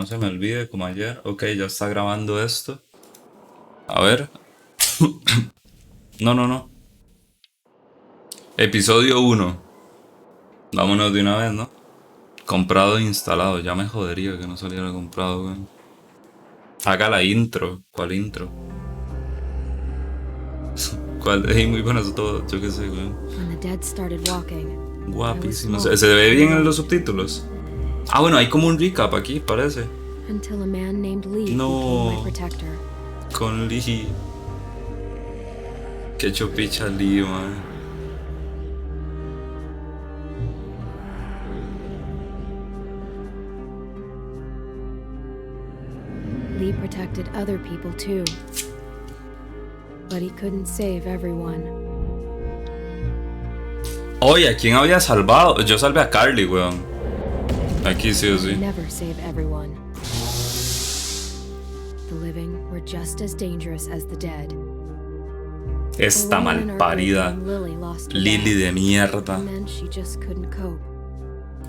No se me olvide como ayer. Ok, ya está grabando esto. A ver. No, no, no. Episodio 1. Vámonos de una vez, ¿no? Comprado e instalado. Ya me jodería que no saliera comprado, weón. Haga la intro. ¿Cuál intro? ¿Cuál? Ey, muy buenas todos. Yo qué sé, weón. Guapísimo. ¿Se ve bien en los subtítulos? Ah, bueno, hay como un recap aquí, parece. No. Con Lee. Qué chopicha Lee, man. Lee protected other people too. But he couldn't save everyone. Oye, ¿a quién había salvado? Yo salvé a Carly, weón. Aquí sí o sí. Never save everyone. The living were just as dangerous as the dead. Esta malparida Lily de mierda. And then she just couldn't cope.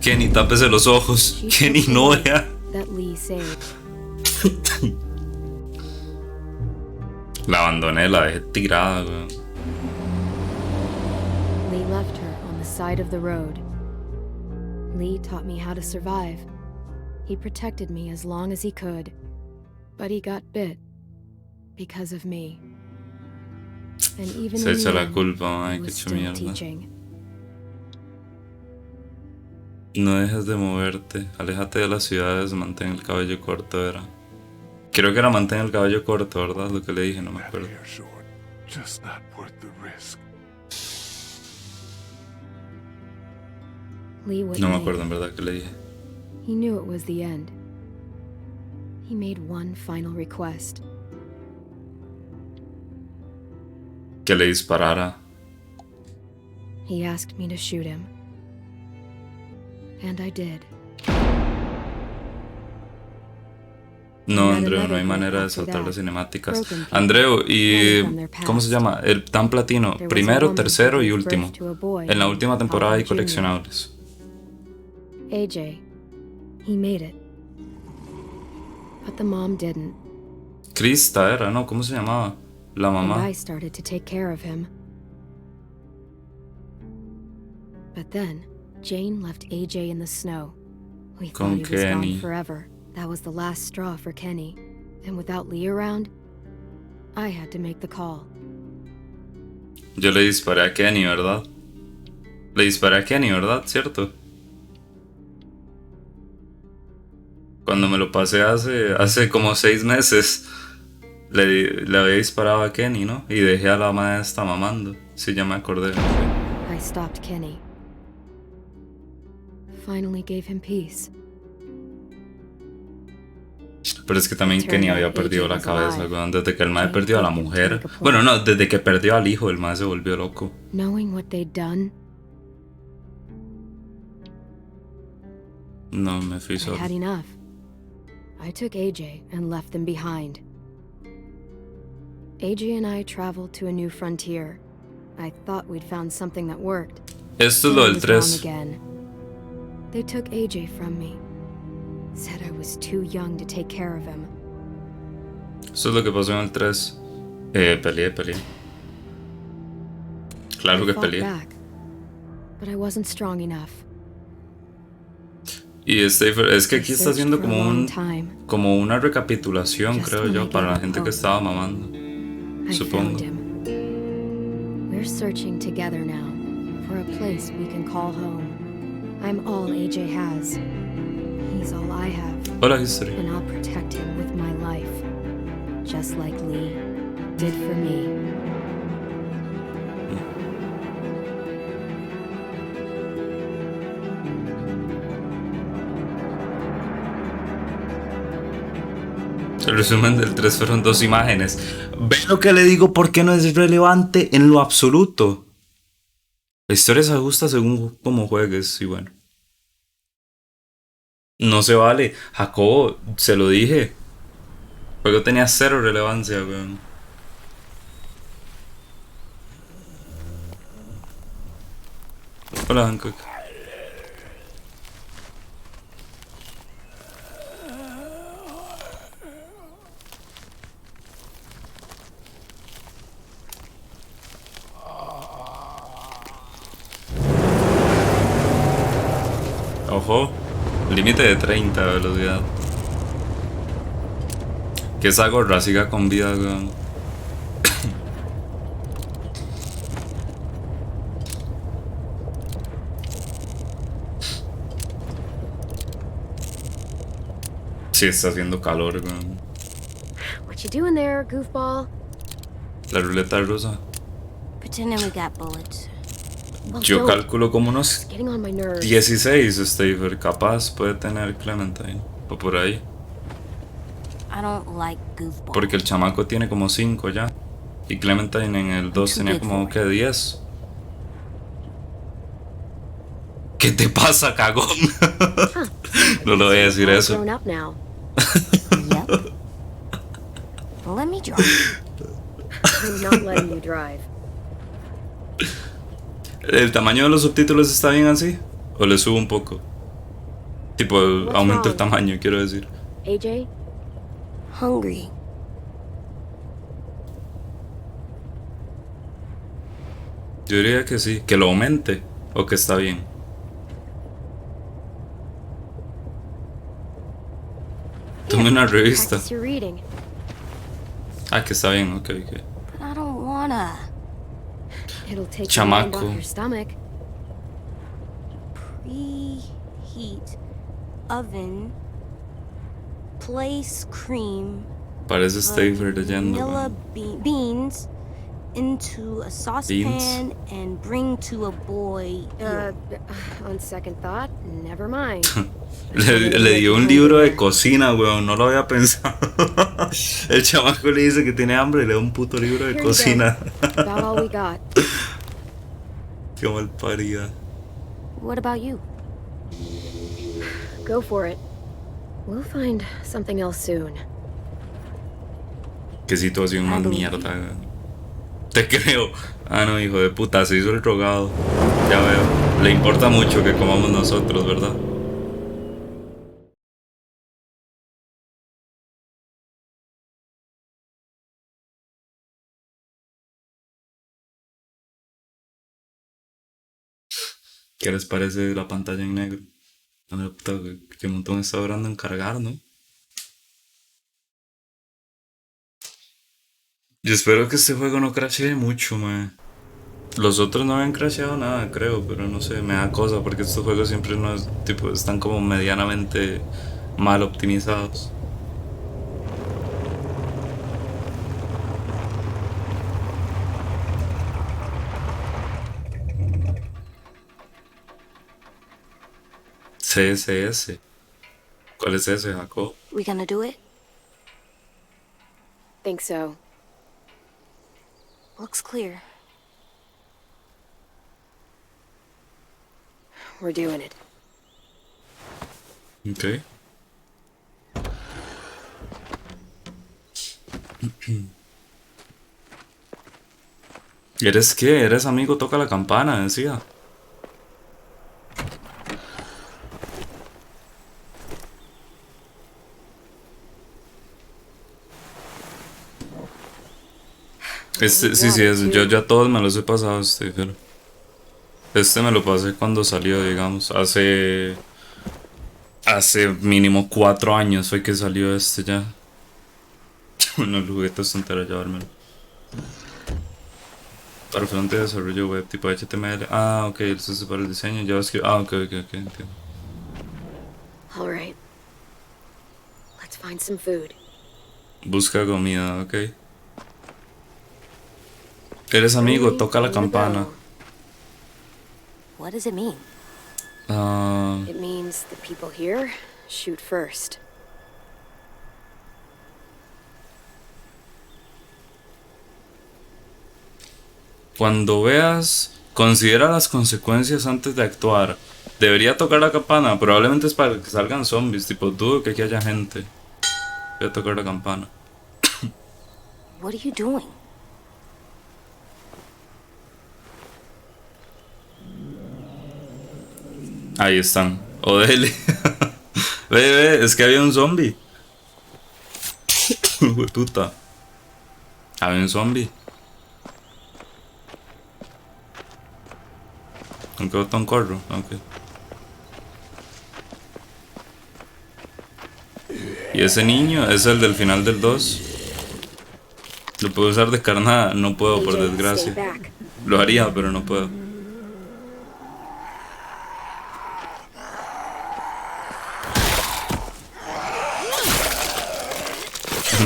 Kenny, tápese los ojos. Kenny, no vea. That Lee saved. La abandoné, la dejé tirada, weón. Lee left her on the side of the road. Lee taught me how to survive. He protected me as long as he could. But he got bit because of me. And even Se echa la then, culpa, he ay, que was hecho still mierda. teaching. No dejes de moverte, aléjate de las ciudades, mantén el cabello corto, era. Creo que era mantén el cabello corto, ¿verdad? Lo que le dije, no me acuerdo. Just not worth the risk. Lee wouldn't No me leave. acuerdo en verdad que le dije. He knew it was the end. He made one final request. Que le disparara. He asked me to shoot him. And I did. No, Andreu, no hay manera de saltar las cinemáticas. Andreu, ¿y cómo se llama? El tan platino. Primero, tercero y último. En la última temporada hay coleccionables. AJ. He made it. But the mom didn't. Krista era, ¿no? ¿Cómo se llamaba? La And mamá. I started to take care of him. But then, Jane left AJ in the snow. We thought Con he was Kenny. gone forever. That was the last straw for Kenny. And without Lee around, I had to make the call. Yo le disparé a Kenny, ¿verdad? Le disparé a Kenny, ¿verdad? ¿Cierto? Cuando me lo pasé hace como 6 meses, le había disparado a Kenny, ¿no? Y dejé a la maestra mamando. Sí, ya me acordé. I stopped Kenny. Finally gave him peace. Pero es que también Kenny había perdido la cabeza, weón. Desde que el mae perdió a la mujer. Bueno, no, desde que perdió al hijo, el mae se volvió loco. Knowing what they'd done, No, me fui I solo. had enough. I took AJ and left them behind. AJ and I traveled to a new frontier. I thought we'd found something that worked. Esto es Then lo I del was wrong 3. again. They took AJ from me. Said I was too young to take care of him. Esto es lo que pasó en el 3. Peleé. Claro I que fought peleé. back, but I wasn't strong enough. Y es que aquí I está haciendo searched for a como long time. como una recapitulación, Just creo when I yo, para gave la up gente que hope. estaba mamando. I Supongo. found him. We're searching together now for a place we can call home. I'm all AJ has. He's all I have, Hola, History. and I'll protect him with my life, just like Lee did for me. El resumen del 3 fueron 2 imágenes. ¿Ve lo que le digo? ¿Por qué no es relevante en lo absoluto? La historia se ajusta según cómo juegues y bueno. No se vale. Jacobo, se lo dije. El juego tenía 0 relevancia, weón. Hola, Hancock. Ojo, límite de 30 de velocidad. Que esa gorra siga con vida, weón. Sí, está haciendo calor, weón. What you doing there, goofball? La ruleta rusa. Pretending we got bullets. Yo calculo como unos Getting on my nerves. 16, Stafer. Capaz puede tener Clementine. O por ahí. I don't like goofballs. Porque el chamaco tiene como 5 ya. Y Clementine en el 2 tenía como, ¿qué? 10. ¿Qué te pasa, cagón? No le voy a decir All eso. grown up now. Yep. Well, let me drive. I'm not letting you drive. ¿El tamaño de los subtítulos está bien así? ¿O le subo un poco? Tipo, What's aumento el wrong? tamaño, quiero decir. AJ? Hungry. Yo diría que sí. Que lo aumente. O que está bien. Tome una revista. Practice your reading. Ah, que está bien, ok, ok. But I don't wanna. It'll take the mind Chamaco. off your stomach. Preheat oven. Place cream. Parece Stafer leyendo. Vanilla Man. beans into a saucepan and bring to a boy. On second thought, never mind. Le dio un libro de cocina, weón. No lo había pensado. El chamaco le dice que tiene hambre y le da un puto libro de Here you cocina. About all we got. Qué mal parida. What about you? Go for it. We'll find something else soon. Qué situación más mierda, weón. Te creo. Ah, no, hijo de puta, se hizo el drogado. Ya veo. Le importa mucho que comamos nosotros, ¿verdad? ¿Qué les parece la pantalla en negro? Ah, puta, qué montón está durando en cargar, ¿no? Yo espero que este juego no crashee mucho, man. Los otros no habían crasheado nada, creo, pero no sé, me da cosa porque estos juegos siempre no es, tipo, están como medianamente mal optimizados. CSS. ¿Cuál es ese, Jacob? We gonna do it? Think so. Looks clear. We're doing it. Ok. ¿Eres qué? ¿Eres amigo? Toca la campana, decía. Sí, yo ya todos me los he pasado, pero este me lo pasé cuando salió, digamos, hace mínimo 4 años fue que salió este ya. Bueno, el juguete es entero llevármelo. Para frente de desarrollo web tipo HTML. Ah, ok, eso es para el diseño, JavaScript. Ah, ok, entiendo. All right. Let's find some food. Busca comida, ok. Eres amigo, toca la campana. What does it mean? Ah, It means the people here shoot first. cuando veas, considera las consecuencias antes de actuar. Debería tocar la campana, probablemente es para que salgan zombies, tipo, dudo que aquí haya gente. Voy a tocar la campana. What are you doing? Ahí están. Odele. Ve, es que había un zombie. Puta. Había un zombie. ¿Con qué botón corro? Ok. Y ese niño es el del final del 2. Lo puedo usar de carnada, no puedo por AJ, stay desgracia. back. Lo haría, pero no puedo.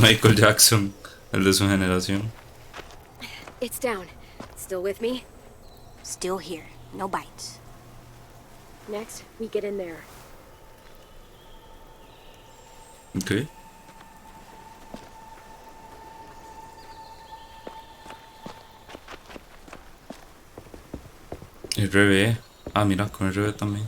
Michael Jackson, el de su generación. It's down. Still with me? Still here. No bites. Next, we get in there. Ok. El RB. Ah, mira, con el RB también.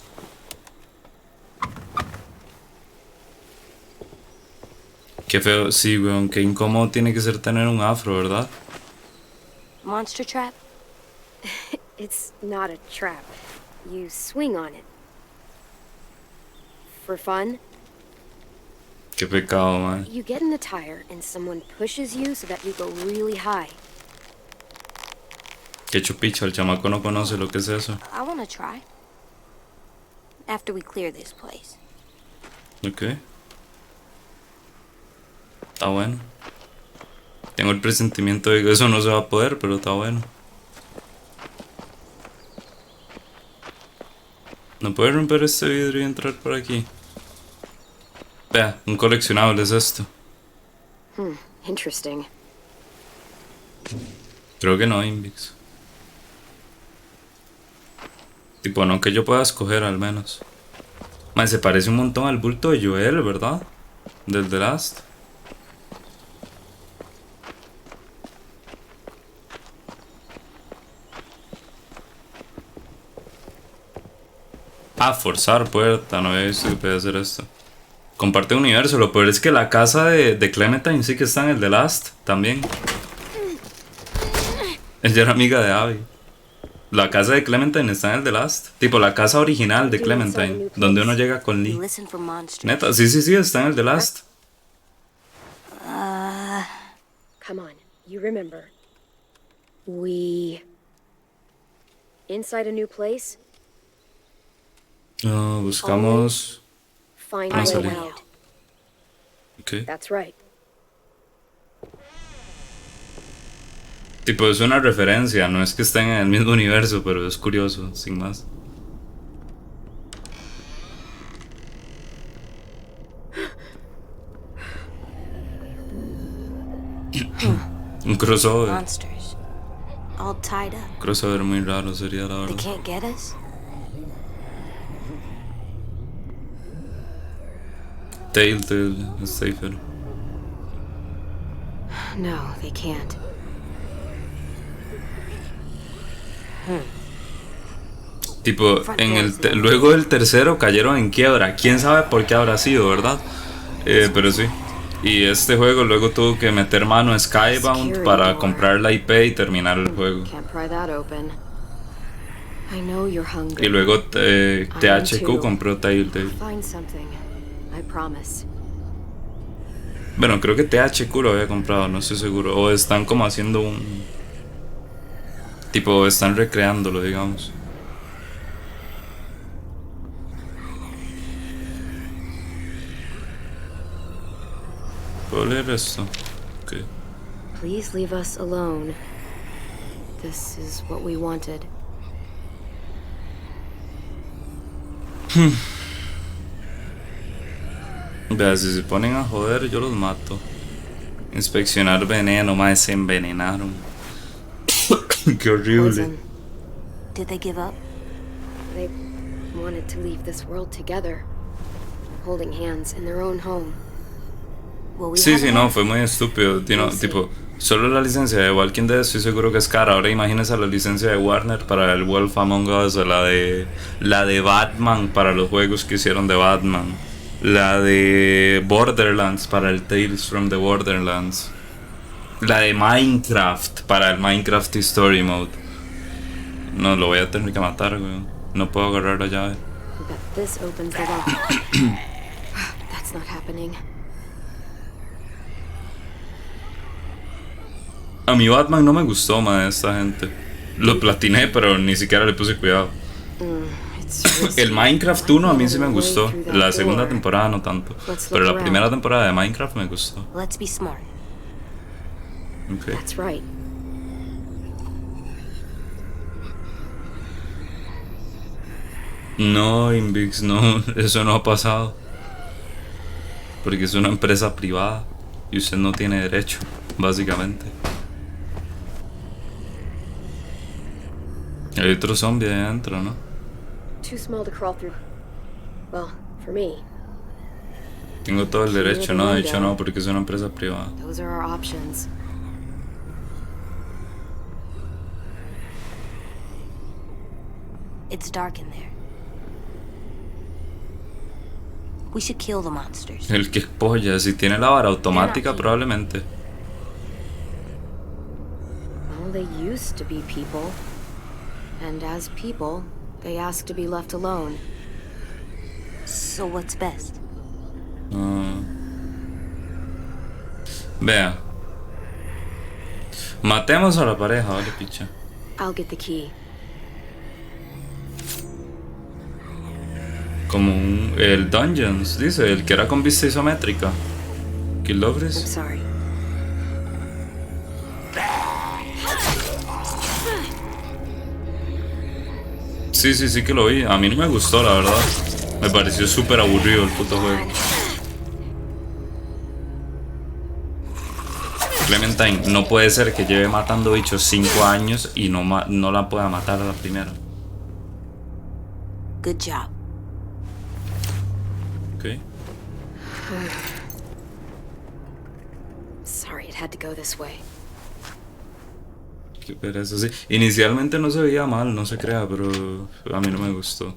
Qué feo, sí, weón, qué incómodo tiene que ser tener un afro, ¿verdad? Monster trap? It's not a trap. You swing on it. For fun, Qué pecado, man. you get in the tire and someone pushes you so that you go really high. Qué chupicha, el chamaco no conoce lo que es eso. I wanna try. After we clear this place. Ok. Está bueno. Tengo el presentimiento de que eso no se va a poder, pero está bueno. ¿No puedes romper este vidrio y entrar por aquí? Vea, un coleccionable es esto. Interesting. Creo que no, Invix. Tipo, no que yo pueda escoger al menos. Man, se parece un montón al bulto de Joel, ¿verdad? Del The Last. Ah, forzar puerta, no había visto que podía hacer esto. Comparte universo, lo peor es que la casa de Clementine sí que está en el The Last también. Ella era amiga de Abby. La casa de Clementine está en el The Last. Tipo, la casa original de Clementine, donde uno llega con Lee. Listen for monsters. Neta, sí, está en el The Last. Come on, you remember. Inside a new place, Buscamos... find Ah, a way sorry. out. Ok. That's right. Tipo, es una referencia, no es que estén en el mismo universo, pero es curioso, sin más. Un crossover. Monsters. All tied up. Crossover muy raro sería, la They verdad. can't get us? Telltale, está feo. No, they can't. Tipo, luego del tercero cayeron en quiebra. Quién sabe por qué habrá sido, ¿verdad? Pero sí. Y este juego luego tuvo que meter mano a Skybound para comprar la IP y terminar el juego. Can't pry that open. I know you're hungry. Y luego THQ compró Telltale. Find something. I promise. Bueno, creo que THQ lo había comprado, no estoy seguro. O están como haciendo un... Tipo, están recreándolo, digamos. ¿Puedo leer esto? Ok. Please leave us alone. This is what we wanted. Vea, si se ponen a joder, yo los mato. Inspeccionar veneno, más se envenenaron. Qué horrible. Poison. Did they give up? They wanted to leave this world together, holding hands in their own home. Will we Sí, have sí, a no, hand? fue muy estúpido. Tipo, solo la licencia de Walking Dead estoy seguro que es cara. Ahora imagínese la licencia de Warner para el Wolf Among Us, o la de Batman para los juegos que hicieron de Batman. La de Borderlands para el Tales from the Borderlands. La de Minecraft para el Minecraft Story Mode. No, lo voy a tener que matar, güey. No puedo agarrar la llave. But this opens the lock. That's not happening. A mi Batman no me gustó, man, esta gente. Lo platiné, pero ni siquiera le puse cuidado. El Minecraft 1 a mí sí me gustó. La segunda temporada no tanto. Pero la primera temporada de Minecraft me gustó. Let's be smart. Okay. That's right. No, Invix, no, eso no ha pasado. Porque es una empresa privada y usted no tiene derecho, básicamente. Hay otro zombie ahí adentro, ¿no? Too small to crawl through. Well, for me. Tengo todo el derecho, no, de hecho no, porque es una empresa privada. Those are our options. It's dark in there. We should kill the monsters. El que polla, si tiene la vara automática probablemente. Well, they used to be people. And as people, they ask to be left alone. So what's best? Vea. Matemos a la pareja, vale, picha. I'll get the key. Como el Dungeons, dice, el que era con vista isométrica. ¿Qué I'm logres? sorry. Sí que lo vi. A mí no me gustó, la verdad. Me pareció súper aburrido el puto juego. Clementine, no puede ser que lleve matando bichos 5 años y no la pueda matar a la primera. Good job. Ok. Sorry it had to go this way. Qué pereza, sí. Inicialmente no se veía mal, no se crea, pero a mí no me gustó.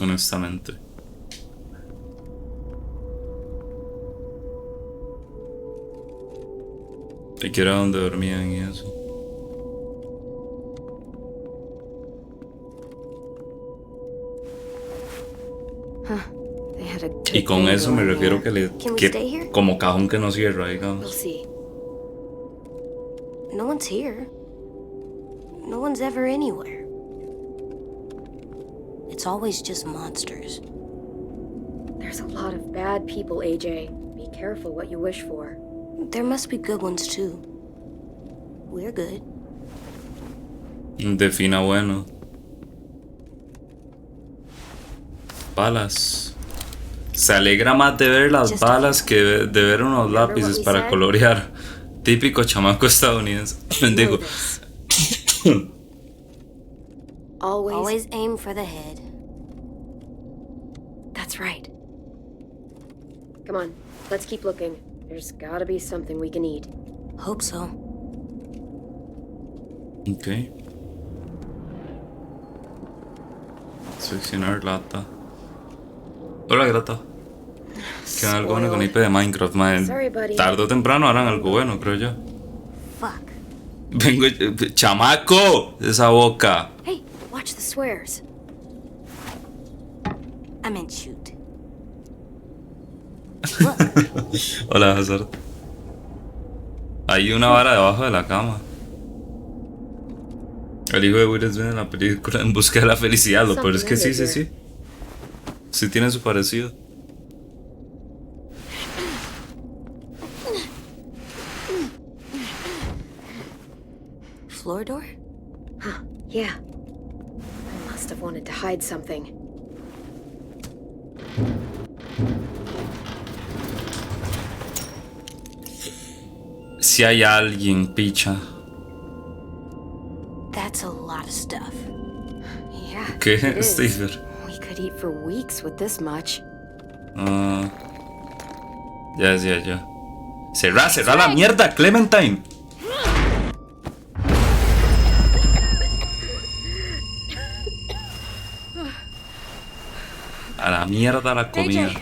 Honestamente. Y que era donde dormían y eso. They had a good Y con thing eso me going refiero here. que como cajón que no cierra, We'll digamos. see. No one's here. No one's ever anywhere. It's always just monsters. There's a lot of bad people, AJ. Be careful what you wish for. There must be good ones too. We're good. Defina bueno. Balas. Se alegra más de ver las balas que de ver unos lápices para colorear. Típico chamaco estadounidense. Digo. Always aim for the head. That's right. Come on, let's keep looking. There's gotta be something we can eat. Hope so. Ok. Seleccionar lata. Hola, grata. Queda algo bueno con IP de Minecraft, man. Sorry, buddy. Tarde o temprano harán algo bueno, creo yo. Fuck. Vengo. ¡Chamaco! Esa boca. Hey, watch the swears. I meant shoot. Hola, Hazard. Hay una vara debajo de la cama. El hijo de Will Smith en la película En busca de la felicidad. Lo peor es que sí. Sí tiene su parecido. Floor door? Yeah. I must have wanted to hide something. Si hay alguien, picha. That's a lot of stuff. Yeah. ¿Qué, it is. Steve? We could eat for weeks with this much. Ya. Cerra la mierda, Clementine. A la mierda la comida. AJ.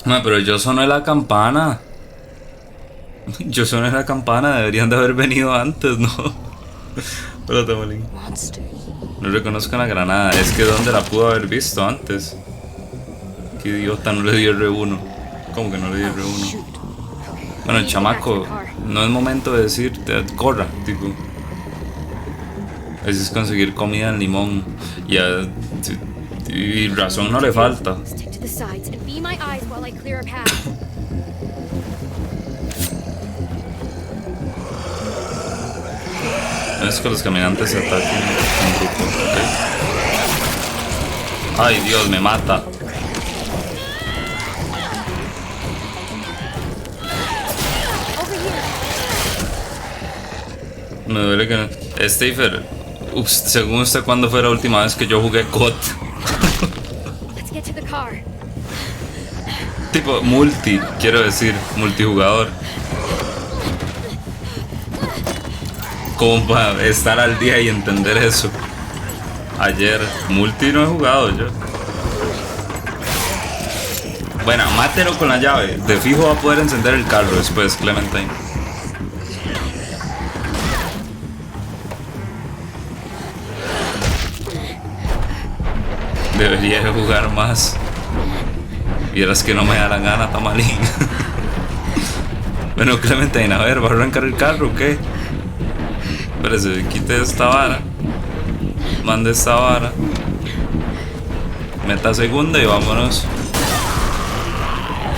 No, pero yo soné la campana. Deberían de haber venido antes, ¿no? Espérate, Molín. Monsters. No reconozco la granada, es que ¿dónde la pudo haber visto antes? Qué idiota, no le dio R1. ¿Cómo que no le dio R1? Shoot. Bueno, el chamaco, no es momento de decir, corra, tipo. Ese es conseguir comida en Limón. Y razón no le falta. Stick to the sides and be my eyes while I clear a path. No es que los caminantes se ataquen en grupo, ¿ok? Ay, Dios, me mata. Me duele que no. Stafer, según usted, ¿cuándo fue la última vez que yo jugué COD? Let's get to the car. Tipo, quiero decir, multijugador. Como para estar al día y entender eso. Ayer, multi no he jugado yo. Bueno, mátelo con la llave. De fijo va a poder encender el carro después, Clementine. Debería jugar más. Vieras que no me da la gana, Tamalín. Bueno, Clementine, a ver, ¿va a arrancar el carro o qué? Espérese, quite esta vara. Mande esta vara. Meta segunda y vámonos.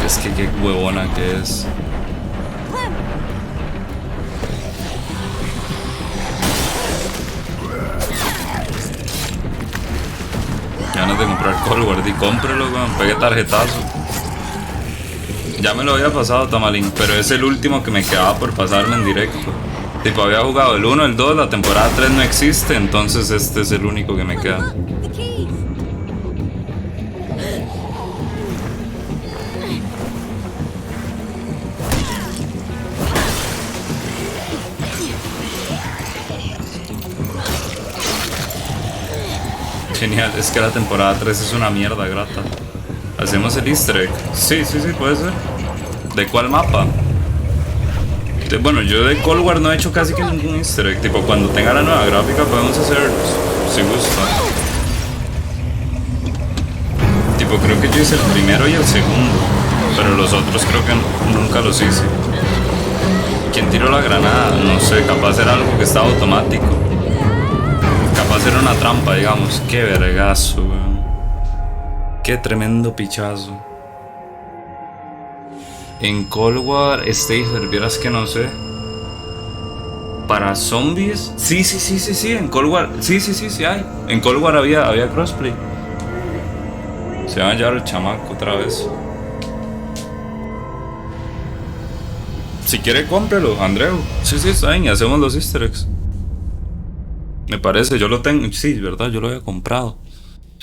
Es que qué huevona que es. Ganas de comprar Cold War, y cómprelo, weón, pegue tarjetazo. Ya me lo había pasado, Tamalín, pero es el último que me quedaba por pasarme en directo. Tipo, había jugado el 1, el 2, la temporada 3 no existe, entonces este es el único que me queda. Genial, es que la temporada 3 es una mierda grata. ¿Hacemos el easter egg? Sí, puede ser. ¿De cuál mapa? Bueno, yo de Cold War no he hecho casi que ningún easter egg. Tipo, cuando tenga la nueva gráfica podemos hacerlos, si gusta. Tipo, creo que yo hice el primero y el segundo, pero los otros creo que nunca los hice. ¿Quién tiró la granada? No sé, capaz era algo que estaba automático. Capaz era una trampa, digamos. Qué vergazo, weón. Qué tremendo pichazo. En Cold War, Stafer, vieras que no sé. ¿Para zombies? Sí, en Cold War. Sí hay. En Cold War había crossplay. Se van a llevar el chamaco otra vez. Si quiere, cómprelo, Andreu. Sí, está bien, y hacemos los easter eggs. Me parece, yo lo tengo. Sí, verdad, yo lo había comprado.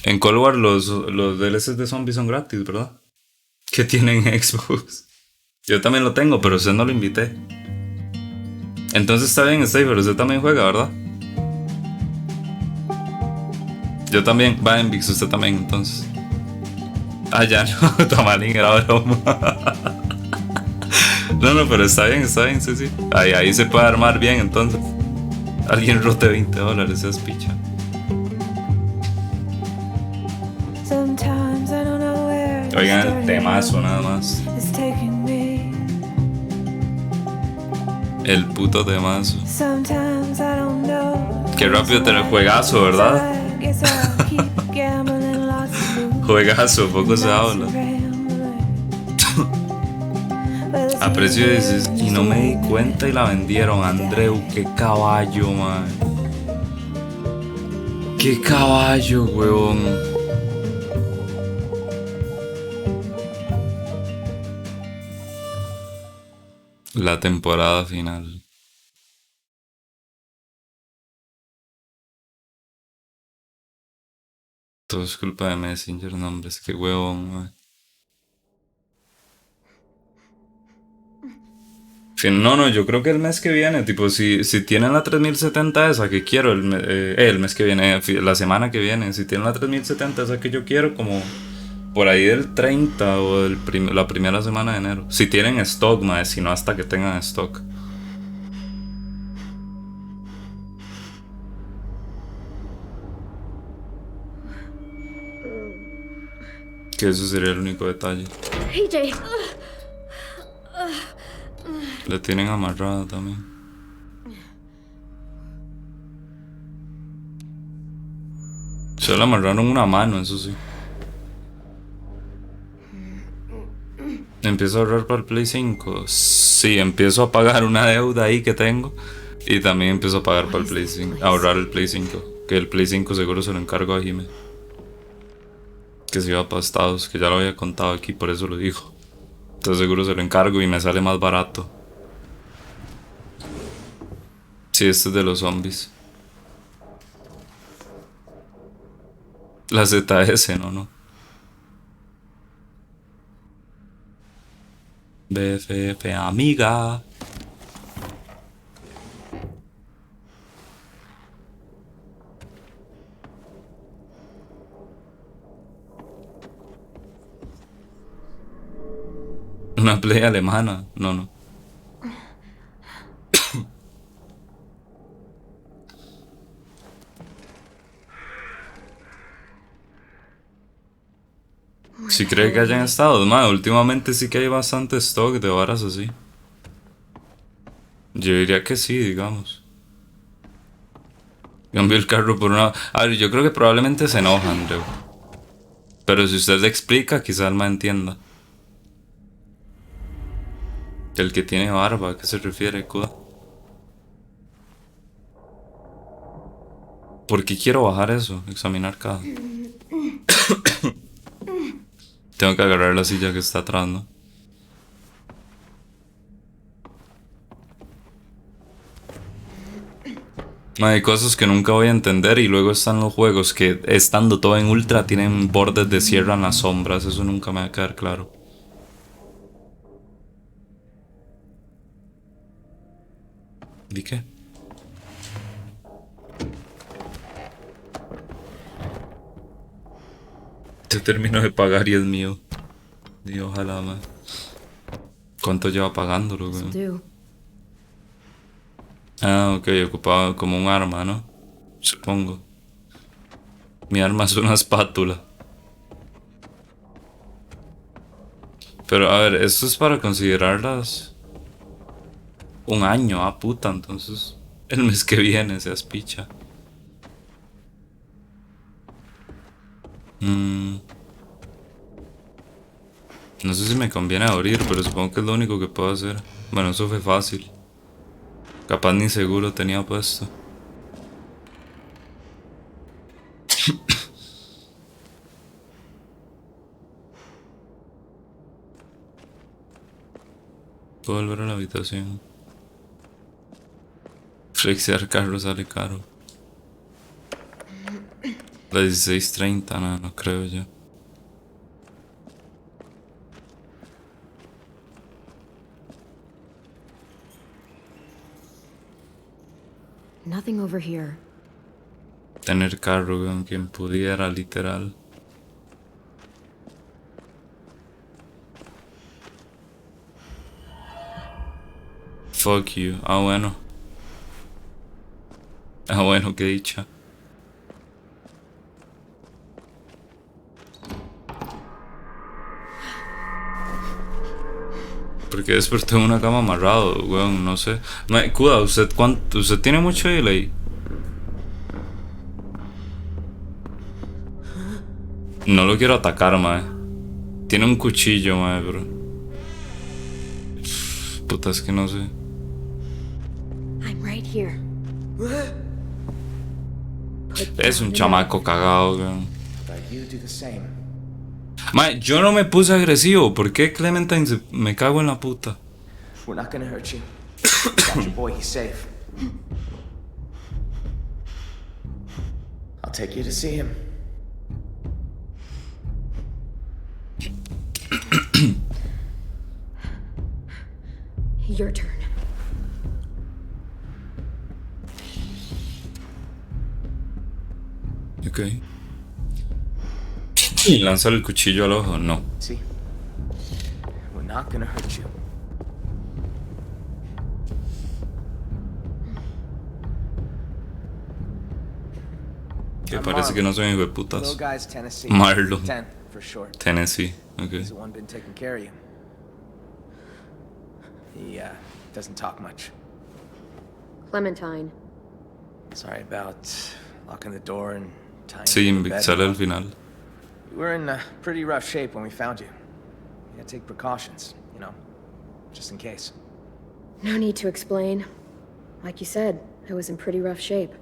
En Cold War los DLCs de zombies son gratis, ¿verdad? Que tienen Xbox. Yo también lo tengo, pero usted no lo invité. Entonces está bien, Stafer, usted también juega, ¿verdad? Yo también. Va en VIX, usted también, entonces. Ah, ya no, Tamalín, era broma. No, pero está bien, sí. Ahí se puede armar bien, entonces. Alguien rote $20, esa es picha. Oigan el temazo nada más. El puto temazo. Qué rápido te lo juegazo, ¿verdad? Juegazo, poco se habla. A precio de 16 y no me di cuenta y la vendieron. Andreu, qué caballo, man. Qué caballo, weón. La temporada final. Todo es culpa de Messenger, no, hombre, es que huevón, man. No, yo creo que el mes que viene, tipo, si tienen la 3070 esa que quiero, el mes que viene, la semana que viene, si tienen la 3070 esa que yo quiero, como por ahí del 30 o la primera semana de enero. Si tienen stock, más, si no hasta que tengan stock. Que eso sería el único detalle. AJ. Le tienen amarrada también. Se le amarraron una mano, eso sí. ¿Empiezo a ahorrar para el Play 5? Sí, empiezo a pagar una deuda ahí que tengo. Y también empiezo a pagar para el Play 5. A ahorrar el Play 5. Que el Play 5 seguro se lo encargo a Jime. Que se iba para Estados, que ya lo había contado aquí, por eso lo dijo. Entonces seguro se lo encargo y me sale más barato. Sí, este es de los zombies. La ZS, no. BFF, amiga. Una play alemana, no. Si cree que hayan estado, últimamente sí que hay bastante stock de varas así. Yo diría que sí, digamos. Cambió el carro por una... A ver, yo creo que probablemente se enoja, Andrew. Pero si usted le explica, quizás el man entienda. El que tiene barba, ¿a qué se refiere, Kuda? ¿Por qué quiero bajar eso? Examinar cada... Tengo que agarrar la silla que está atrás, ¿no? Hay cosas que nunca voy a entender y luego están los juegos que estando todo en ultra tienen bordes de sierra en las sombras. Eso nunca me va a quedar claro. ¿Y qué? Yo termino de pagar y es mío. Y ojalá, man. ¿Cuánto lleva pagándolo, güey? Ah, ok, ocupaba como un arma, ¿no? Supongo. Mi arma es una espátula. Pero a ver, esto es para considerarlas un año, puta, entonces el mes que viene seas picha. No sé si me conviene abrir, pero supongo que es lo único que puedo hacer. Bueno, eso fue fácil. Capaz ni seguro tenía puesto. Puedo volver a la habitación. Flexear carro sale caro. La 16:30, no creo yo. Nothing over here. Tener carro, con quien pudiera, literal. Fuck you. Bueno. Bueno, qué dicha. Porque desperté en una cama amarrado, weón, no sé. Kuda, ¿usted tiene mucho delay? No lo quiero atacar, mae. Tiene un cuchillo, mae, bro. Puta, es que no sé. I'm right here. Es un chamaco cagado, weón. Mae, yo no me puse agresivo. ¿Por qué Clementine me cago en la puta? We're not gonna hurt you. Got your boy, he's safe. I'll take you to see him. Your turn. Ok. ¿Y lanzar el cuchillo al ojo? No. See? We're not gonna hurt you. Que parece que no soy hijo de putas. Little guy's Tennessee. Marlon. 10 for short. Tennessee, ok. He's the one been taking care of you. He doesn't talk much. Clementine. Sorry about locking the door and tying Sí, you to the bed. sale al final. We were in pretty rough shape when we found you. You had to take precautions, just in case. No need to explain. Like you said, I was in pretty rough shape.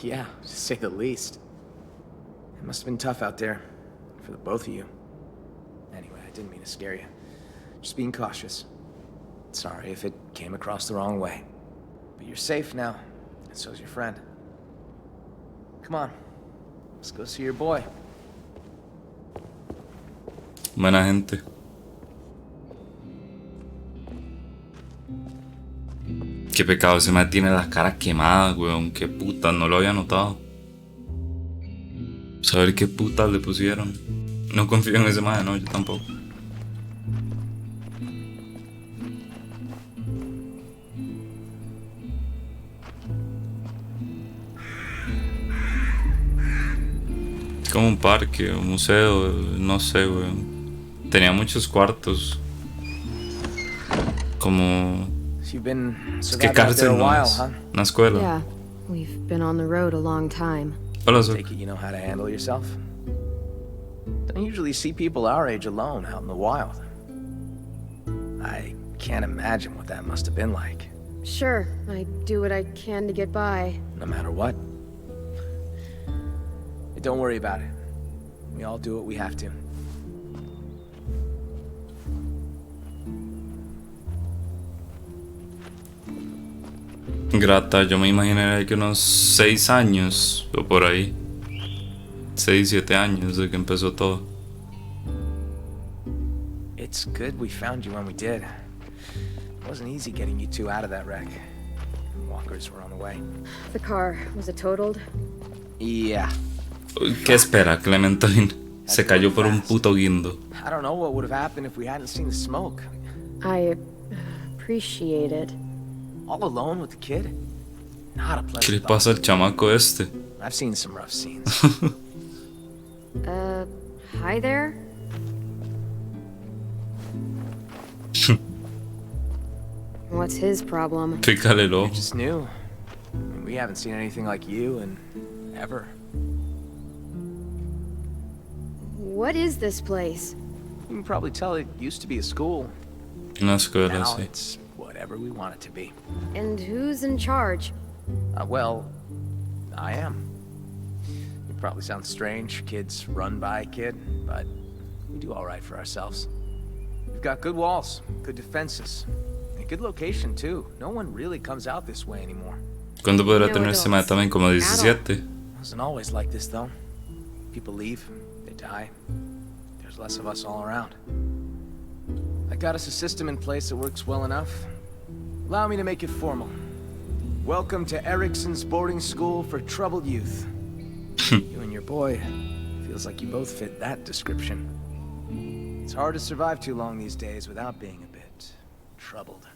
Yeah, to say the least. It must have been tough out there for the both of you. Anyway, I didn't mean to scare you. Just being cautious. Sorry if it came across the wrong way. But you're safe now, and so's your friend. Come on, let's go see your boy. Buena gente. Qué pecado, ese man tiene las caras quemadas, weón. Qué puta, no lo había notado. Saber qué putas le pusieron. No confío en ese man, no, yo tampoco. Es como un parque, un museo, no sé, weón. Tenía muchos cuartos. Como... You've been Es que surviving out there cárcel a no while, es. huh? Una escuela. Yeah, we've been on the road a long time. Hola, Zoc. Take it you know how to handle yourself? Don't usually see people our age alone out in the wild. I can't imagine what that must have been like, Sure, I do what I can to get by. no matter what. Hey, don't worry about it. We all do what we have to. Grata, yo me imaginaría que unos 6 años o por ahí. 6, 7 años de que empezó todo. It's good we found you when we did. It wasn't easy getting you two out of that wreck. Walkers were on the way. The car, was it totaled? Yeah. ¿Qué espera, Clementine? Se cayó por un puto guindo. I don't know what would have happened if we hadn't seen the smoke. I appreciate it. All alone with the kid? Not a ¿Qué le pleasant thought. pasa al chamaco este? I've seen some rough scenes. Hi there? What's his problem? Pícale el ojo. Just new. I mean, we haven't seen anything like you in ever. What is this place? You can probably tell it used to be a school. Una escuela, Now sí. it's whatever we want it to be. And who's in charge? Well, I am. It probably sounds strange, kids run by a kid, but we do all right for ourselves. We've got good walls, good defenses, and a good location too. No one really comes out this way anymore. ¿Cuándo podrá No tener ese man adults. también? Como 17. It wasn't always like this though. People leave, they die. There's less of us all around. I got us a system in place that works well enough. Allow me to make it formal. Welcome to Erickson's boarding school for troubled youth. You and your boy, feels like you both fit that description. It's hard to survive too long these days without being a bit troubled.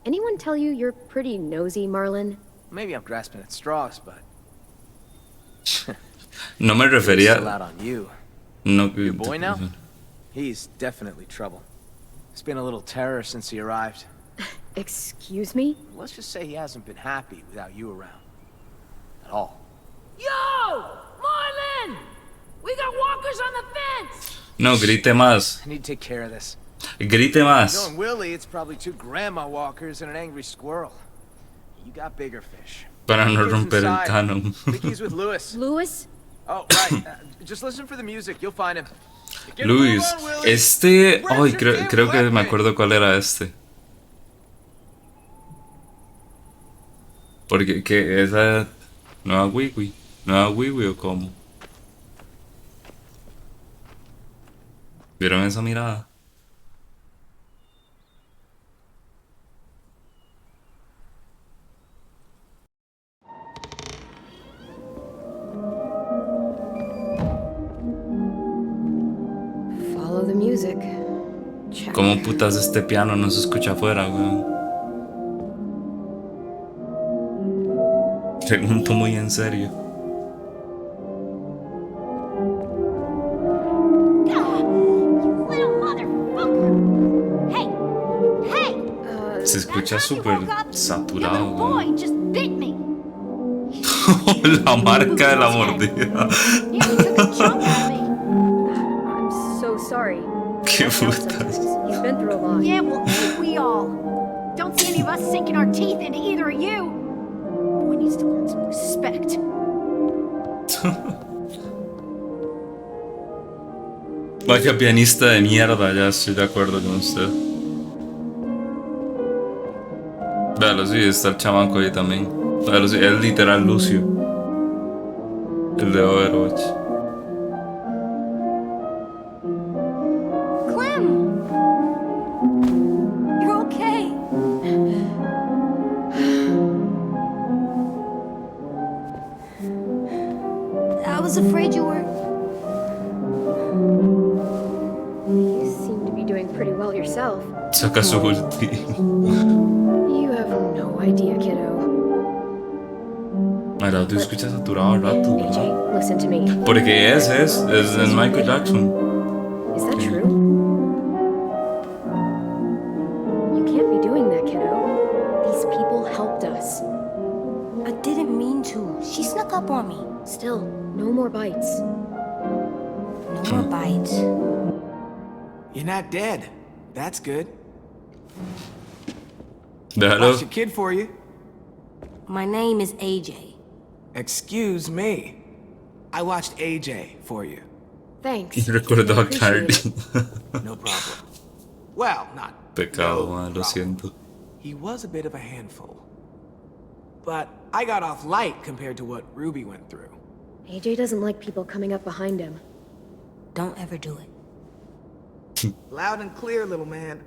Anyone tell you you're pretty nosy, Marlon? Maybe I'm grasping at straws, but No me it's still refería. out on you. No, Your boy now? He's definitely trouble. It's been a little terror since he arrived. Excuse me? Let's just say he hasn't been happy without you around. At all. Yo! Marlon! We got walkers on the fence! No, grite más. I need to take care of this. Grite más. Knowing Willie, it's probably 2 grandma walkers and an angry squirrel. You got bigger fish. Para no Kids romper el inside. canon. Think he's with Lewis. Lewis? Oh, right. Just listen for the music. You'll find him. Get a Luis, move on, Willie. este... Where's Ay, your creo, damn creo que me weapon? acuerdo cuál era este. Porque que esa... Nueva Wiwi. Nueva Wiwi o cómo. ¿Vieron esa mirada? Follow the music. Check. ¿Cómo putas este piano no se escucha afuera, weón? Pregunto muy en serio. You little motherfucker! Hey! Hey! Se Se escucha súper saturado, boy güey. just bit me. La marca de la mordida. He took a chunk out of me. I'm so sorry. Qué Watch out putas. sometimes. He's been through a lot. Yeah, well, ain't we all? Don't see any of us sinking our teeth into either of you. Boy needs to learn some respect. Vaya pianista de mierda, ya estoy de acuerdo con usted. Véalo, sí, está el chamaco ahí también. Véalo, sí, es literal Lucio. El de Overwatch. Clem! You're okay. I was afraid you were. You seem to be doing pretty well yourself. Saca su ulti. You have no idea, kiddo. Mira, tú escuchas saturado al rato, ¿verdad? AJ, listen to me. Porque es Michael Jackson. Is that true? You can't be doing that, kiddo. These people helped us. I didn't mean to. She snuck up on me. Still, no more bites. No more bites. You're not dead. That's good. Déjalo. Watch your kid for you. My name is AJ. Excuse me. I watched AJ for you. Thanks. Y recordó a Appreciate Carly. it. No problem. Well, not Pecado, no man, lo problem. siento. He was a bit of a handful. But I got off light compared to what Ruby went through. AJ doesn't like people coming up behind him. Don't ever do it. Loud and clear, little man.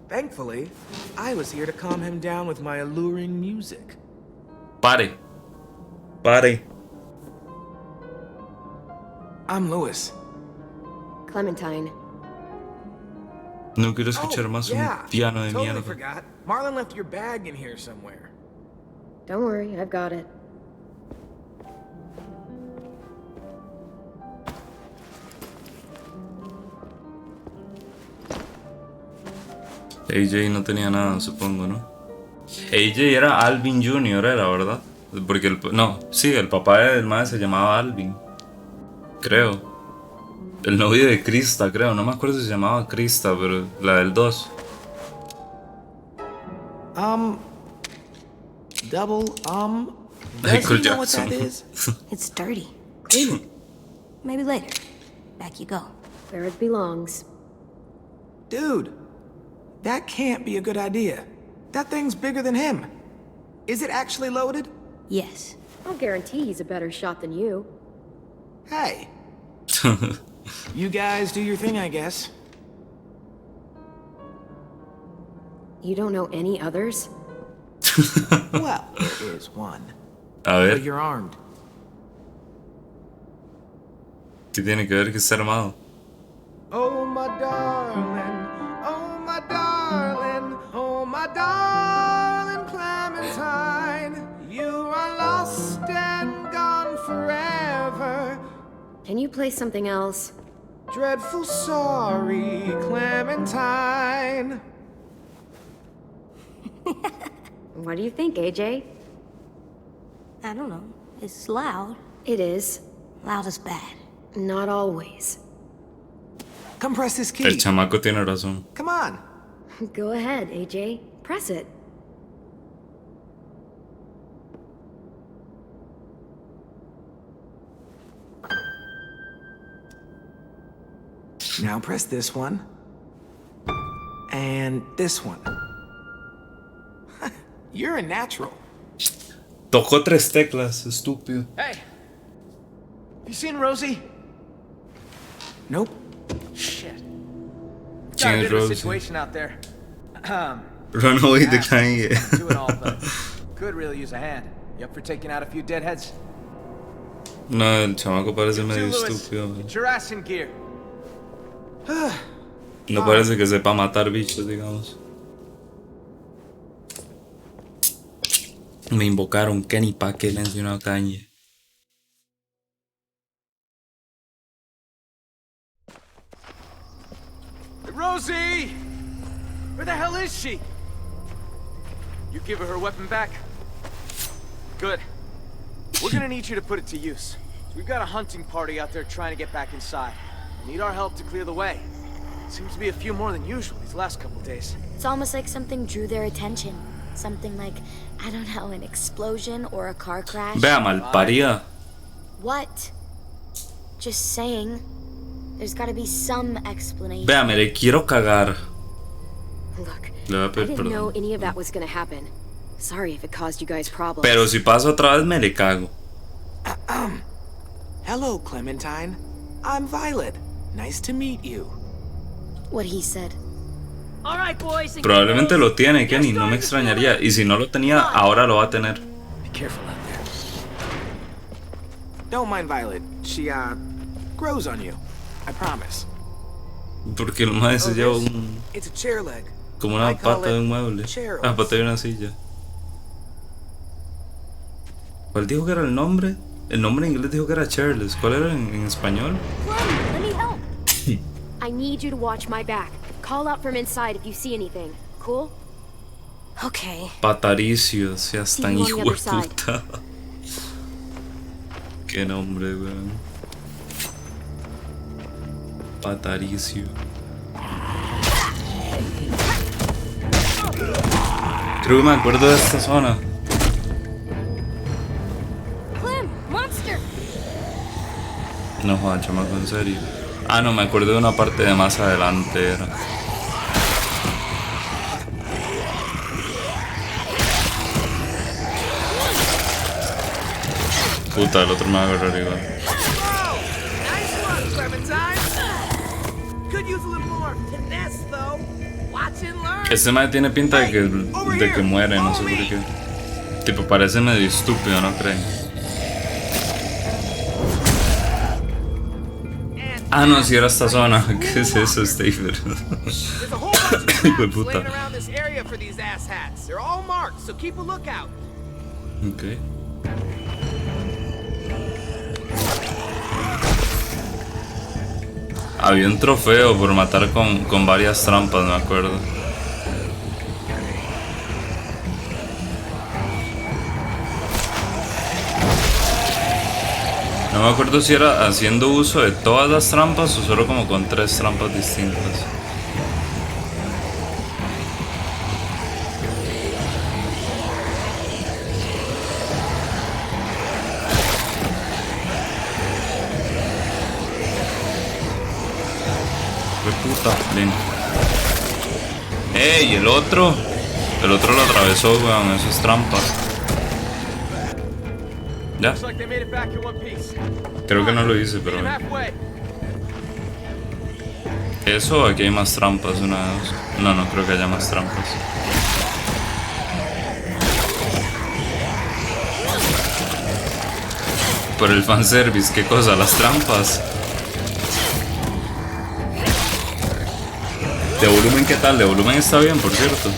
Thankfully, I was here to calm him down with my alluring music. Pare. Pare. I'm Lewis. Clementine. No quiero escuchar más yeah, un piano de totally mierda. forgot. Marlon left your bag in here somewhere. Don't worry, I've got it. AJ no tenía nada, supongo, ¿no? AJ era Alvin Jr., era, ¿verdad? Porque no, sí, el papá del madre se llamaba Alvin. Creo. El novio de Krista, creo. No me acuerdo si se llamaba Krista, pero la del 2. Double, Michael does he know what Jackson. that is? It's dirty. Clean it. Maybe later. Back you go. Where it belongs. Dude, that can't be a good idea. That thing's bigger than him. Is it actually loaded? Yes. I'll guarantee he's a better shot than you. Hey, you guys do your thing, I guess. You don't know any others? Well, there is one. A ver, But you're armed. ¿qué tiene que ver que está armado? Oh, my darling. Oh, my darling. Oh, my darling Clementine. You are lost and gone forever. Can you play something else? Dreadful sorry, Clementine. What do you think, AJ? I don't know. It's loud. It is. Loud is bad. Not always. Come press this key. El chamaco tiene razón. Come on. Go ahead, AJ. Press it. Now press this one. And this one. You're a natural. Tocó 3 teclas, estúpido. Hey! You seen Rosie? Nope. Shit. ¿Quién Got a es bit of a Rosie? situation out there. Runaway de Yeah, Kanye. do it all, but could really use a hand. You up for taking out a few deadheads? No, el chamaco parece You medio too, Lewis. estúpido. Man. Get your ass in gear. No parece que sepa matar bichos, digamos. Me invocaron Kenny pa' que le enseñó a Kanye. Hey, Rosie! Where the hell is she? You give her weapon back? Good. We're gonna need you to put it to use. We've got a hunting party out there trying to get back inside. Need our help to clear the way. Seems to be a few more than usual these last couple days. It's almost like something drew their attention. Something like, I don't know, an explosion or a car crash. Vea, malparida. What? Just saying. There's gotta be some explanation. Vea, me le quiero cagar. Look, Le voy a I pedir didn't know perdón. any of that was gonna happen. Sorry if it caused you guys problems. Pero si paso otra vez, me le cago. Hello, Clementine. I'm Violet. Nice to meet you. What he said. All right, boys and Probablemente girls. lo tiene, Kenny, no me extrañaría. Y si no lo tenía, ahora lo va a tener. Be careful out there. Don't mind Violet. She, grows on you. I promise. Porque el maestro se lleva this? un, It's a chair leg. como una I call pata de it un mueble. Cheryl's. Ah, pata de una silla. ¿Cuál dijo que era el nombre? El nombre en inglés dijo que era Charles. ¿Cuál era en español? Clem, let me help. I need you to watch my back. Call out from inside if you see anything. Cool? Okay. Pataricio, seas See tan you on the hijo de other side. puta. Qué nombre, weón. Pataricio. Creo que me acuerdo de esta zona. Clem, monster! No jodas, chamaco, en serio. Ah, no, me acuerdo de una parte de más adelante. Era. Puta, el otro me va a agarrar igual. Nice one, Clementine. Could use a little more finesse, though. Watch and learn. Este man tiene pinta de que muere, no sé por qué. Tipo, parece medio estúpido, ¿no creen? Ah, no, si era esta zona. ¿Qué es eso, Steve? There's a whole bunch of Hijo de traps puta. laying around this area for these asshats. They're all marked, so keep a lookout. Ok. Había un trofeo por matar con varias trampas, me acuerdo. No me acuerdo si era haciendo uso de todas las trampas o solo como con 3 trampas distintas. ¡Qué puta! Ven. ¡Ey! El otro lo atravesó, weón. Eso es trampa. ¿Ya? Looks like they made it back in one piece. Creo que no lo hice, pero... Meet 'em halfway. Eso, aquí hay más trampas, una de dos. No, no creo que haya más trampas. Por el fanservice, ¿qué cosa? Las trampas. ¿De volumen qué tal? De volumen está bien, por cierto.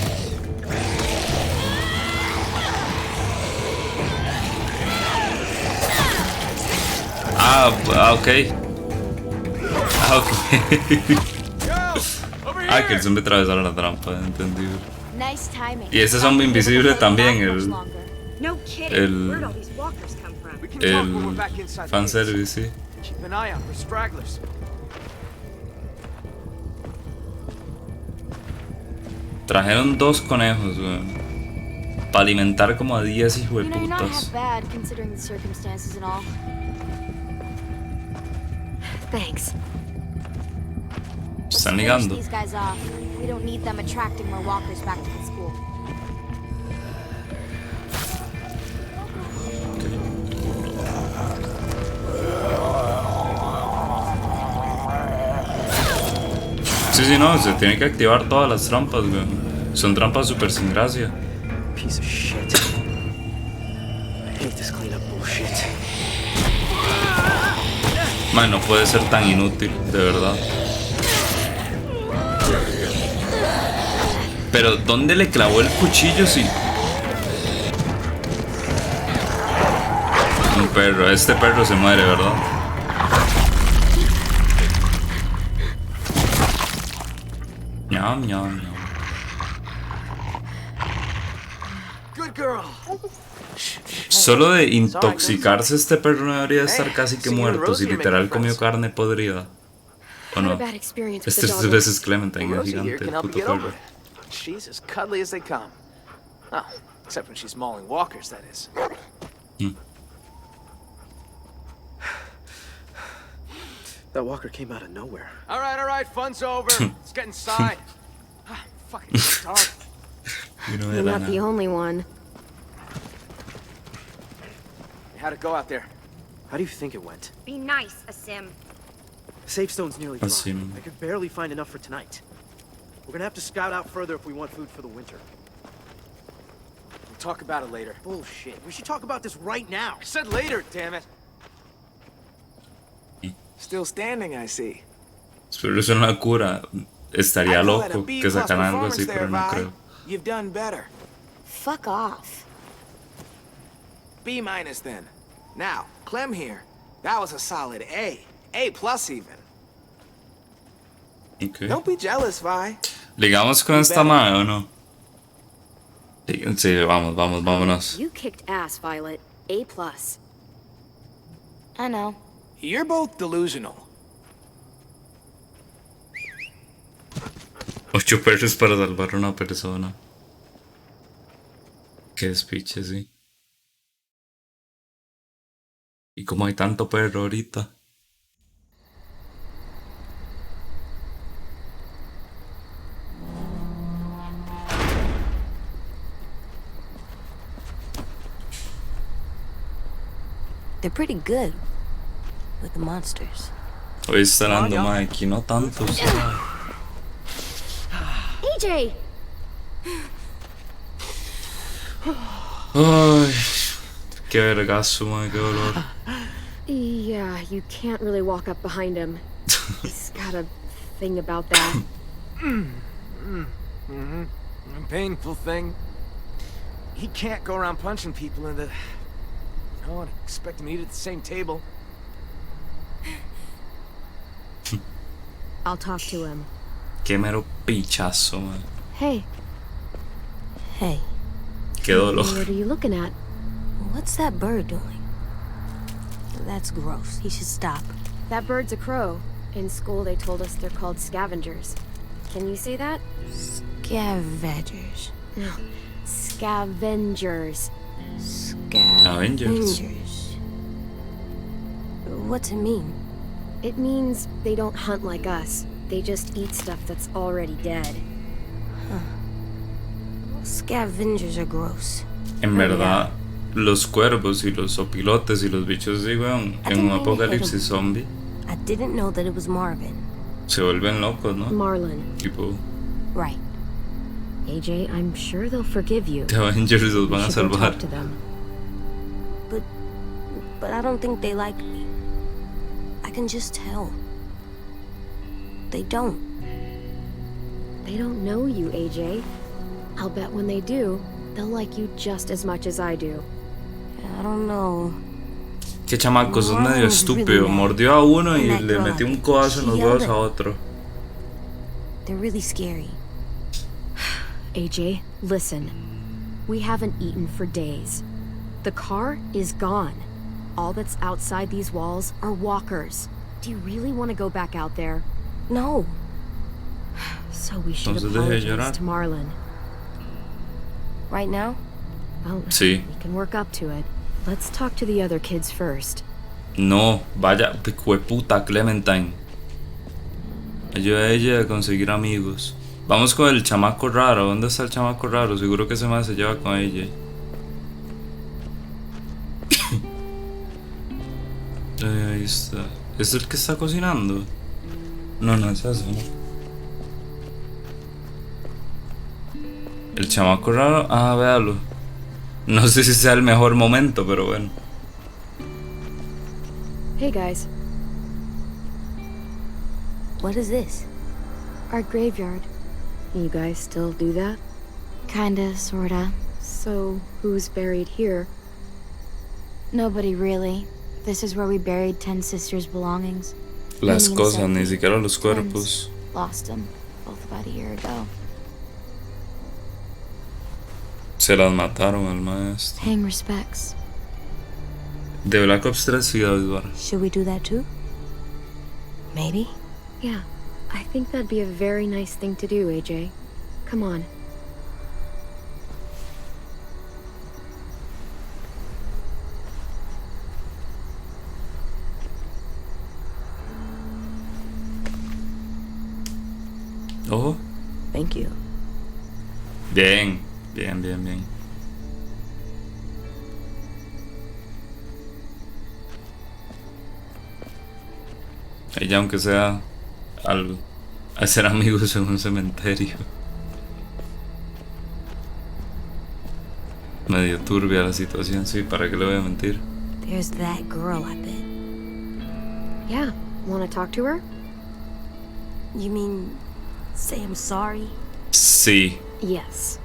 Ok. Ok. Ah, que el zombie atravesara la trampa, entendido. Nice timing. Y ese zombie invisible también, el No kidding. El- Where'd all these walkers come from? We can talk when we're back el inside the gates. fanservice, sí. Keep an eye out for stragglers. Trajeron 2 conejos, weón. Para alimentar como a 10 You know, you're not half hijueputas. bad considering the circumstances and all. Thanks. Let's Están finish ligando. these guys off. We don't need them attracting more walkers back to the school. Sí, sí, no, se tiene que activar todas las trampas, weón. Son trampas súper sin gracia. Piece of shit. I hate this cleanup bullshit. Man, no puede ser tan inútil, de verdad. Pero, ¿dónde le clavó el cuchillo si...? Un perro, este perro se muere, ¿verdad? Ñam, ñam, ñam. girl. Solo de intoxicarse este perro no debería estar casi que muerto si literal comió carne podrida. ¿O Had a no? bad experience with Este the es dog. veces Clementine, es Rosie here gigante, can el help you puto get over perro. it. She's as cuddly as they come. Oh, except when she's mauling walkers, that is. That walker came out of nowhere. All right, fun's over. Let's get inside. Fucking dark. Y no You're era not the nada. only one. How'd it go out there? How do you think it went? Be nice, Asim. Safe stone's nearly dry. Asim. I could barely find enough for tonight. We're gonna have to scout out further if we want food for the winter. We'll talk about it later. Bullshit. We should talk about this right now. I said later, damn it. Still standing, I see. Pero eso no es una cura. Estaría I call it a loco B que plus sacan algo performance así, there, pero no Vi. creo. You've done better. Fuck off. B minus then. Now, Clem here. That was a solid A. A plus even. Okay. Don't be jealous, Vi. ¿Ligamos con esta madre o no? Sí, vámonos. You kicked ass, Violet. A+. I know. You're both delusional. 8 perros para salvar a una persona. Qué despiche, sí. Y como hay tanto perro ahorita. They're pretty good with the monsters. Hoy está dando más aquí, no tanto. AJ! Ay, qué vergazo, man, qué dolor. Yeah, you can't really walk up behind him. He's got a thing about that. A painful thing. He can't go around punching people in the... Oh, and expect him to eat at the same table. I'll talk to him. Qué mero pichazo, man. Hey, Hey, Qué dolor. what are you looking at? what's that bird doing? That's gross. He should stop. That bird's a crow. In school, they told us they're called scavengers. Can you say that? Scavengers. No. Scavengers. Avengers. What's it mean? It means they don't hunt like us. They just eat stuff that's already dead. Scavengers are gross. En verdad, los cuervos y los opilotes y los bichos así, weón, en un apocalipsis zombie, I didn't know that it was Marvin. se vuelven locos, ¿no? Marlin. Tipo, Right. AJ, I'm sure they'll forgive you. The Avengers los You van a should go salvar. talk to them. But I don't think they like me. I can just tell. They don't. They don't know you, AJ. I'll bet when they do, they'll like you just as much as I do. I don't know. Qué chamaco, sos medio estúpido. Mordió a uno y le metió un codazo en los huevos a otro. They're really scary. AJ, listen. We haven't eaten for days. The car is gone. All that's outside these walls are walkers. Do you really want to go back out there? No. So we should Entonces deje de llorar. apologize to Marlin. Right now? Well, Sí. we can work up to it. Let's talk to the other kids first. No, vaya, puta Clementine. Ayuda a ella a conseguir amigos. Vamos con el chamaco raro. ¿Dónde está el chamaco raro? Seguro que ese más se lleva con ella. Ahí está. ¿Es el que está cocinando? No, no es eso, ¿no? El chamaco raro. Ah, véalo. No sé si sea el mejor momento, pero bueno. Hey guys, What is this? our graveyard. You guys still do that? Kinda, sorta. So, who's buried here? Nobody really. This is where we buried 10 sisters' belongings. Las Mimi and cosas, ni Sophie. siquiera los Twins. cuerpos. Lost them, both about a year ago. Se las mataron al maestro. Paying respects. De Black Ops 3 sí, Edward. Should we do that too? Maybe? Yeah, I think that'd be a very nice thing to do, AJ. Come on. Ojo. Thank you. Bien, bien, bien, bien. Ella, aunque sea algo, hacer amigos en un cementerio. Medio turbia la situación, sí, ¿para qué le voy a mentir? There's that girl, I bet. Yeah, wanna talk to her? You mean say I'm sorry? Sí. Yes.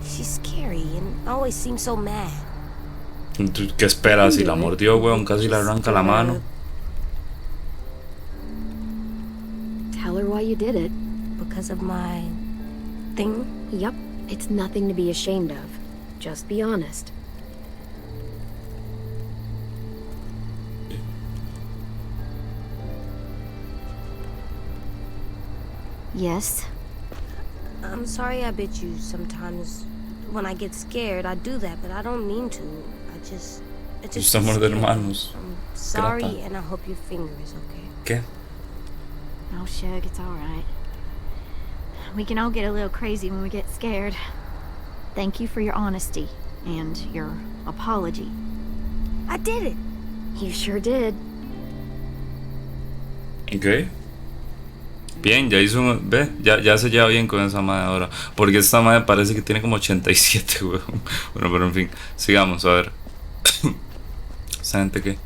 She's scary and always seems so mad. ¿Qué esperas? Si la mordió, weón, casi le arranca la mano. Tell her why you did it. Because of my thing? Yep, it's nothing to be ashamed of. Just be honest. Yes. I'm sorry I bit you sometimes. When I get scared, I do that, but I don't mean to. It just Estamos de scared. hermanos. I'm sorry, Grata. and I hope your finger is okay. ¿Qué? Oh, Shug, it's all right. We can all get a little crazy when we get scared. Thank you for your honesty and your apology. I did it. You sure did. Ok. Bien, ya hizo un... Ve, ya se lleva bien con esa madre ahora. Porque esta madre parece que tiene como 87, weón. Bueno, pero en fin, sigamos, a ver. ¿Esa gente qué?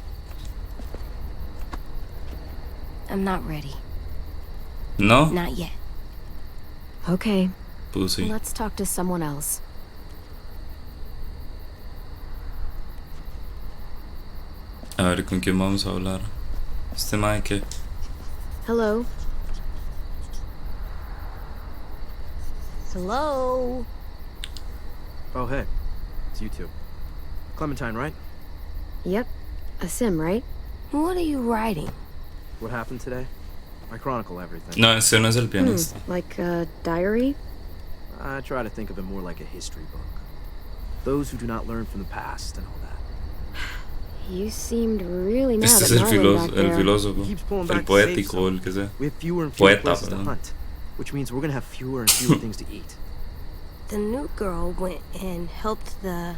I'm not ready. ¿No? Not yet. Okay, Pussy. let's talk to someone else. A ver, ¿con quién vamos a hablar? ¿Este madre qué? Hello? Hello? Oh, hey. It's you two. Clementine, right? Yep, a sim, right? What are you writing? What happened today? I chronicle everything. No, ese no es el pianista. Like a diary? I try to think of it more like a history book. Those who do not learn from the past and all that. You seemed really mad Este at es Marlon back el there. filósofo. He keeps pulling El back to save poético, o el que sea. We have fewer and fewer Poeta, places to perdón. hunt, which means we're gonna have fewer and fewer things to eat. The new girl went and helped the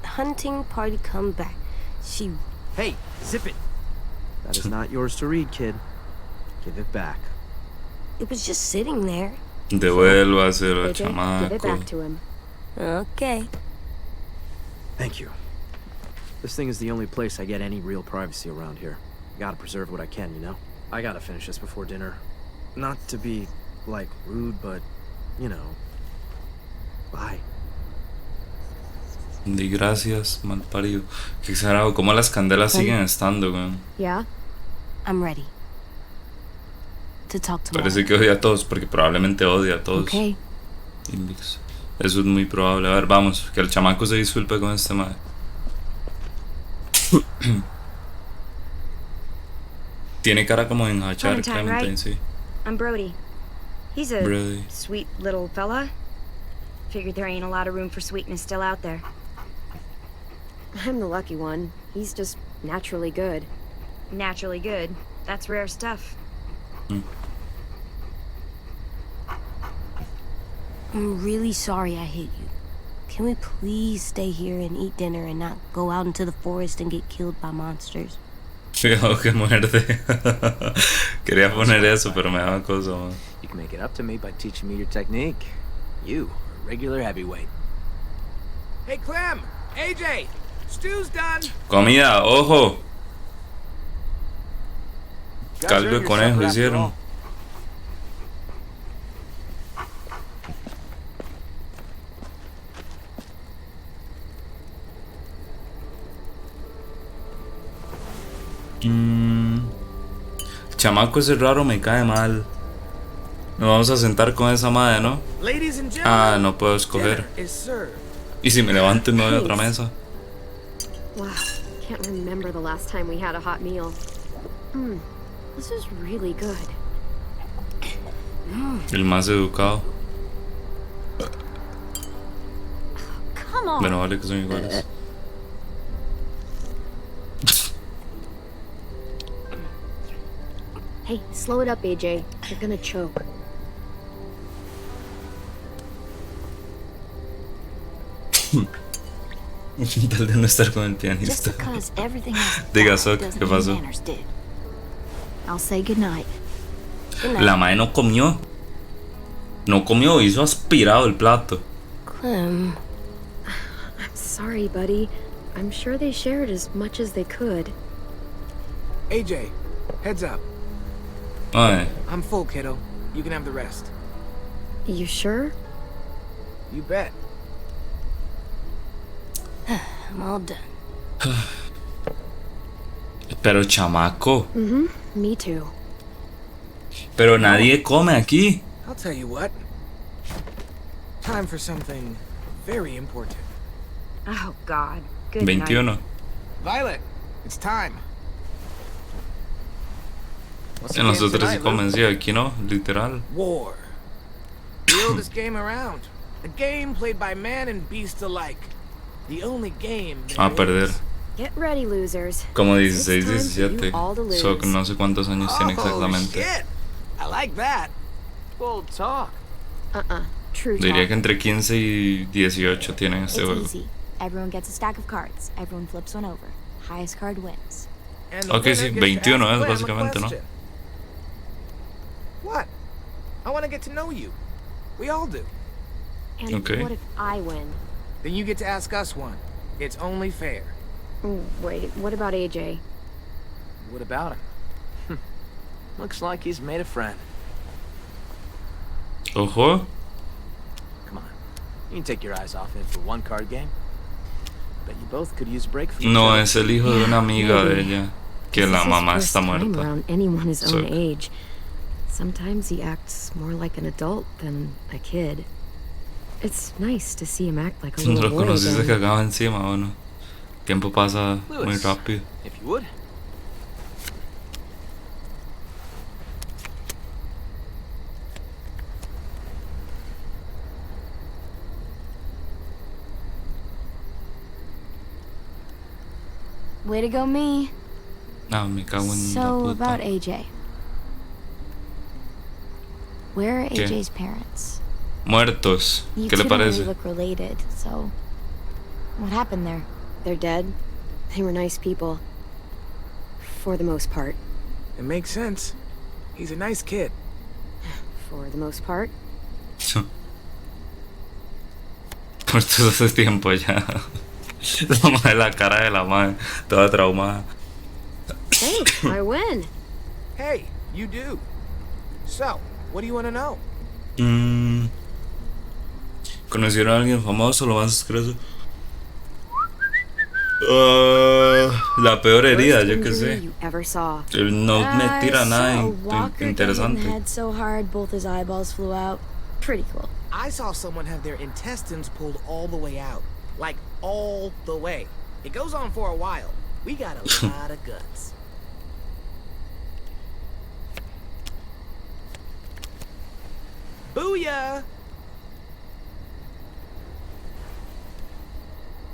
hunting party come back. She... Hey, zip it! That is not yours to read, kid. Give it back. It was just sitting there. Devuélvaselo al AJ, give it chamaco. back to him. Okay. Thank you. This thing is the only place I get any real privacy around here. Gotta preserve what I can, you know? I gotta finish this before dinner. Not to be, like, rude, but, you know. Bye. Di gracias, mal parido. Qué exagerado, cómo las candelas siguen estando, weón. Yeah? I'm ready. To talk tomorrow. Parece que odia a todos, porque probablemente odia a todos. Okay. Invix. Eso es muy probable. A ver, vamos, que el chamaco se disculpe con este madre. Tiene cara como de enjachar, Clementine, Clementine, right? sí. I'm Brody. He's a Brody. sweet little fella. Figured there ain't a lot of room for sweetness still out there. I'm the lucky one. He's just naturally good. Naturally good. That's rare stuff. I'm really sorry I hit you. Can we please stay here and eat dinner and not go out into the forest and get killed by monsters? Cuidado que muerde. Quería poner eso, pero me daba cosa, man. You can make it up to me by teaching me your technique. You, a regular heavyweight. Hey, Clem! AJ! Stew's done! Comida, ojo. Guys Caldo de earned your conejo supper after hicieron. all. El chamaco ese raro me cae mal. Nos vamos a sentar con esa madre, ¿no? Ladies and Ah, gentlemen, no puedo escoger. dinner is served. ¿Y si me levanto y me voy a otra mesa? Wow, can't remember the last time we had a hot meal. This is really good. El más educado. Come on. Bueno, vale que son iguales. Hey, slow it up, AJ. You're gonna choke. Tal de no estar con el Just pianista. because everything else Diga, Sok, doesn't ¿qué mean pasó? manners did. I'll say goodnight. La mae no comió. No comió, hizo aspirado el plato. Clem, I'm sorry, buddy. I'm sure they shared as much as they could. AJ, heads up. Ay, I'm full, kiddo. You can have the rest. You sure? You bet. I'm all done. pero chamaco. Me too. Pero nadie come aquí. I'll tell you what. Time for something very important. Oh, God. Good night. 21. Violet, it's time. What's the En game nosotros sí tonight, Lou? comen, sí, aquí no, literal. War. The oldest game around. A game played by man and beast alike. The only game A there perder. is. Get ready, losers. Como It's 16, time for 17. you all to lose. So, no sé cuántos años tiene Oh, exactamente. shit. I like that. Bold talk. True Diría talk. que entre 15 y 18 tienen este It's juego. easy. Everyone gets a stack of cards. Everyone flips one over. Highest card wins. And the Ok, winner sí, gets to 21 ask es Clem a básicamente, ¿no? question. What? I want to get to know you. We all do. And Okay. what if I win? Then you get to ask us one. It's only fair. Wait, what about AJ? What about him? Looks like he's made a friend. Ojo. Come on. You can take your eyes off him for one card game. Bet you both could use a break from each No, other. es el hijo de una amiga de maybe. ella. Que This la is his mamá first está time muerta. around anyone his So- own age. Sometimes he acts more like an adult than a kid. It's nice to see him act like a No little lo boy conociste, again. cagaba encima, ¿o no? El tiempo pasa muy Lewis, rápido. if you would. Way to go, me. Ah, me cago en la So, puta. about AJ. Where are ¿Qué? AJ's parents? Muertos. You ¿Qué le two don't parece? really look related, so... What happened there? They're dead. They were nice people. For the most part. It makes sense. He's a nice kid. For the most part. Por todo ese tiempo ya. La madre, la cara de la madre, toda traumada. Thanks, I win. Hey, you do. So, what do you want to know? ¿Conocieron a alguien famoso? Lo más discreto. La peor herida, Worst yo qué injury sé. you ever saw. No me tira nada Walker interesante. get hit in the head so hard both his eyeballs flew out. Pretty cool. I saw someone have their intestines pulled all the way out. Like, all the way. It goes on for a while. We got a lot of guts. Booyah!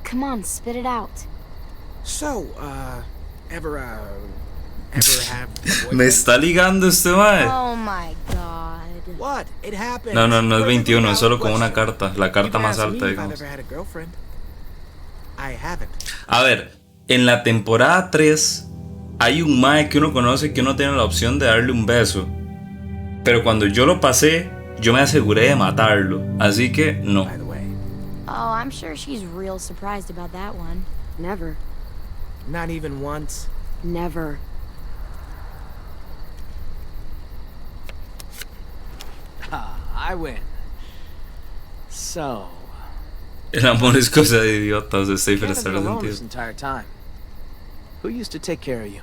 Come on, spit it out. So, ever have a boyfriend? Me está ligando este mae. Oh my god. What? It happened. No, no, no es 21, es solo con con una carta. La carta más alta, digamos. I've ever had a girlfriend. I haven't. A ver, en la temporada 3 hay un mae que uno conoce que uno tiene la opción de darle un beso. Pero cuando yo lo pasé, yo me aseguré de matarlo. Así que no. By the way, Oh, I'm sure she's real surprised about that one. Never. not even once. Never. I win. So, El amor es cosa de idiotas, de you Safer haven't Star been alone sentido. this entire time. Who used to take care of you?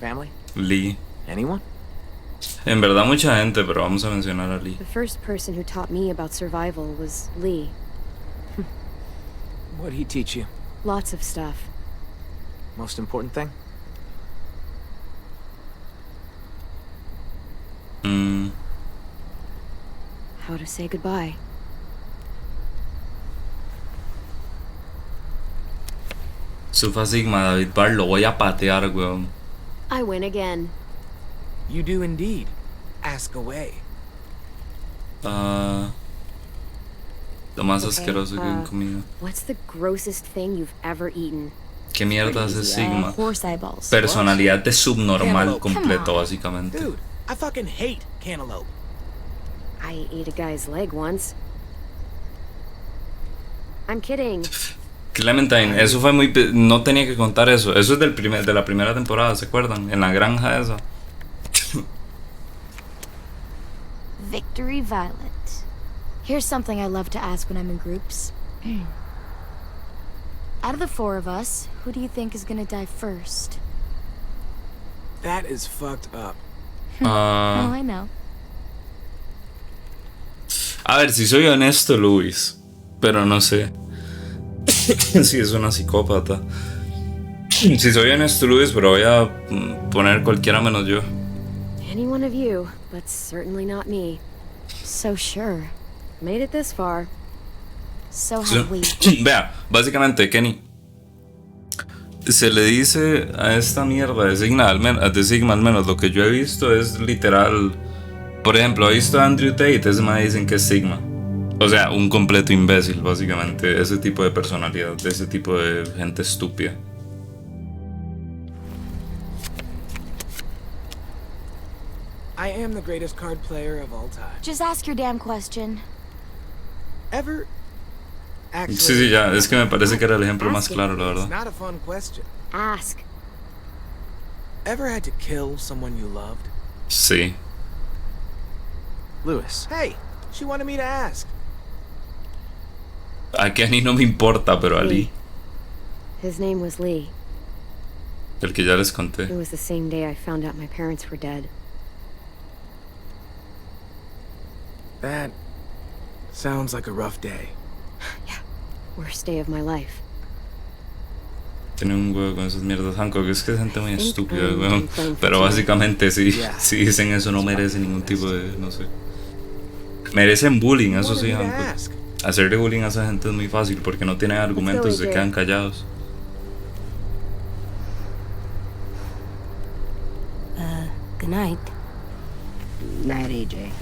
Family? Lee. Anyone? En verdad mucha gente, pero vamos a mencionar a Lee. The first person who taught me about survival was Lee. What'd he teach you? Lots of stuff. Most important thing? How to say goodbye. Sufa Sigma, David Barr, lo voy a patear, weón. I win again. You do indeed. Ask away. Lo más Okay, asqueroso que he comido. What's the grossest thing you've ever eaten? ¿Qué mierda hace Sigma? Horse eyeballs. Personalidad de subnormal Cantaloupe. completo, Come on. básicamente. Dude, I fucking hate cantaloupe. I ate a guy's leg once. I'm kidding. Clementine, eso fue muy... No tenía que contar eso. Eso es de la primera temporada, ¿se acuerdan? En la granja esa. Victory Violet. Here's something I love to ask when I'm in groups. Out of the four of us, who do you think is gonna die first? That is fucked up. Oh, I know. A ver, si soy honesto, Luis. Pero no sé. Si es una psicópata. Si soy honesto, Luis, pero voy a poner cualquiera menos yo. Any one of you, but certainly not me. So sure. Made it this far. So have we. Vea, básicamente, Kenny. Se le dice a esta mierda de Sigma, de Sigma, al menos lo que yo he visto es literal. Por ejemplo, he visto a Andrew Tate, ese me dicen que es Sigma. O sea, un completo imbécil, básicamente. Ese tipo de personalidad, de ese tipo de gente estúpida. I am the greatest card player of all time. Just ask your damn question. Ever? Actually, Sí, ya, es que me parece que era el ejemplo más Ask it. claro, la it's verdad. not a fun question. Ask. Ever had to kill someone you loved? Sí. Lewis. Hey, she wanted me to ask. A Kenny no me importa, pero a Lee, His name was Lee. el que ya les It conté. was the same day I found out my parents were dead. That sounds like a rough day. Worst day of my life. Tiene un huevo con esas mierdas. Hancock, es que es gente muy I think estúpida, I'm weón. playing Pero for básicamente, si dicen eso, no merece ningún tipo de. No sé. Merecen bullying, eso sí, Wanted me to Hancock. ask. Hacerle bullying a esa gente es muy fácil porque no tienen argumentos y se AJ. quedan callados. Good night. Night, AJ.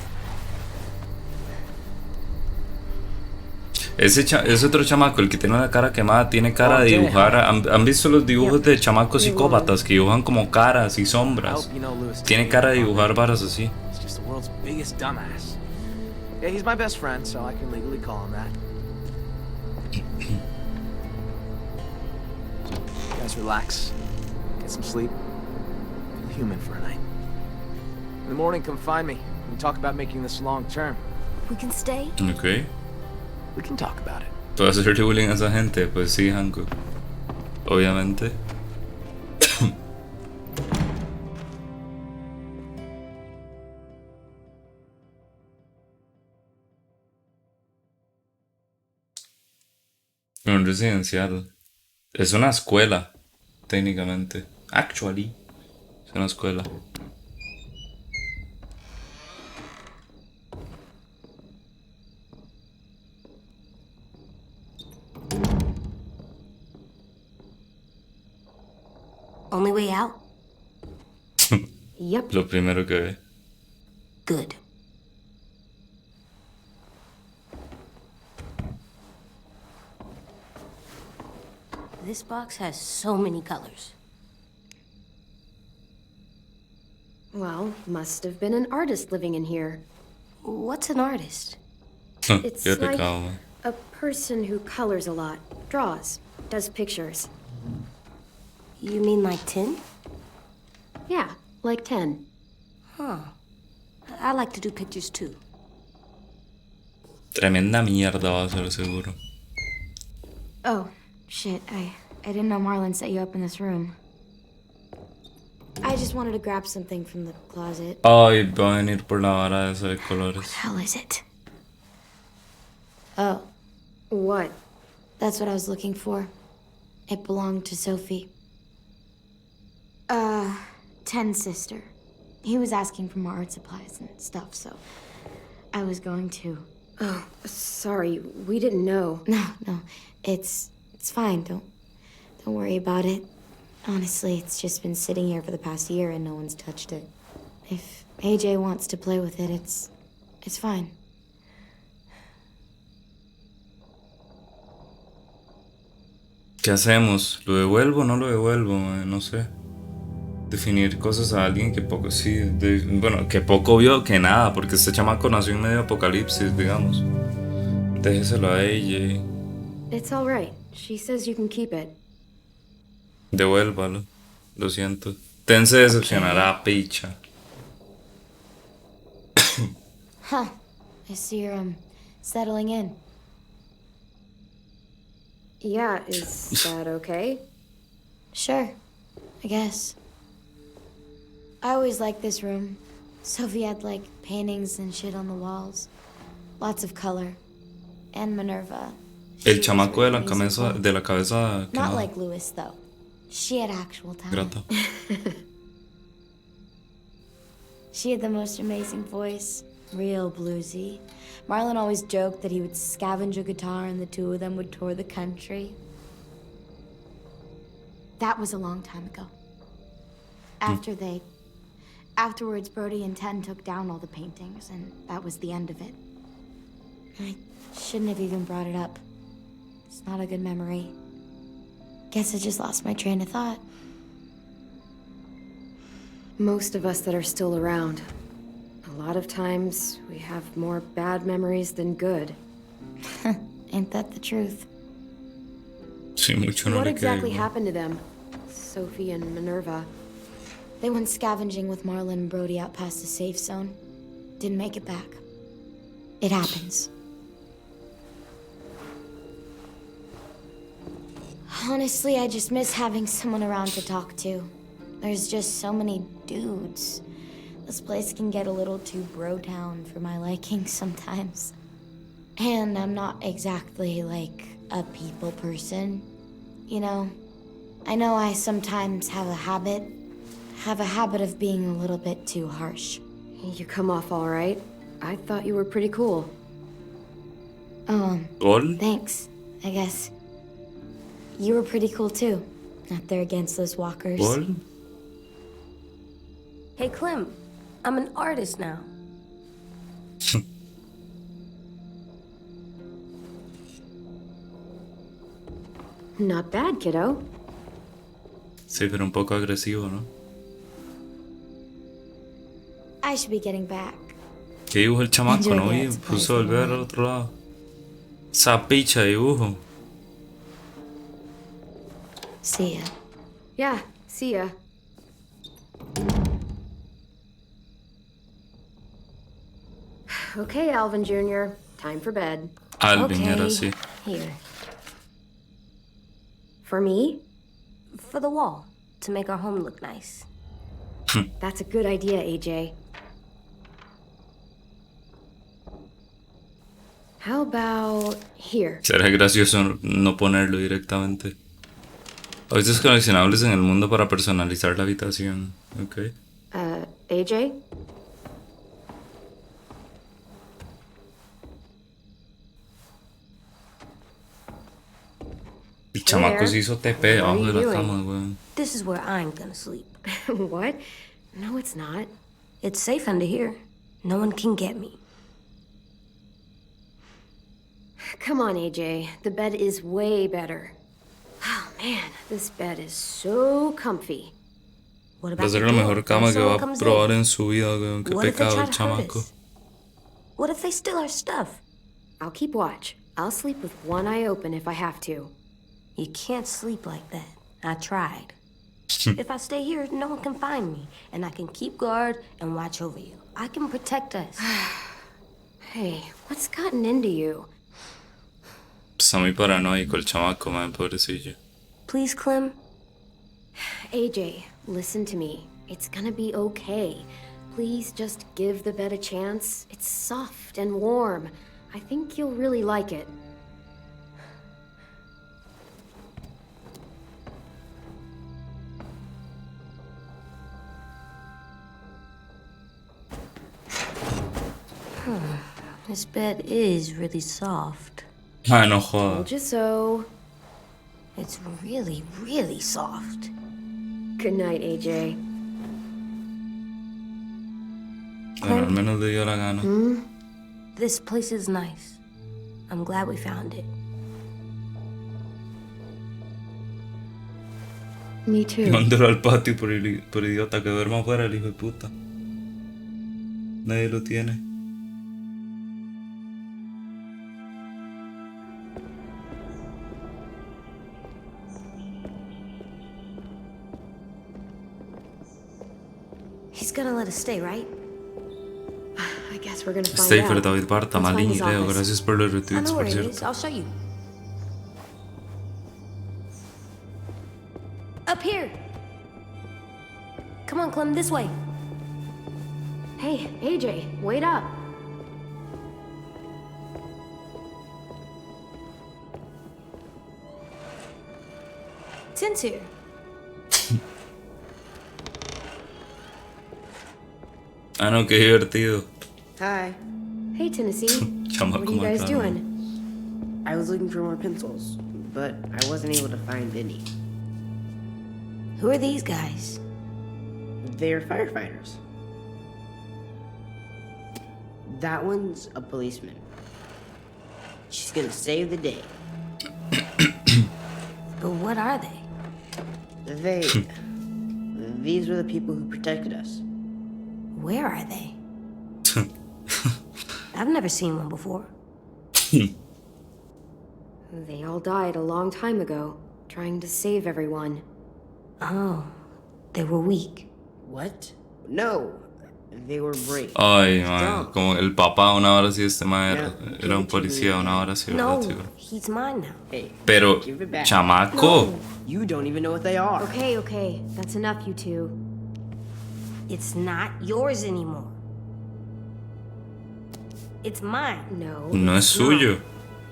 Ese otro chamaco, el que tiene la cara quemada, tiene cara de dibujar. ¿Han visto los dibujos de chamacos psicópatas que dibujan como caras y I sombras? hope you know Lewis. Tiene cara de dibujar varas así. He's just the world's biggest dumbass. Yeah, he's my best friend, so I can legally call him that. You guys relax. Get some sleep. Feel human for a night. In the morning, come find me. We can talk about making this long term. We can stay? Ok. We can talk about it. ¿Puedo hacerle bullying a esa gente? Pues sí, Hancock. Obviamente. Un residencial. Es una escuela, técnicamente. Actually. Es una escuela. Only way out? Yep. Lo primero que ve. Good. This box has so many colors. Well, must have been an artist living in here. What's an artist? It's Qué like pecado, man. a person who colors a lot, draws, does pictures. You mean like tin? Yeah, like 10. Huh. I like to do pictures too. Tremenda mierda va a ser seguro. Oh, shit. I didn't know Marlon set you up in this room. I just wanted to grab something from the closet. Ay, va a venir por la vara esa de colores. Hell is it? Oh, What? that's what I was looking for. It belonged to Sophie. Ten's sister. He was asking for more art supplies and stuff, so I was going to. Oh, sorry. We didn't know. No, it's fine. Don't worry about it. Honestly, it's just been sitting here for the past year and no one's touched it. If AJ wants to play with it, it's fine. ¿Qué hacemos? ¿Lo devuelvo o no lo devuelvo? No sé. Definir cosas a alguien que poco, sí, bueno, que poco vio que nada, porque este chamaco nació en medio apocalipsis, digamos. Déjeselo a ella. It's all right. She says you can keep it. Devuélvalo. Lo siento. Ten se decepcionará, picha. Huh. I see you're, settling in. Yeah, is that okay? Sure, I guess. I always liked this room. Sophie had, like, paintings and shit on the walls. Lots of color. And Minerva. El chamaco de la cabeza que Not no. like Louis, though. She had actual talent. Grata. She had the most amazing voice. Real bluesy. Marlon always joked that he would scavenge a guitar and the two of them would tour the country. That was a long time ago. Afterwards, Brody and Ten took down all the paintings, and that was the end of it. I shouldn't have even brought it up. It's not a good memory. Guess I just lost my train of thought. Most of us that are still around. A lot of times, we have more bad memories than good. Ain't that the truth? Sí, mucho no What le exactly queda igual. happened to them? Sophie and Minerva. They went scavenging with Marlon and Brody out past the safe zone. Didn't make it back. It happens. Honestly, I just miss having someone around to talk to. There's just so many dudes. This place can get a little too bro-town for my liking sometimes. And I'm not exactly, like, a people person, you know? I know I sometimes have a habit of being a little bit too harsh. You come off all right. I thought you were pretty cool. Gol. Thanks, I guess. You were pretty cool too. Out there against those walkers. Gol. Hey, Clem, I'm an artist now. Not bad, kiddo. Sí, pero un poco agresivo, ¿no? I should be getting back. ¿Qué dibujo el chamaco? Enjoy No the vi, art puso supplies a volver al otro lado. Esa picha de dibujo. See ya. Yeah, see ya. Okay, Alvin Jr., time for bed. Alvin era así. Here. For me? For the wall. To make our home look nice. That's a good idea, AJ. How about here? Será gracioso no ponerlo directamente. Objetos coleccionables en el mundo para personalizar la habitación. Ok. AJ? El chamaco se hizo TP debajo de la cama, weón. This is where I'm gonna sleep. What? No, it's not. It's safe under here. No one can get me. Come on, AJ. The bed is way better. Oh, man, this bed is so comfy. What Va about a ser the la door? mejor When cama que someone va a comes probar in? en su vida, weón. Qué What if they pecado try el to hurt chamaco. us? What if they steal our stuff? I'll keep watch. I'll sleep with one eye open if I have to. You can't sleep like that. I tried. If I stay here, no one can find me, and I can keep guard and watch over you. I can protect us. Hey, what's gotten into you? Está muy paranoico el chamaco, man, pobrecillo. Please, Clem? AJ, listen to me. It's gonna be okay. Please just give the bed a chance. It's soft and warm. I think you'll really like it. This bed is really soft. Ah, no joda. Told you so. It's really, really soft. Good night, AJ. Bueno, al menos le dio la gana. This place is nice. I'm glad we found it. Me too. Mándalo al patio por idiota, que duerma afuera el hijo de puta. Nadie lo tiene. He's gonna let us stay, right? I guess we're gonna find Stay out. for David Barta, Let's find Malini, his Leo, office. gracias por los I retweets, know por where it is. cierto. I'll show you. Up here. Come on, Clem, this way. Hey, AJ, wait up. Tin's here. Ah, no, qué divertido. Hi. Hey, Tennessee. Chamaco What are you guys macano. doing? I was looking for more pencils, but I wasn't able to find any. Who are these guys? They're firefighters. That one's a policeman. She's gonna save the day. But what are they? These were the people who protected us. Where are they? I've never seen one before. They all died a long time ago, trying to save everyone. Oh, they were weak. What? No, they were brave. Ay, man, como el papá, una hora sí, este man era un policía, una hora sí, No, ¿verdad, seguro? he's mine now. Hey, Pero, give it back. chamaco, You don't even know what they are. Okay, that's enough, you two. It's not yours anymore. It's mine. No. no es suyo.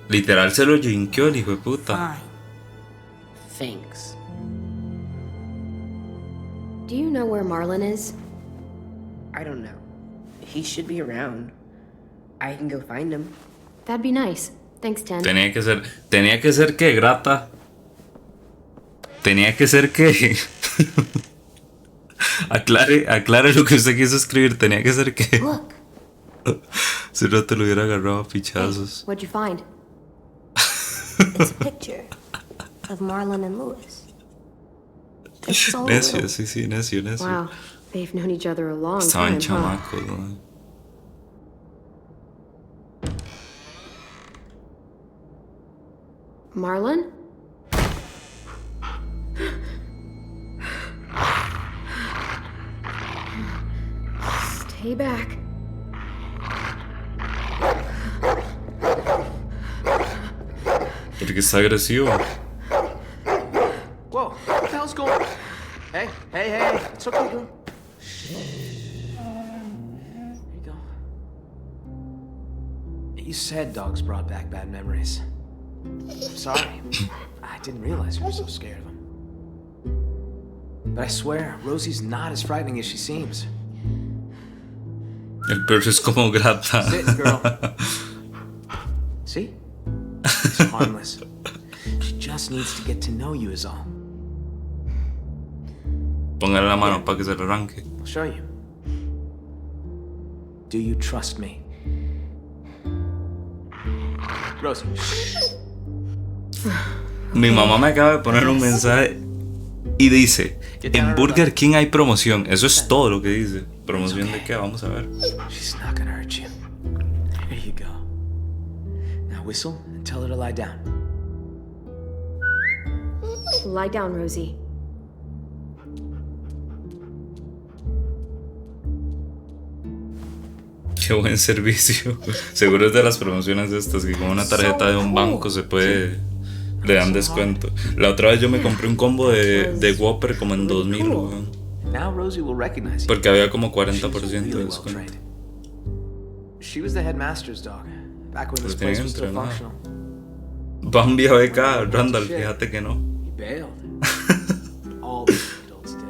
Literal se lo jinqueó el hijo de puta. Fine. Thanks. Do you know where Marlon is? I don't know. He should be around. I can go find him. That'd be nice. Thanks, Ten. Tenía que ser que grata. Tenía que ser que. aclare lo que usted quiso escribir. Tenía que ser que. Look, Si no te lo hubiera agarrado a pichazos. What'd you find? it's a picture of Marlon and Lewis. They're so Necio, little. sí, necio. Wow, they've known each other a long Estaban time, huh? chamacos, ¿no? Marlon? Stay back. Porque está agresivo. Whoa, what the hell's going on? Hey, it's okay, girl. There you go. You said dogs brought back bad memories. I'm sorry. I didn't realize you were so scared of them. But I swear, Rosie's not as frightening as she seems. El perro es como grata. Sit, girl. See? She's harmless. She just needs to get to know you is all. Póngale la mano para que se le arranque. I'll show you. Do you trust me? Rosie. Mi mamá me acaba de poner un mensaje y dice: en Burger King hay promoción. Eso es todo lo que dice. ¿Promoción de qué? Vamos a ver. She's not gonna hurt you. Here you go. Now whistle and tell her to lie down. Lie down, Rosie. Qué buen servicio. Seguro es de las promociones estas que con una tarjeta de un banco se puede le dan descuento. La otra vez yo me compré un combo de Whopper como en 2000, weón. Now Rosie will recognize you. Porque había como 40% She's de really well descuento. trained. She was the headmaster's dog back when Pues this place tienen was still entrenado. functional. Bambi acá, Randall, fíjate que no. He bailed. All the adults did.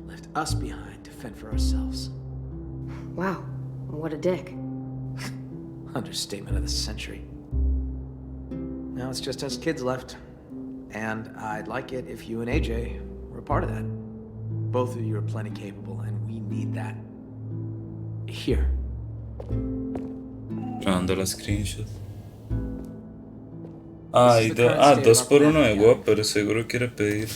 Left us behind to fend for ourselves. Wow, what a dick. Understatement of the century. Now it's just us kids left. And I'd like it if you and AJ were a part of that. Both of you are plenty capable, and we need that. Here. Grabando la screenshot. Ay, 2x1 de Whopper, seguro quiere pedir.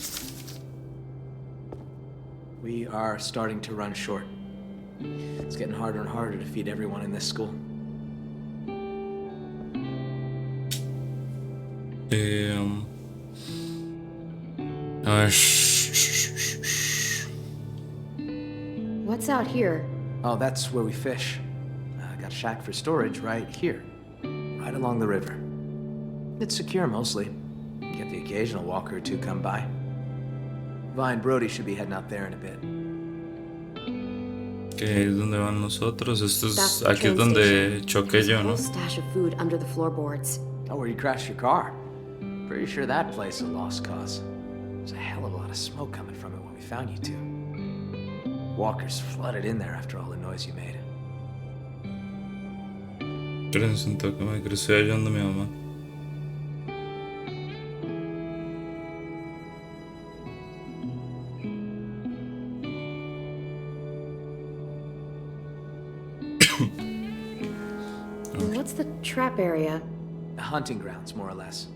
We are starting to run short. It's getting harder and harder to feed everyone in this school. A ver. What's out here? Oh, that's where we fish. Got a shack for storage right here, right along the river. It's secure mostly. Get the occasional walker or two come by. Vi and Brody should be heading out there in a bit. Que es donde van nosotros. Esto es, aquí es donde choqué yo, ¿no? Stash of food under the floorboards. Oh, where you crashed your car. Pretty sure that place is a lost cause. There's a hell of a lot of smoke coming from it when we found you two. Walkers flooded in there after all the noise you made. Espérense un toque, que le estoy ayudando a mi mamá. What's the trap area? The hunting grounds, more or less.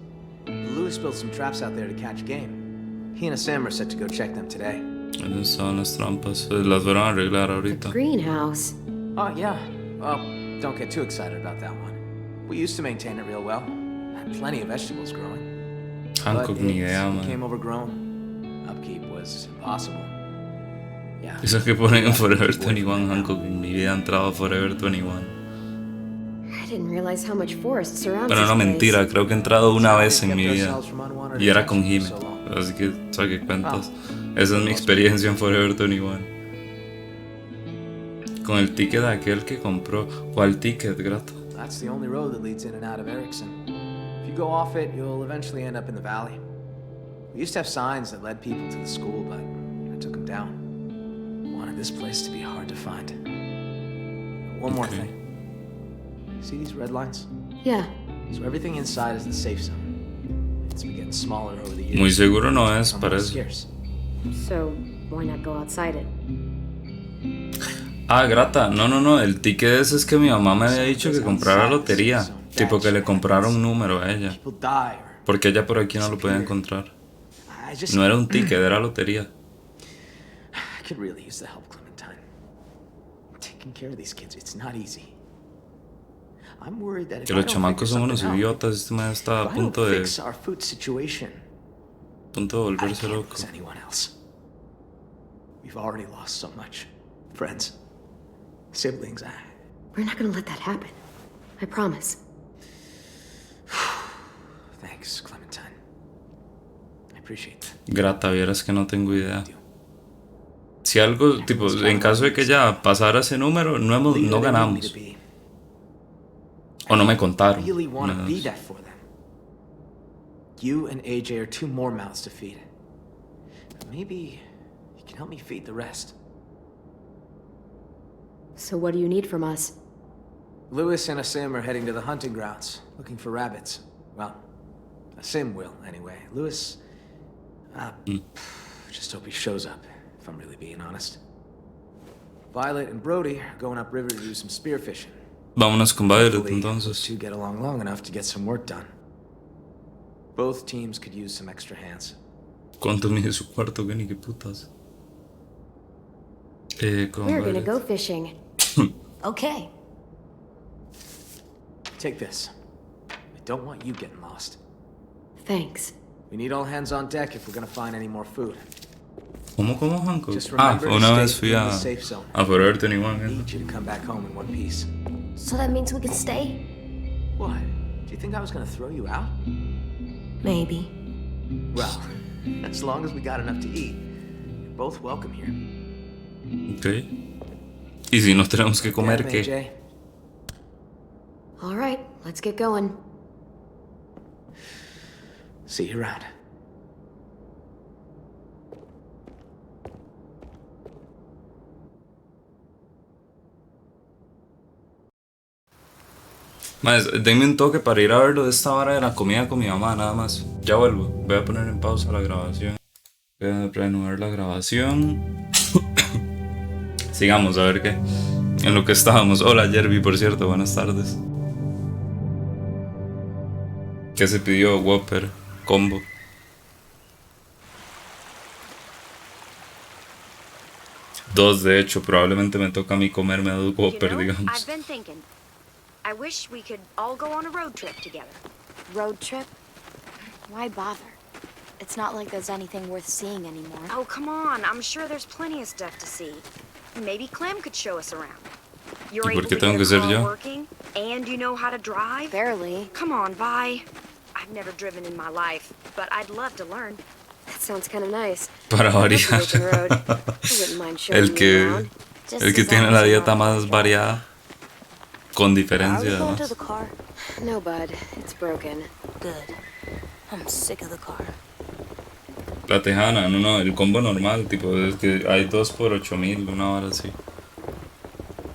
Lewis built some traps out there to catch game. He and Sam are set to go check them today. Ahí estaban las trampas. Las fueron a arreglar ahorita. Greenhouse. Oh, yeah. Well, don't get too excited about that one. We used to maintain it real well. Had plenty of vegetables growing. Hancock, ni idea, But it became man. overgrown. Upkeep was impossible. Yeah. Eso que ponen en Forever 21, Hancock. En mi vida ha entrado a Forever 21. I didn't realize how much forest surrounds Bueno, this no, place. mentira. Creo que he entrado una vez en mi vida. Y era con Jime. Así que saqué cuentas. Esa es mi experiencia en Forever 21. Con el ticket de aquel que compró. ¿Cuál ticket, Grata? That's the only road that leads in and out of Erickson. If you go off it, you'll eventually end up in the valley. We used to have signs that led people to the school, but I took them down. Wanted this place to be hard to find. One more thing. See these red lines? Yeah. So everything inside is the safe zone. It's been getting smaller over the years. Muy seguro no es, Become more parece. scarce. So, why not go outside it? Ah, Grata, no, el ticket ese es que mi mamá me había dicho que comprara lotería. Tipo que le compraron un número a ella. People die or Porque ella por aquí no lo podía encontrar. I just No era un ticket, era lotería. I could really use the help, Clementine. Taking care of these kids, it's not easy. I'm worried that if Que I los don't chamacos figure son unos something out, idiotas. Este man está if a I don't punto de fix our food situation, I volverse can't loco. lose anyone else. We've already lost so much. Friends, siblings, We're not gonna let that happen. I promise. Thanks, Clementine. I appreciate that. Grata, vieras que no tengo idea. Si algo, tipo, en caso de que ya pasara ese número, no ganamos. O no me contaron. I really want Una to de be dos. that for them. You and AJ are two more mouths to feed. Maybe you can help me feed the rest. So what do you need from us? Lewis and Asim are heading to the hunting grounds, looking for rabbits. Well, Asim will, anyway. Lewis, just hope he shows up, if I'm really being honest. Violet and Brody are going upriver to do some spearfishing. Vámonos con Violet Hopefully, those entonces. two get along long enough to get some work done. Both teams could use some extra hands. ¿Cuánto mide su cuarto? ¿Qué ni qué putas? Con We're gonna Violet. go fishing. Okay. Take this. I don't want you getting lost. Thanks. We need all hands on deck if we're gonna find any more food. ¿Cómo, Hancock? Just Ah, remember to una stay vez fui in a the safe zone. Forever 21. I need you to come back home in one piece. So that means we can stay? What? Do you think I was gonna throw you out? Maybe. Well, as long as we got enough to eat, you're both welcome here. Ok. Y si nos tenemos que comer, Yeah, ¿qué? AJ. All right, let's get going. See you around. Más, denme un toque para ir a ver lo de esta vara de la comida con mi mamá, nada más. Ya vuelvo. Voy a poner en pausa la grabación. Voy a reanudar la grabación. Sigamos a ver qué. En lo que estábamos. Hola, Jerby, por cierto, buenas tardes. ¿Qué se pidió? Whopper, combo. Dos, de hecho, probablemente me toca a mí comerme dos Whopper, digamos. I've been thinking. I wish we could all go on a road trip together. Road trip? Why bother? It's not like there's anything worth seeing anymore. Oh, come on. I'm sure there's plenty of stuff to see. Maybe Clem could show us around. You're ¿Y por able qué to tengo get que a ser car yo? working, and you know how to drive? Barely. Come on, Vi. I've never driven in my life, but I'd love to learn. That sounds kind of nice. Para variar. El que, el que tiene la dieta más variada. Con diferencia, Are we going to además. the car? No, bud. It's broken. Good. I'm sick of the car. La tejana, no, el combo normal, tipo, es que hay 2 por 8,000, una hora así.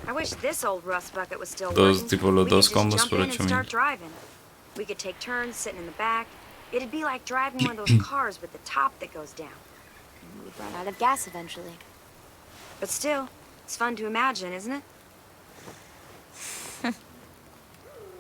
I wish this old rust bucket was still Dos, working. tipo, los We dos could just combos jump por in and 8,000. start driving. We could take turns sitting in the back. It'd be like driving one of those cars with the top that goes down. We'd run out of gas eventually. But still, it's fun to imagine, isn't it?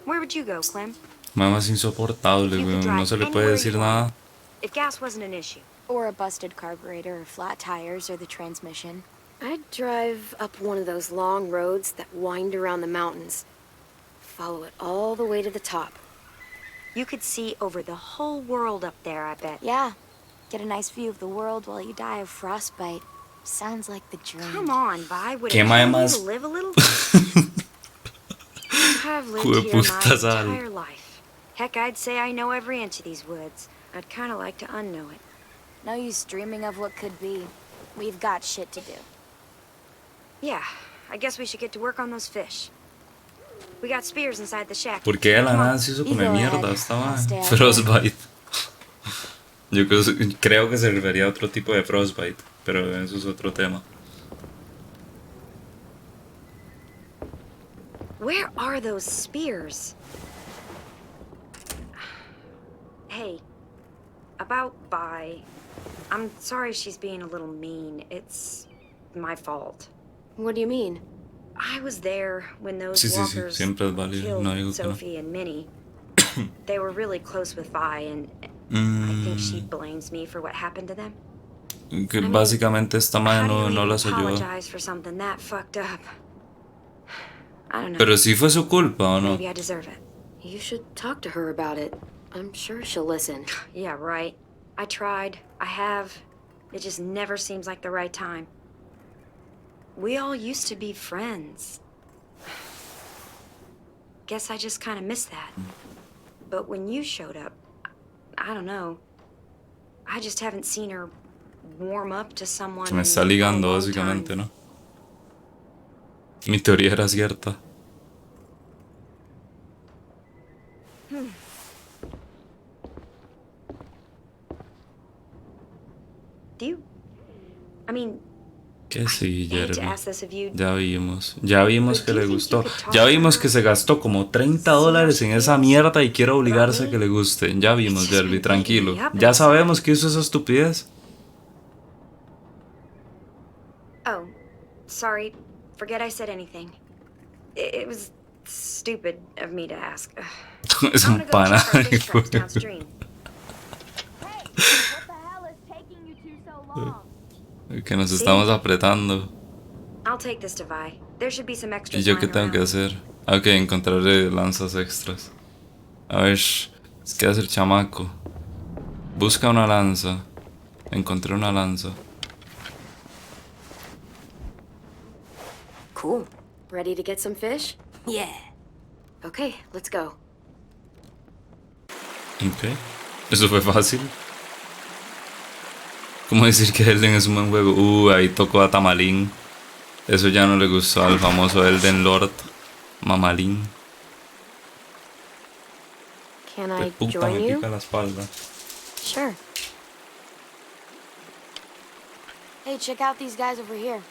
Where would you go, Clem? Mamá es insoportable, You could güey, no se le drive puede anywhere decir you want. nada. If gas wasn't an issue. Or a busted carburetor, or flat tires, or the transmission. I'd drive up one of those long roads that wind around the mountains. Follow it all the way to the top. You could see over the whole world up there, I bet. Yeah. Get a nice view of the world while you die of frostbite. Sounds like the dream. Come on, Vi. Would ¿Qué it kill you más? to live a little? I've lived here my Jueputa sal. entire life. Heck, I'd say I know every inch of these woods. I'd kind of like to unknow it. No use dreaming of what could be. We've got shit to do. Yeah, I guess we should get to work on those fish. We got spears inside the shack. ¿Por qué de la Come on. nada se hizo You come go mierda ahead. esta I'll madre? stay out Frostbite. Yo creo que se refería a otro tipo de frostbite, pero eso es otro tema. Where are those spears? Hey, about Vi. I'm sorry she's being a little mean. It's my fault. What do you mean? I was there when those Sí, sí, sí, walkers siempre es válido, killed no digo que no. Sophie and Minnie. They were really close with Vi, and I think she blames me for what happened to them. Que básicamente esta madre How do you no even las ayudó. apologize for something that fucked up? I don't know. Pero sí fue su culpa, ¿o no? Maybe I deserve it. You should talk to her about it. I'm sure she'll listen. Yeah, right. I tried. I have. It just never seems like the right time. We all used to be friends. Guess I just kind of missed that. But when you showed up, I don't know. I just haven't seen her warm up to someone. Se me está in a ligando, long básicamente, time. ¿no? Mi teoría era cierta. Do you? I mean, Que sí, I hate to Jeremy. ask this of you. Ya vimos que le gustó. Ya vimos que se gastó como $30 en esa mierda y quiere obligarse a que le guste. Ya vimos, Jeremy, tranquilo. Ya sabemos que hizo esa estupidez. Oh, sorry. Forget I said anything. It was stupid of me to ask. Ugh. Es I'm un gonna go pana. check our fish traps downstream. Que nos estamos apretando. I'll take this to Vi. There should be some extras. ¿Y yo qué lying tengo que around. hacer? Ok, encontraré lanzas extras. A ver, ¿qué hace el chamaco? Busca una lanza. Encontré una lanza. Cool. Ready to get some fish? Yeah. Okay, let's go. Ok. Eso fue fácil. ¿Cómo decir que Elden es un buen juego? Ahí tocó a Tamalín. Eso ya no le gustó al famoso Elden Lord. Mamalín. Can De I puta join me you? pica la espalda. Sure. Hey, check out these guys over here.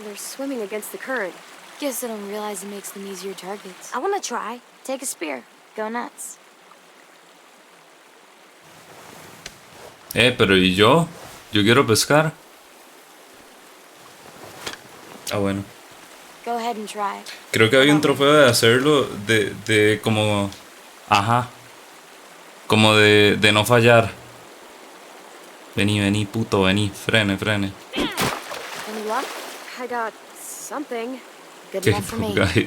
They're swimming against the current. Guess I don't realize it makes them easier targets. I want to try. Take a spear. Go nuts. Pero ¿y yo? Yo quiero pescar. Ah, bueno. Go ahead and try. Creo que había un trofeo de hacerlo de como... Ajá. Como de no fallar. Vení, puto, vení. Frene. Any luck? I got something. Good Qué enough for me. guy.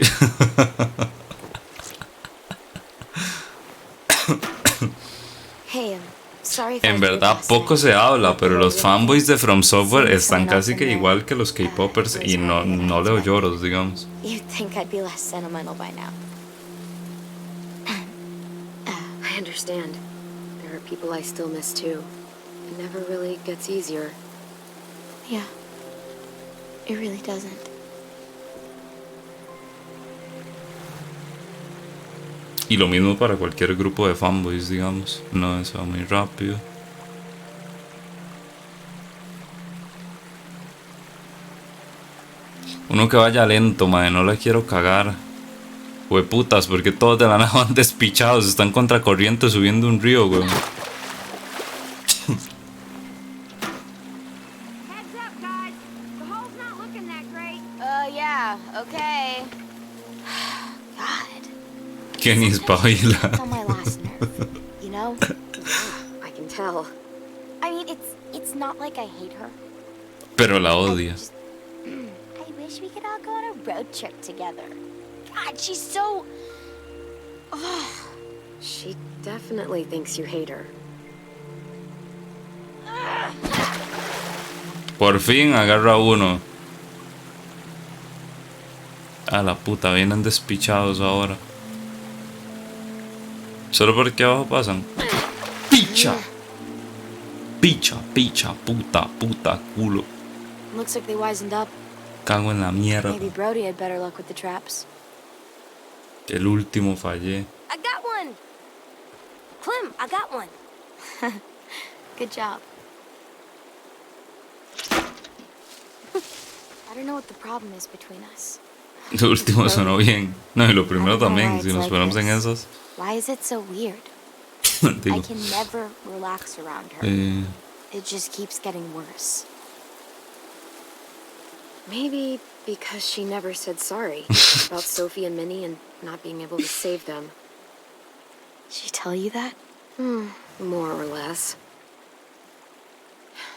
Hey, sorry if En I verdad did poco se habla, pero los fanboys de From Software están casi que igual que los K-popers y no leo lloros, digamos. You'd think I'd be less sentimental by now. I understand. There are people I still miss too. It never really gets easier. Yeah. It really doesn't. Y lo mismo para cualquier grupo de fanboys, digamos. No, eso va muy rápido. Uno que vaya lento, madre, no la quiero cagar. Hueputas, porque todos de la nada van despichados, están contracorriente subiendo un río, weón. Heads up, guys. The hole's not looking that great. Yeah, okay. God. Que ni espabila. It's on my last nerve. You know? I can tell. I mean, it's not like I hate her. Pero la odia. I wish we could all go on a road trip together. God, she's so... She definitely thinks you hate her. Por fin agarra uno. A la puta, vienen despichados ahora. Solo porque abajo pasan. ¡Picha! Picha, puta, culo. Looks like they wisened up. Cago en la mierda. Maybe Brody had better luck with the traps. El último fallé. I got one. Clem, I got one. Good job. I don't know what the problem is between us. Lo último sonó bien. No, y lo primero también, si nos ponemos en esas. Why is it so weird? Digo, I can never relax around her. It just keeps getting worse. Maybe because she never said sorry about Sophie and Minnie and not being able to save them. She tell you that? More or less.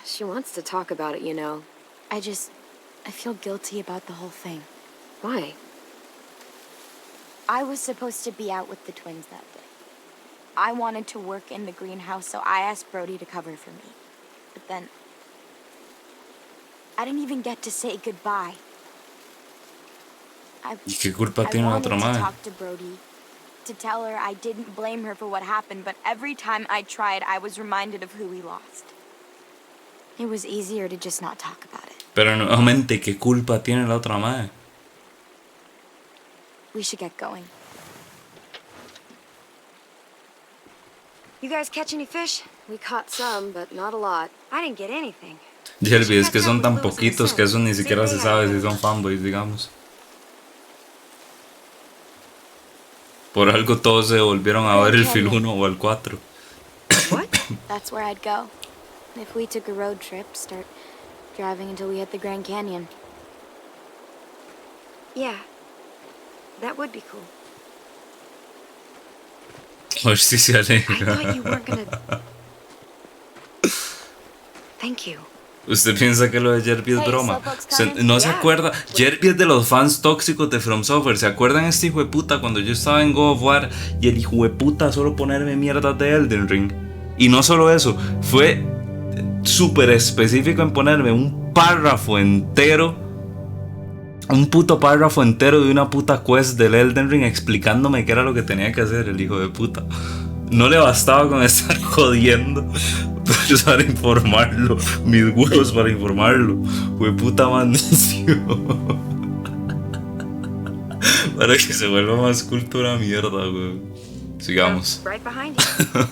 She wants to talk about it, you know. I feel guilty about the whole thing. Why? I was supposed to be out with the twins that day. I wanted to work in the greenhouse, so I asked Brody to cover for me. But then... I didn't even get to say goodbye. ¿Y qué culpa tiene la otra I wanted madre? to talk to Brody, to tell her I didn't blame her for what happened, but every time I tried, I was reminded of who we lost. It was easier to just not talk about it. Pero nuevamente, ¿qué culpa tiene la otra madre? We should get going. You guys catch any fish? We caught some, but not a lot. I didn't get anything. Jelby, es que son tan poquitos que eso ni siquiera se sabe si son fanboys, digamos. Por algo todos se volvieron a ver el film 1 o el 4. What? That's where I'd go. If we took a road trip, start driving until we hit the Grand Canyon. Yeah. That would be cool. A ver si se I thought alegra. you weren't gonna... Thank you. ¿Usted piensa que lo de Jerby es broma? No se acuerda. Jerby es de los fans tóxicos de From Software. ¿Se acuerdan este hijo de puta cuando yo estaba en God of War y el hijo de puta solo ponerme mierdas de Elden Ring? Y no solo eso, fue súper específico en ponerme un párrafo entero, un puto párrafo entero de una puta quest del Elden Ring explicándome qué era lo que tenía que hacer el hijo de puta. No le bastaba con estar jodiendo para informarlo. Mis huevos para informarlo. Fue puta maldición. Para que se vuelva más cultura mierda, güey. Sigamos. Right behind you.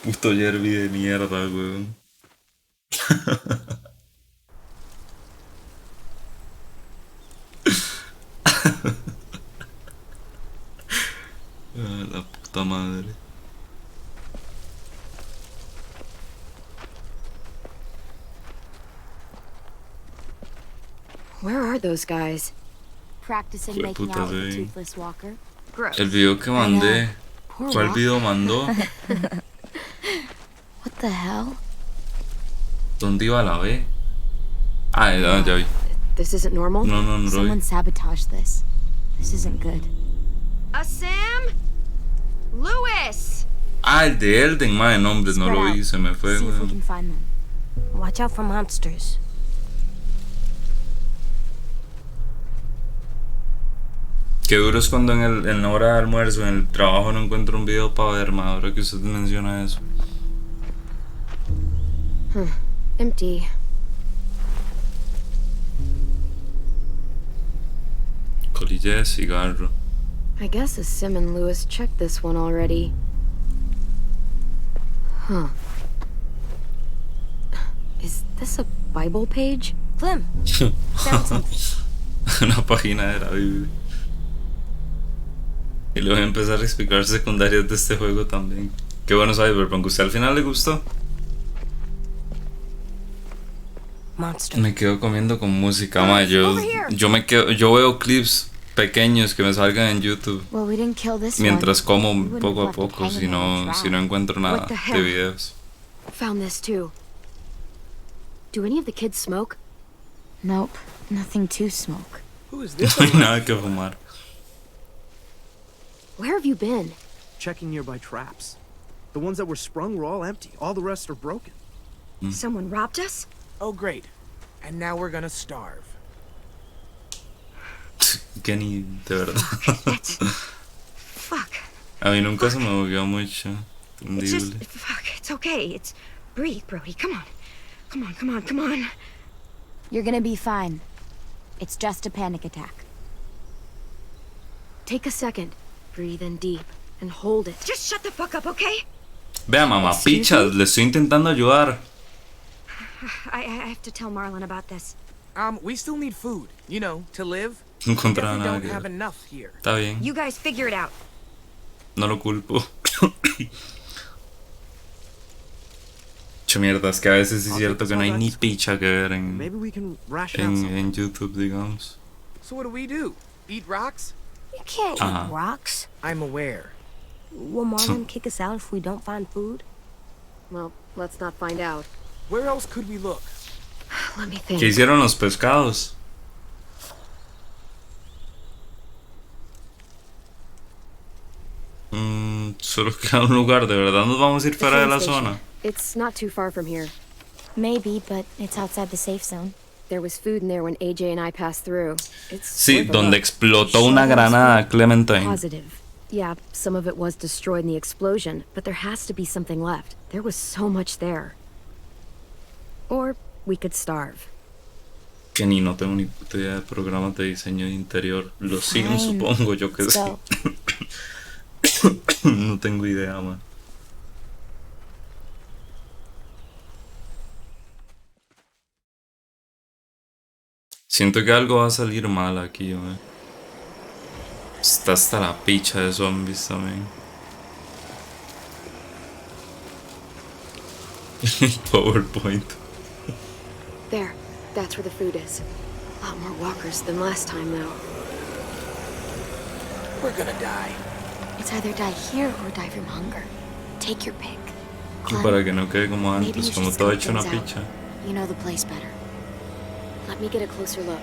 Puto Jerby de mierda, güey. La puta madre. Where are those guys? Practicing Fue making puta out with the de- toothless walker. Gross. El video que mandé. Poor ¿Cuál Walker. video mandó? What the hell? ¿Dónde iba la B? Ah, ya vi. This isn't normal? No lo vi. Someone sabotaged this. This isn't good. Sam? Lewis! Ah, el de Elden, madre, nombre, no lo vi, se me fue, See if we güey. can find them. Watch out for monsters. Qué duro es cuando en la hora de almuerzo, en el trabajo, no encuentro un video para ver, madre, ahora que usted menciona eso. Empty. Colilla de cigarro. I guess Sim and Lewis checked this one already. Huh. Is this a Bible page? Clem, found something. Una página de la Biblia. Y le voy a empezar a explicar secundarias de este juego también. Qué bueno, Cyberpunk. ¿Usted al final le gustó? Monster. Me quedo comiendo con música, ma. Yo veo clips pequeños que me salgan en YouTube Well, we didn't kill this mientras one. como We wouldn't poco have a left it poco, hanging si there to no dry. encuentro nada What the de hell? videos. Found this too. Do any of the kids smoke? Nope, nothing to smoke. Who is this? No hay nada que fumar. Where have you been? Checking nearby traps. The ones that were sprung were all empty. All the rest are broken. Someone robbed us? Oh, great. And now we're gonna starve. Kenny, de verdad. Fuck. A mí nunca se me bugueó mucho. It's just, Entendible. fuck, it's okay. It's, breathe, Brody, come on. Come on, come on, come on. You're gonna be fine. It's just a panic attack. Take a second. Breathe in deep and hold it. Just shut the fuck up, okay? Vea, mamá, pichas, le estoy intentando ayudar. I have to tell Marlon about this. We still need food, you know, to live. No encontraba We nada don't que have ver. enough here. Está bien, You guys figure it out. no lo culpo. Che mierda, es que a veces es cierto que no hay ni picha que ver Maybe we can ration out some. en YouTube, digamos. So what do? Eat rocks? You can't Uh-huh. eat rocks. I'm aware. Will Marlon kick us out if we don't find food? Well, let's not find out. Where else could we look? Let me think. ¿Qué hicieron los pescados? Solo queda un lugar, ¿de verdad nos vamos a ir The fuera de train la station. zona? It's not too far from here. Maybe, but it's outside the safe zone. There was food in there when AJ and I passed through. It's Sí, worth a donde look. explotó una granada Clementine. Positive. Yeah, some of it was destroyed in the explosion, but there has to be something left. There was so much there. Or we could starve. Que ni no tengo ni puta idea de programas de diseño de interior. Los Sims, Fine. supongo, yo que Let's sé. go. No tengo idea, man. Siento que algo va a salir mal aquí, man. Está hasta la picha de zombies también. PowerPoint. There. That's where the food is. A lot more walkers than last time, though. We're gonna die. It's either die here or die from hunger. Take your pick. Y Clem, para que no quede como maybe antes, you como should todo scope hecho una things out. picha. You know the place better. Let me get a closer look.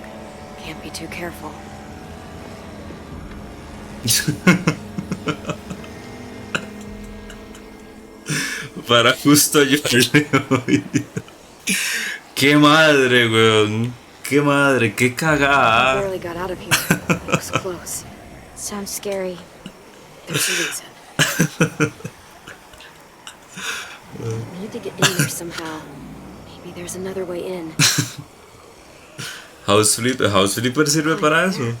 Can't be too careful. Para justo yo. Qué madre, weón. Qué madre, qué cagada. Barely got out of here. It was close. Sounds scary. There's a reason. We need to get in there somehow. Maybe there's another way in. House Flipper sirve para eso. I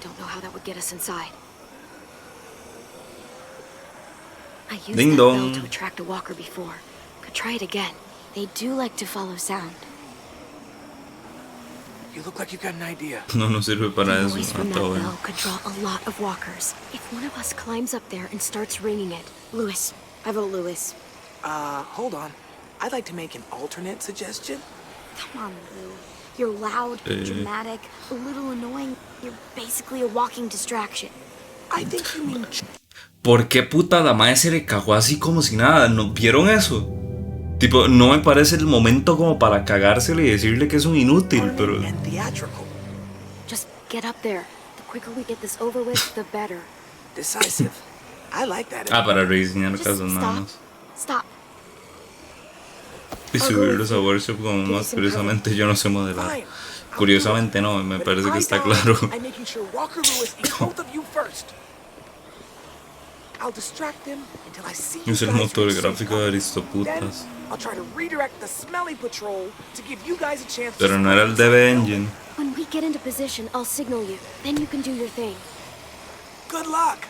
don't know how that would get us inside. I used Ding that dong. bell to attract a walker before. Could try it again. They do like to follow sound. You look like you got an idea. No sirve para The eso. noise from Está that bueno. bell could draw a lot of walkers. If one of us climbs up there and starts ringing it, Lewis. I vote Lewis. Hold on. I'd like to make an alternate suggestion. Come on, Lou. You're loud, dramatic, a little annoying. You're basically a walking distraction. I think you mean... ¿Por qué puta la madre se le cagó así como si nada? ¿No vieron eso? Tipo, no me parece el momento como para cagársele y decirle que es un inútil, pero... And theatrical. Just get up there. The quicker we get this over with, the better. Decisive. I like that. Ah, para rediseñar Just casas nada stop. más. Stop. Y subirlos a workshop como más. Curiosamente yo no sé modelar. Fine. Curiosamente no, me parece que está claro. I'm making sure Walker Lewis eats both of you first. I'll distract them until I see you Es el guys motor reach gráfico de Then Aristoputas. I'll try to redirect the smelly patrol to give you guys a chance Pero to no era el DB Engine. When we get into position, I'll signal you. Then you can do your thing. Good luck.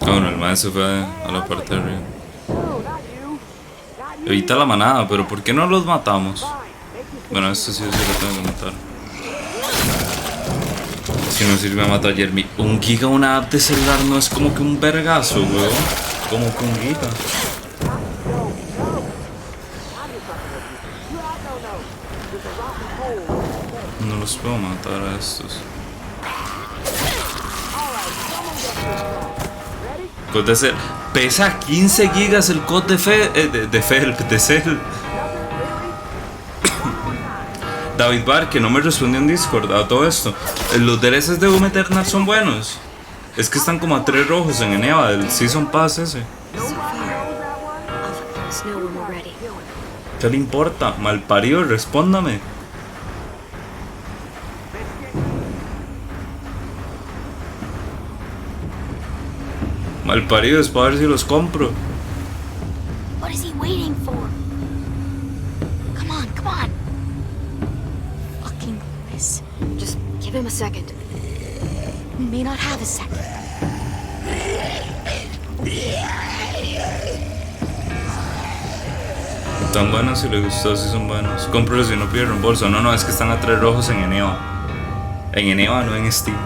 Ah, bueno, el maestro fue a la parte de arriba. Evita la manada, pero ¿por qué no los matamos? Bueno, esto sí o sí lo tengo que matar. Si no sirve a matar a Jeremy. Un giga, una app de celular no es como que un vergazo, weón. Como que un giga. No los puedo matar a estos. Code de Cell. Pesa 15 gigas el code de Cell. David Barr, que no me respondió en Discord a todo esto. Los DLCs de Doom Eternal son buenos. Es que están como a 3 rojos en Eneva del Season Pass ese. ¿Qué le importa? Malparido, respóndame. Malparido, es para ver si los compro. What is he waiting for? Come on, come on. Fucking Lewis. Just give him a second. We may not have a second. Tan buenos, si les gustó, si son buenos. Cómpralos y no pide reembolso. No, es que están a 3 rojos en Eneva. En Eneva, no en Steam.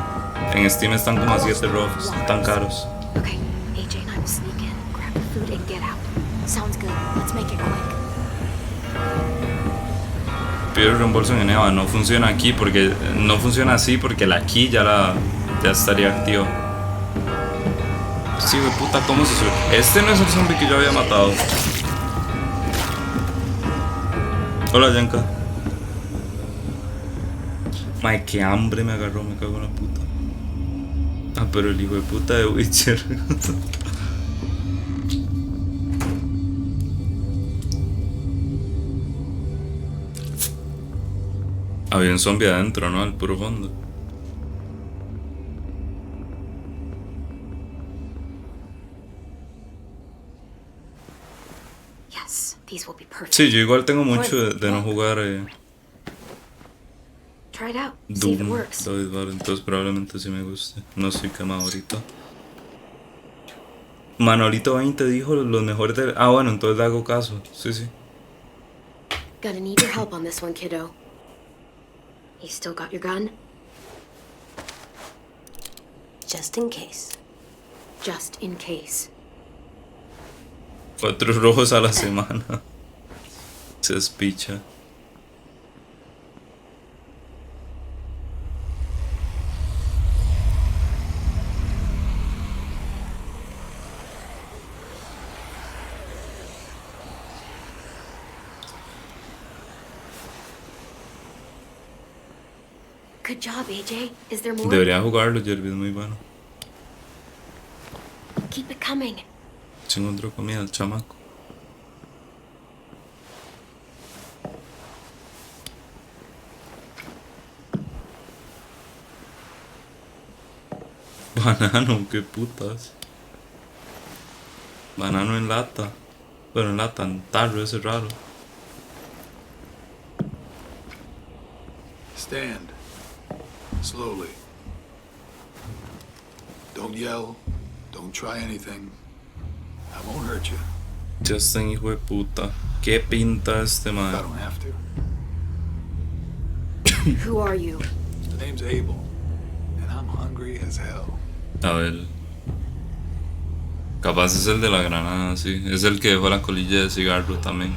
En Steam están como a 7 rojos. Tan caros. Okay, AJ and I will sneak in, grab the food, and get out. Sounds good. Let's make it quick. Pido el reembolso en Eneva. No funciona aquí porque... No funciona así porque la key ya estaría activa. Sí, de puta, ¿cómo se sube? Este no es el zombie que yo había matado. Hola, Yanka. Mae, qué hambre me agarró, me cago en la puta. Ah, pero el hijo de puta de Witcher. Había un zombie adentro, ¿no? Al puro fondo. Yes, these will be perfect. Sí, yo igual tengo mucho de no jugar Try it out. See if it Doom, works. David Barr, entonces probablemente sí me guste. No estoy quemado ahorita. Manolito 20 dijo los mejores de... Ah, bueno, entonces le hago caso. Sí, sí. Gonna need your help on this one, kiddo. You still got your gun? Just in case. Just in case. 4 rojos a la semana. Se despicha. Good job, AJ. Is there more? Debería jugarlo, Jeremy, es muy bueno. Keep it coming. Se encontró comida el chamaco. Banano, qué putas. Banano en lata. Bueno, en lata, en tarro, ese raro. Stand. Slowly. Don't yell. Don't try anything. I won't hurt you. Justin, hijo de puta. ¿Qué pinta este I man? don't have to. Who are you? The name's Abel. And I'm hungry as hell. A ver. Capaz es el de la granada, sí. Es el que dejó la colilla de cigarro también.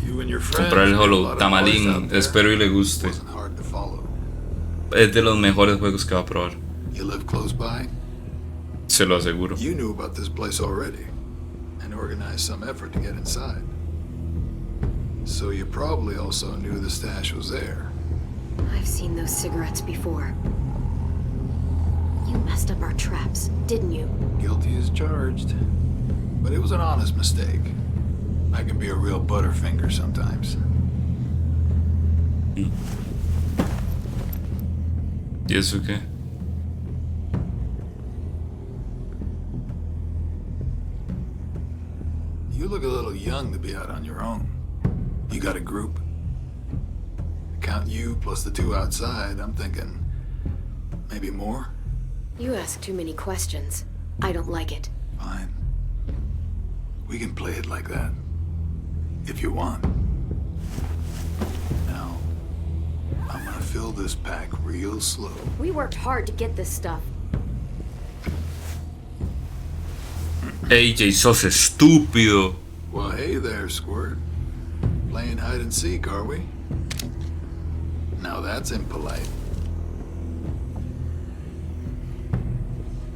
You and your friends Comprar el made a Hollow lot of noise Tamalín. out there. Espero y le guste. Wasn't hard to follow. Es de los mejores juegos que va a probar. You live close by? Se lo aseguro. You knew about this place already and organized some effort to get inside. So you probably also knew the stash was there. I've seen those cigarettes before. You messed up our traps, didn't you? Guilty as charged. But it was an honest mistake. I can be a real butterfinger sometimes. ¿Y eso qué? You look a little young to be out on your own. You got a group? Count you plus the two outside, I'm thinking maybe more? You ask too many questions. I don't like it. Fine. We can play it like that. If you want. Now, I'm gonna fill this pack real slow. We worked hard to get this stuff. AJ, sos estúpido. Well, hey there, Squirt. Playing hide and seek, are we? Now that's impolite.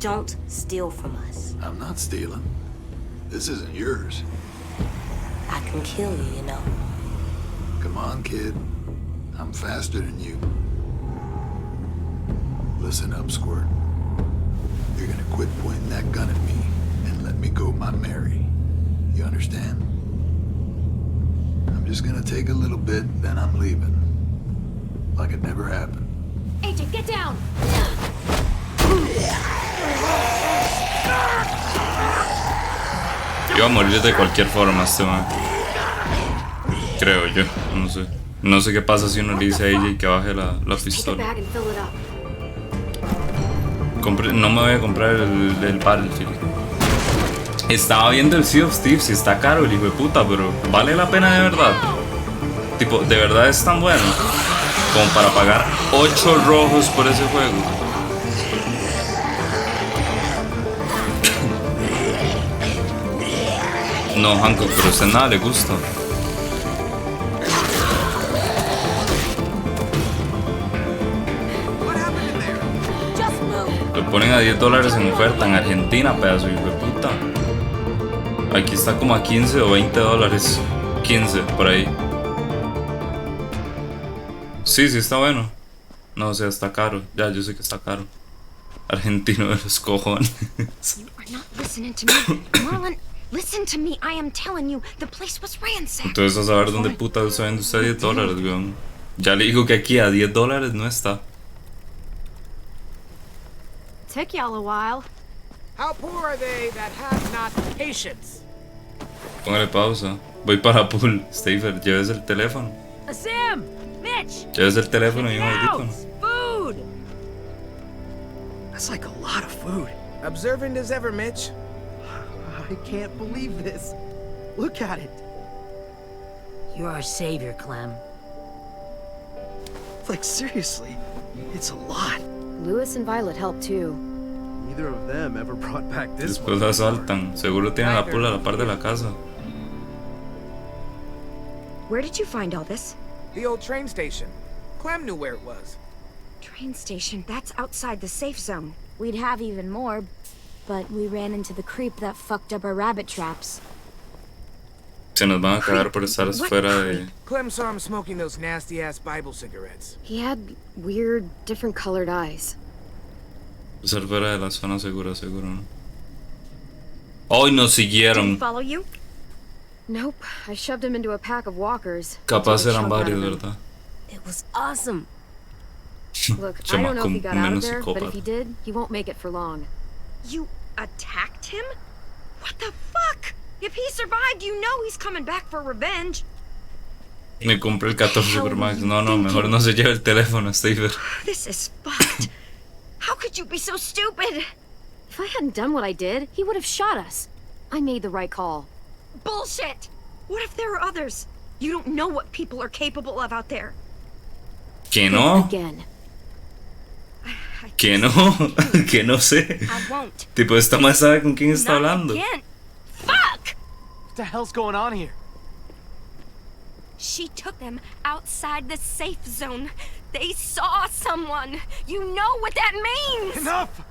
Don't steal from us. I'm not stealing. This isn't yours. I can kill you, you know. Come on, kid. I'm faster than you. Listen up, Squirt. You're gonna quit pointing that gun at me and let me go my Mary. You understand? I'm just gonna take a little bit, then I'm leaving. Like it never happened. AJ, get down! Iba a morir de cualquier forma este man. Creo yo, no sé. No sé qué pasa si uno le dice a AJ que baje la Take a pistola. bag and fill it up. No me voy a comprar el Battlefield. Estaba viendo el Sea of Thieves y está caro el hijo de puta, pero vale la pena de verdad. Tipo, de verdad es tan bueno como para pagar 8 rojos por ese juego. No, Hancock, pero a usted nada le gusta. Lo ponen a $10 en oferta en Argentina, pedazo de hijo de puta. Aquí está como a 15 o $20. 15, por ahí. Sí, sí está bueno. No, o sea, está caro. Ya, yo sé que está caro. Argentino de los cojones. You are not listening to me. Marlon, listen to me. I am telling you, the place was ransacked. Entonces a saber dónde puta está viendo usted $10, weón. Ya le digo que aquí a $10 no está. Took y'all a while. How poor are they that have not patience? Póngale pausa. Voy para pool. Stafer, lleves el teléfono. Sam! Mitch! Lleves el teléfono y un Check it out! audífono. Food! That's like a lot of food. Observant as ever, Mitch. I can't believe this. Look at it. You're our savior, Clem. Like, seriously, it's a lot. Lewis and Violet helped too. Neither of them ever brought back this Después one. la asaltan. Seguro tienen la pool a la par de la casa. Where did you find all this? The old train station. Clem knew where it was. Train station. That's outside the safe zone. We'd have even more, but we ran into the creep that fucked up our rabbit traps. Se nos van a cagar por estar fuera de... Clem saw him smoking those nasty-ass Bible cigarettes. He had weird, different colored eyes. Estar fuera de la zona segura, seguro, ¿no? Hoy nos siguieron. Follow you? Nope, I shoved him into a pack of walkers. Capaz Took a eran chunk out varios, of him. ¿verdad? It was awesome. Look, I don't know if he got out of menos there, but if psicópata. he did, he won't make it for long. You attacked him? What the fuck? If he survived, you know he's coming back for revenge. Me compré el 14 Pro Max. No, mejor no se lleve el teléfono, Steve. This is fucked. How could you be so stupid? If I hadn't done what I did, he would have shot us. I made the right call. Bullshit! What if there are others? You don't know what people are capable of out there. ¿Que no? Again. ¿Que no? Que no sé. I won't. Tipo, esta más sabe con quién está hablando. Again. Fuck! What the hell's going on here? She took them outside the safe zone. They saw someone. You know what that means! Enough!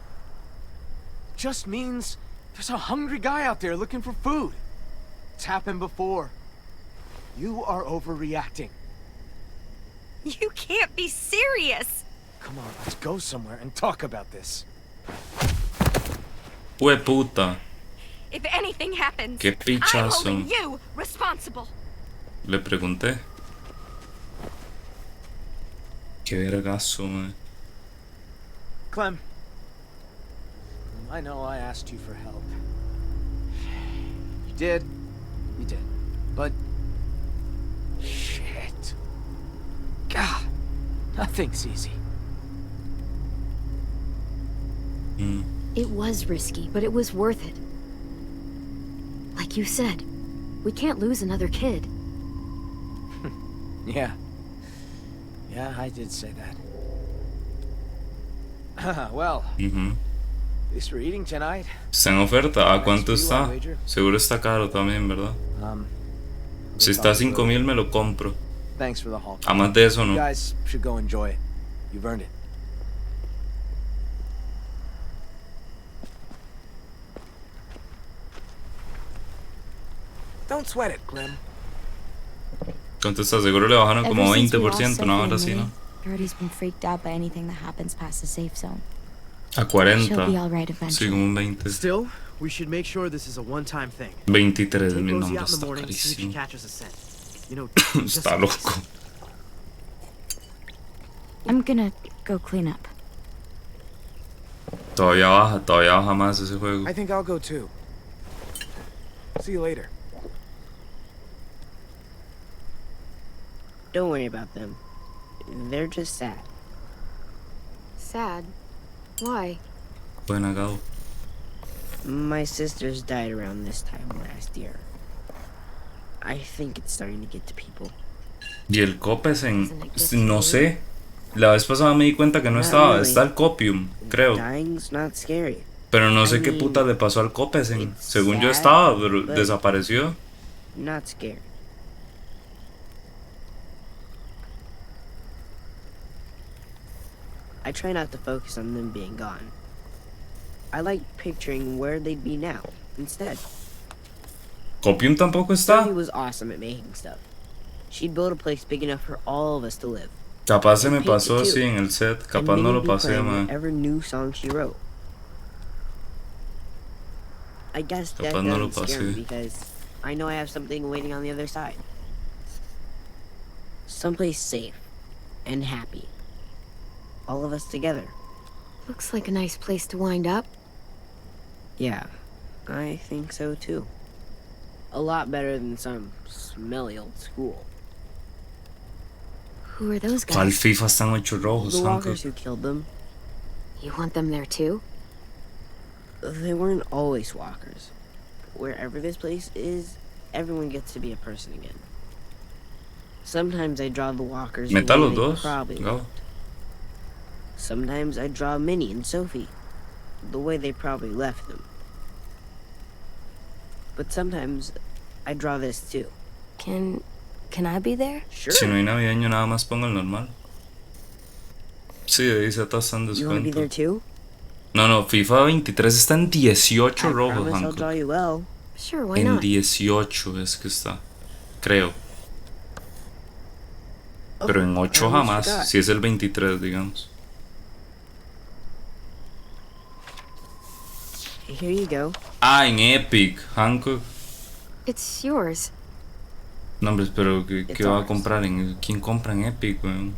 Just means there's a hungry guy out there looking for food. It's happened before. You are overreacting. You can't be serious! Come on, let's go somewhere and talk about this. Hue puta. If anything happens, Qué I'm pichazo. holding you responsible. Le pregunté. Qué vergazo, man. Clem, I know I asked you for help. You did. But... shit. God, nothing's easy. It was risky, but it was worth it. Like you said, we can't lose another kid. Yeah, I did say that. Well, at least we're eating tonight. Está en oferta. ¿A cuánto está? Seguro está caro también, ¿verdad? Si está a 5,000 me lo compro. Thanks for the haul. A más de eso no. You guys should go enjoy it. You've earned it. Don't sweat it, Clem. ¿Cuánto está? Seguro le bajaron como Ever since we lost 20%, una hora así, Sophie and ¿no? Lee, Birdie's been freaked out by anything that happens past the safe zone. A 40. She'll be all right Sí, eventually. como un 20. Still, we should make sure this is a one-time thing. 23 Take mil Rosie nombres, out in the está morning and see if she carísimo. catches a scent. You know, just Está in case. loco. I'm gonna go clean up. Todavía baja más ese juego. I think I'll go too. See you later. Don't worry about them. They're just sad. Sad? Why? Buena, Gabo. My sisters died around this time last year. I think it's starting to get to people. Y el Copes no sé. La vez pasada me di cuenta que no estaba. Está el Copium, creo. Dying's not scary. Pero no sé qué puta le pasó al Copes. Según yo estaba, pero desapareció. Not scary. I try not to focus on them being gone. I like picturing where they'd be now, instead. Copium tampoco está. Sophie was awesome at making stuff. She'd build a place big enough for all of us to live. Capaz se me And paint pasó it, too. así en el set. And Capaz no Minnie'd lo be pasé, playing man. whatever new song she wrote. I guess that Capaz no lo doesn't scare me pasé. because I know I have something waiting on the other side. Someplace safe and happy. All of us together. Looks like a nice place to wind up. Yeah, I think so too. A lot better than some smelly old school. Who are those ¿Cuál guys? FIFA están hechos rojos, The Hanko? walkers who killed them, You want them there too? they weren't always walkers. Wherever this place is, everyone gets to be a person again. Sometimes I draw the walkers the Meta way los they dos. probably Gabo. looked. Sometimes I draw Minnie and Sophie the way they probably left them. But sometimes I draw this too. Can I be there? Sure. Si no hay navideño, nada más pongo el normal. Sí, dice todo está en You want to be there descuento. too? No, FIFA 23 está en 18 I rojos, promise I'll Hanko. draw you well. Sure, why En not? 18 es que está. Creo. Pero en 8 I almost jamás. forgot. Si es el 23, digamos. Here you go. Ah, en Epic, Hanko. It's yours. No, hombre, pero ¿qué It's va a ours. comprar? ¿Quién compra en Epic, weón?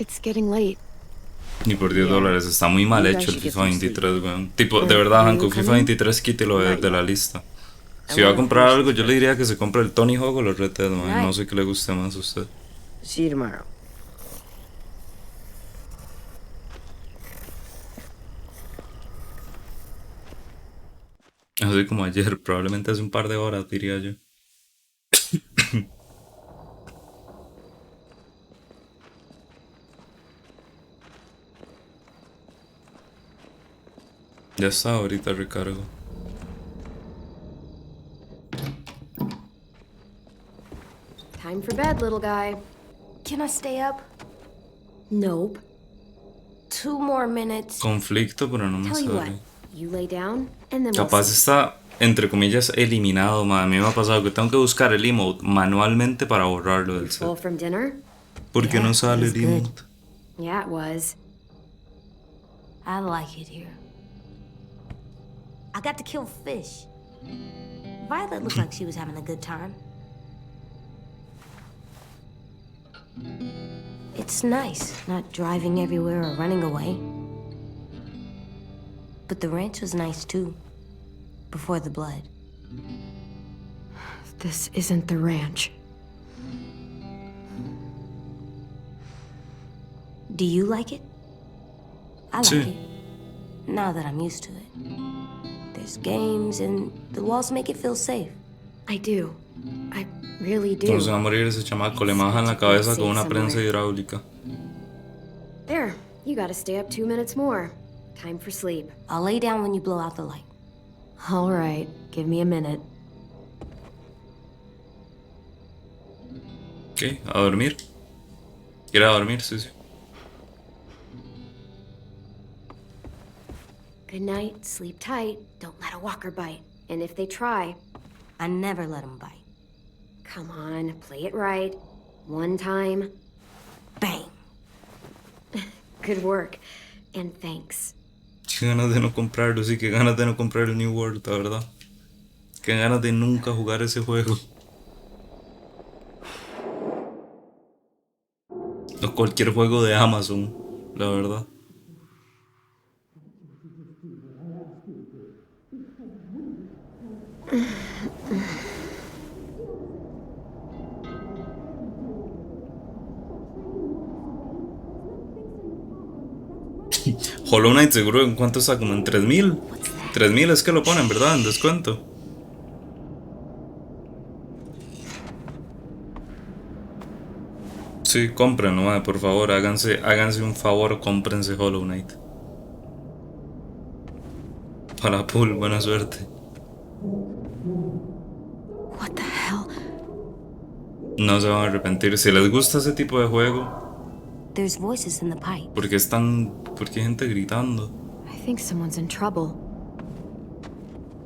It's getting late. Ni por $10, está muy mal hecho el FIFA 23, weón. Tipo, de verdad, Hancock, FIFA 23 quítelo de la lista. Si va a comprar algo, yo le diría que se compre el Tony Hawk o los Red Dead, man. No sé qué le guste más a usted. See you tomorrow. Así como ayer, probablemente hace un par de horas, diría yo. Ya está, ahorita recargo. Time for bed, little guy. Can I stay up? Nope. 2 more minutes. Conflicto, pero no me Tell you what, sale. you lay down, and then we'll Capaz see. está, entre comillas, eliminado, man. A mí me ha pasado que tengo que buscar el emote manualmente para borrarlo del Full set. from dinner? ¿Por qué no sale it was el good. emote? Yeah, it was. I like it here. I got to kill fish. Violet looked like she was having a good time. It's nice not driving everywhere or running away. But the ranch was nice too. Before the blood. This isn't the ranch. Do you like it? I like Sí. it. Now that I'm used to it. There's games and the walls make it feel safe. I do. I really do. ¿Cómo se va a morir ese chamaco? Le majan la cabeza con una prensa hidráulica. There, you gotta stay up 2 minutes more. Time for sleep. I'll lay down when you blow out the light. All right, give me a minute. Ok, a dormir. ¿Quiere a dormir? Sí, sí. Good night, sleep tight, don't let a walker bite. And if they try, I never let them bite. come on, play it right. One time. Bang! Good work. And thanks. Qué ganas de no comprarlo, sí, qué ganas de no comprar el New World, la verdad. Qué ganas de nunca jugar ese juego. O cualquier juego de Amazon, la verdad. Hollow Knight seguro en cuánto está, como en 3000. 3000 es que lo ponen, ¿verdad? En descuento. Sí, cómprenlo, madre, por favor, háganse un favor, cómprense Hollow Knight. Para Pool, buena suerte. What the hell? No se van a arrepentir. Si les gusta ese tipo de juego, There's voices in the pipe. ¿por qué hay gente gritando? I think someone's in trouble.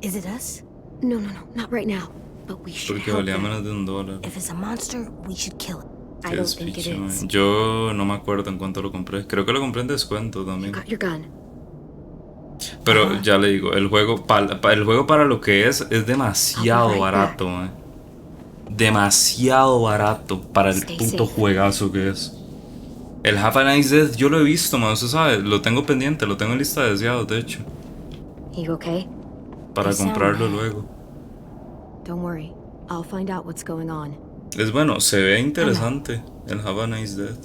Is it us? No, not right now. But we should Porque help valía them. menos de $1. If it's a monster, we should kill it. I Qué don't think it despiche, is. man. Yo no me acuerdo en cuánto lo compré. Creo que lo compré en descuento también. Got your gun. Pero ya le digo, el juego para lo que es demasiado right barato, man. Demasiado barato para el Stay puto safe. juegazo que es. El Have a Nice Death yo lo he visto, man, usted sabe, lo tengo pendiente, lo tengo en lista de deseados, de hecho, You okay? para They sound comprarlo bad. luego. Don't worry. I'll find out what's going on. Es bueno, se ve interesante el Have a Nice Death,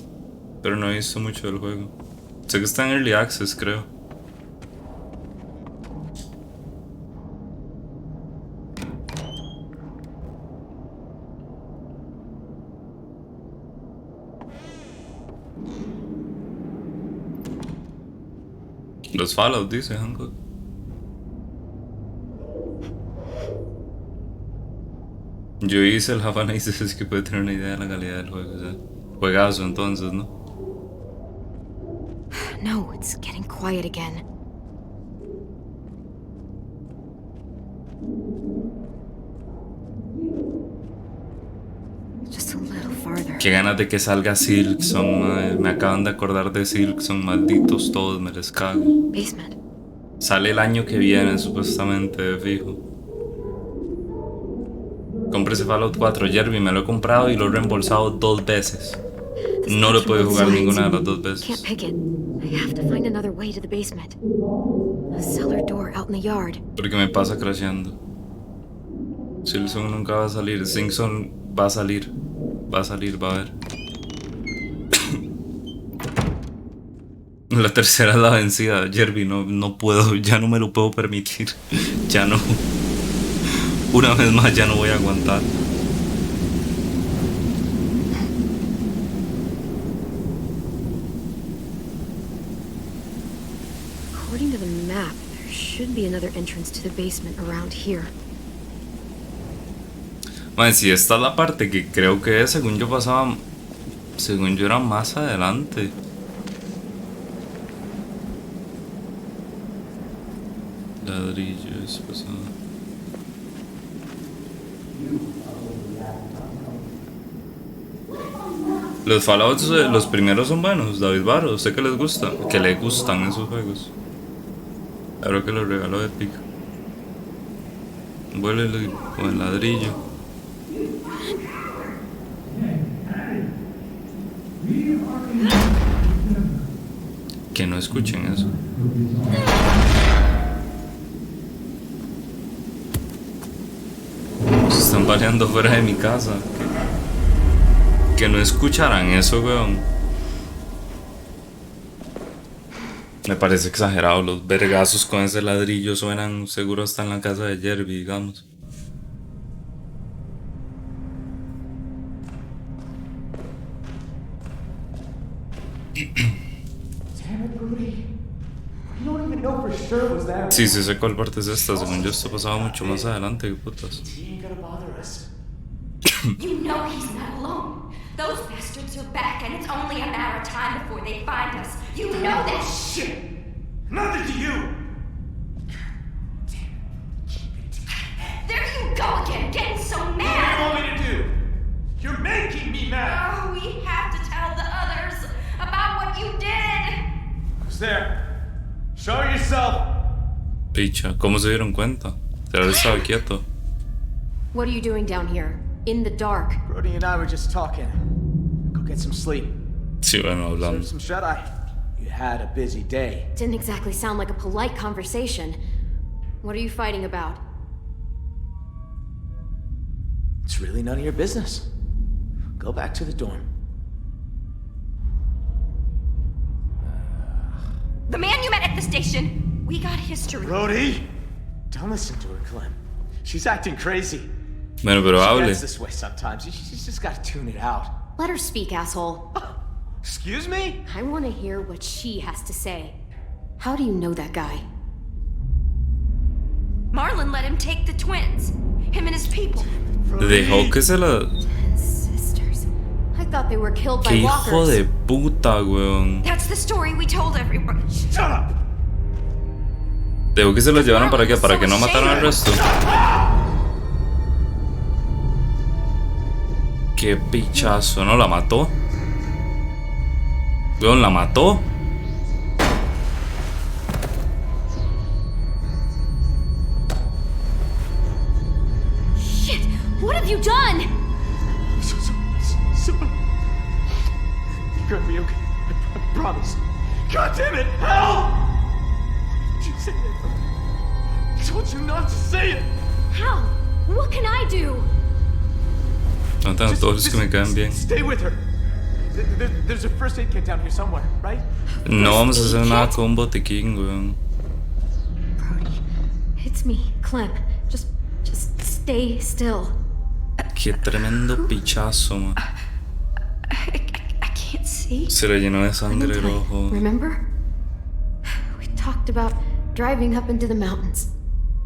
pero no he visto mucho del juego. Sé que está en Early Access, creo. Los Fallout, dice Hancock. Yo hice el Have a Nice Death, es que puede tener una idea de la calidad del juego. O sea, juegazo entonces, ¿no? No, it's getting quiet again. Just a little farther. Qué ganas de que salga Silksong, madre. Me acaban de acordar de Silksong, malditos todos, me les cago. Basement. Sale el año que viene, supuestamente, de fijo. Compré ese Fallout 4, Jeremy, me lo he comprado y lo he reembolsado 2 veces. This No lo he section podido with jugar slides. ninguna de las dos Can't veces. pick it. I have to find another way to the basement. A cellar door out in the yard. Porque me pasa crasheando. Silson nunca va a salir. Simpson va a salir. Va a salir, va a ver. La tercera es la vencida. Jerby, no puedo, ya no me lo puedo permitir. Ya no. Una vez más, ya no voy a aguantar. According to the map, there should be another entrance to the basement around here. Man, si esta es la parte que creo que es, según yo pasaba. Según yo era más adelante. Ladrillos, pasado. Los Fallouts, los primeros son buenos, David Barro. ¿Usted qué les gusta? Que le gustan esos juegos. Ahora que los regaló Epic. Vuélvele con el ladrillo. Que no escuchen eso. Se están peleando fuera de mi casa. Que no escucharán eso, weón. Me parece exagerado. Los vergazos con ese ladrillo suenan seguro hasta en la casa de Jerby, digamos. Sí, sí sé cuál parte es esta. Según yo, esto pasaba mucho más adelante. ¿Qué putas? You know he's not alone. Those bastards are back, and it's only a matter of time before they find us. You know that shit. Nothing to you! There you go again, getting so What do mad. you want me to do? You're making me mad! Oh, we have to tell the others about what you did. Who's there? Show yourself! Picha, ¿cómo se dieron cuenta? Se había estado quieto. What are you doing down here? In the dark. Brody and I were just talking. Go get some sleep. Sí, bueno, hablando. Serve some shut-eye. You had a busy day. Didn't exactly sound like a polite conversation. What are you fighting about? It's really none of your business. Go back to the dorm. The man you met at the station. We got history. Brody! Don't listen to her, Clem. She's acting crazy. Bueno, pero She hable. gets this way sometimes. You just gotta tune it out. Let her speak, asshole. Excuse me? I want to hear what she has to say. How do you know that guy? Marlon let him take the twins. Him and his people. Dejó que se la... Sisters. I thought they were killed by ¡Qué walkers. hijo de puta, weón! That's the story we told everybody. Shut up! Dejó que se los llevaran para qué, para que no mataran al resto. ¡Qué pichazo! ¿No la mató? Weón, ¿la mató? Shit! What have you done? Someone... You're gonna be okay. I promise. God damn it! Help! Why did you say that? I told you not to say it! How? What can I do? No tengo todos los que me quedan bien. Stay with her. There's a first aid kit down here somewhere, right? No vamos a hacer nada con un botiquín, weón. Brody, it's me, Clem. Just stay still. Qué tremendo pichazo, man. I can't see. Se le llenó de sangre el ojo. Remember? We talked about driving up into the mountains.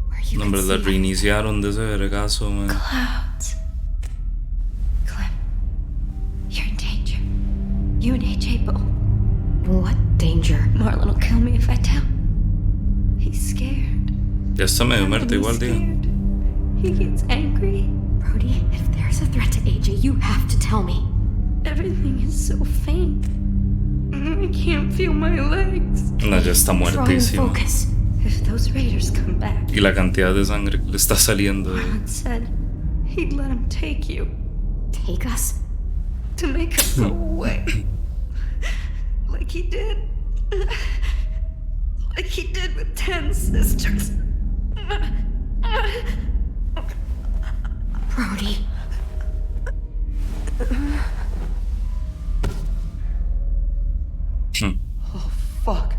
Where you No, could hombre, la see reiniciaron de ese vergazo, man. Clouds. Clem, you're in danger. You and AJ both. What danger? Marlon will kill me if I tell. He's scared. Ya está medio muerto He's igual, digo. scared. He gets angry. Brody, if there's a threat to AJ, you have to tell me. Everything is so faint. I can't feel my legs. No, ya está Try and muertísimo. focus. If those raiders come back, Y la cantidad de sangre que le está saliendo. Marlon said he'd let him take you. Take us? to make us go away. Like he did. Like he did with 10 sisters. Brody. Oh, fuck.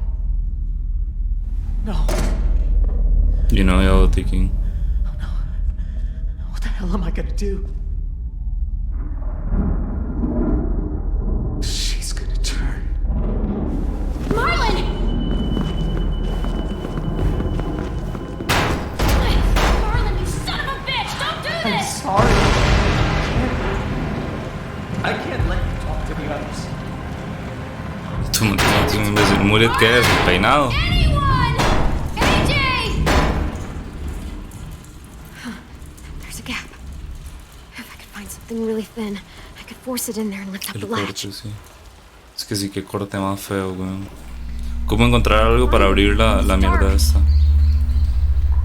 No. You know, yo thinking. What the hell am I gonna do? She's gonna turn. Marlon! Marlon, you son of a bitch! Don't do I'm this! sorry. I can't let you talk to the others. Tú me tienes un imbécil. Muret, ¿qué es? ¿El peinado? Anyone! AJ! There's a gap. If I could find something really thin, I could force it in there and lift up the El latch. corte, sí. Es que sí, que corte más feo, weón. ¿Cómo encontrar algo para abrir la mierda esta?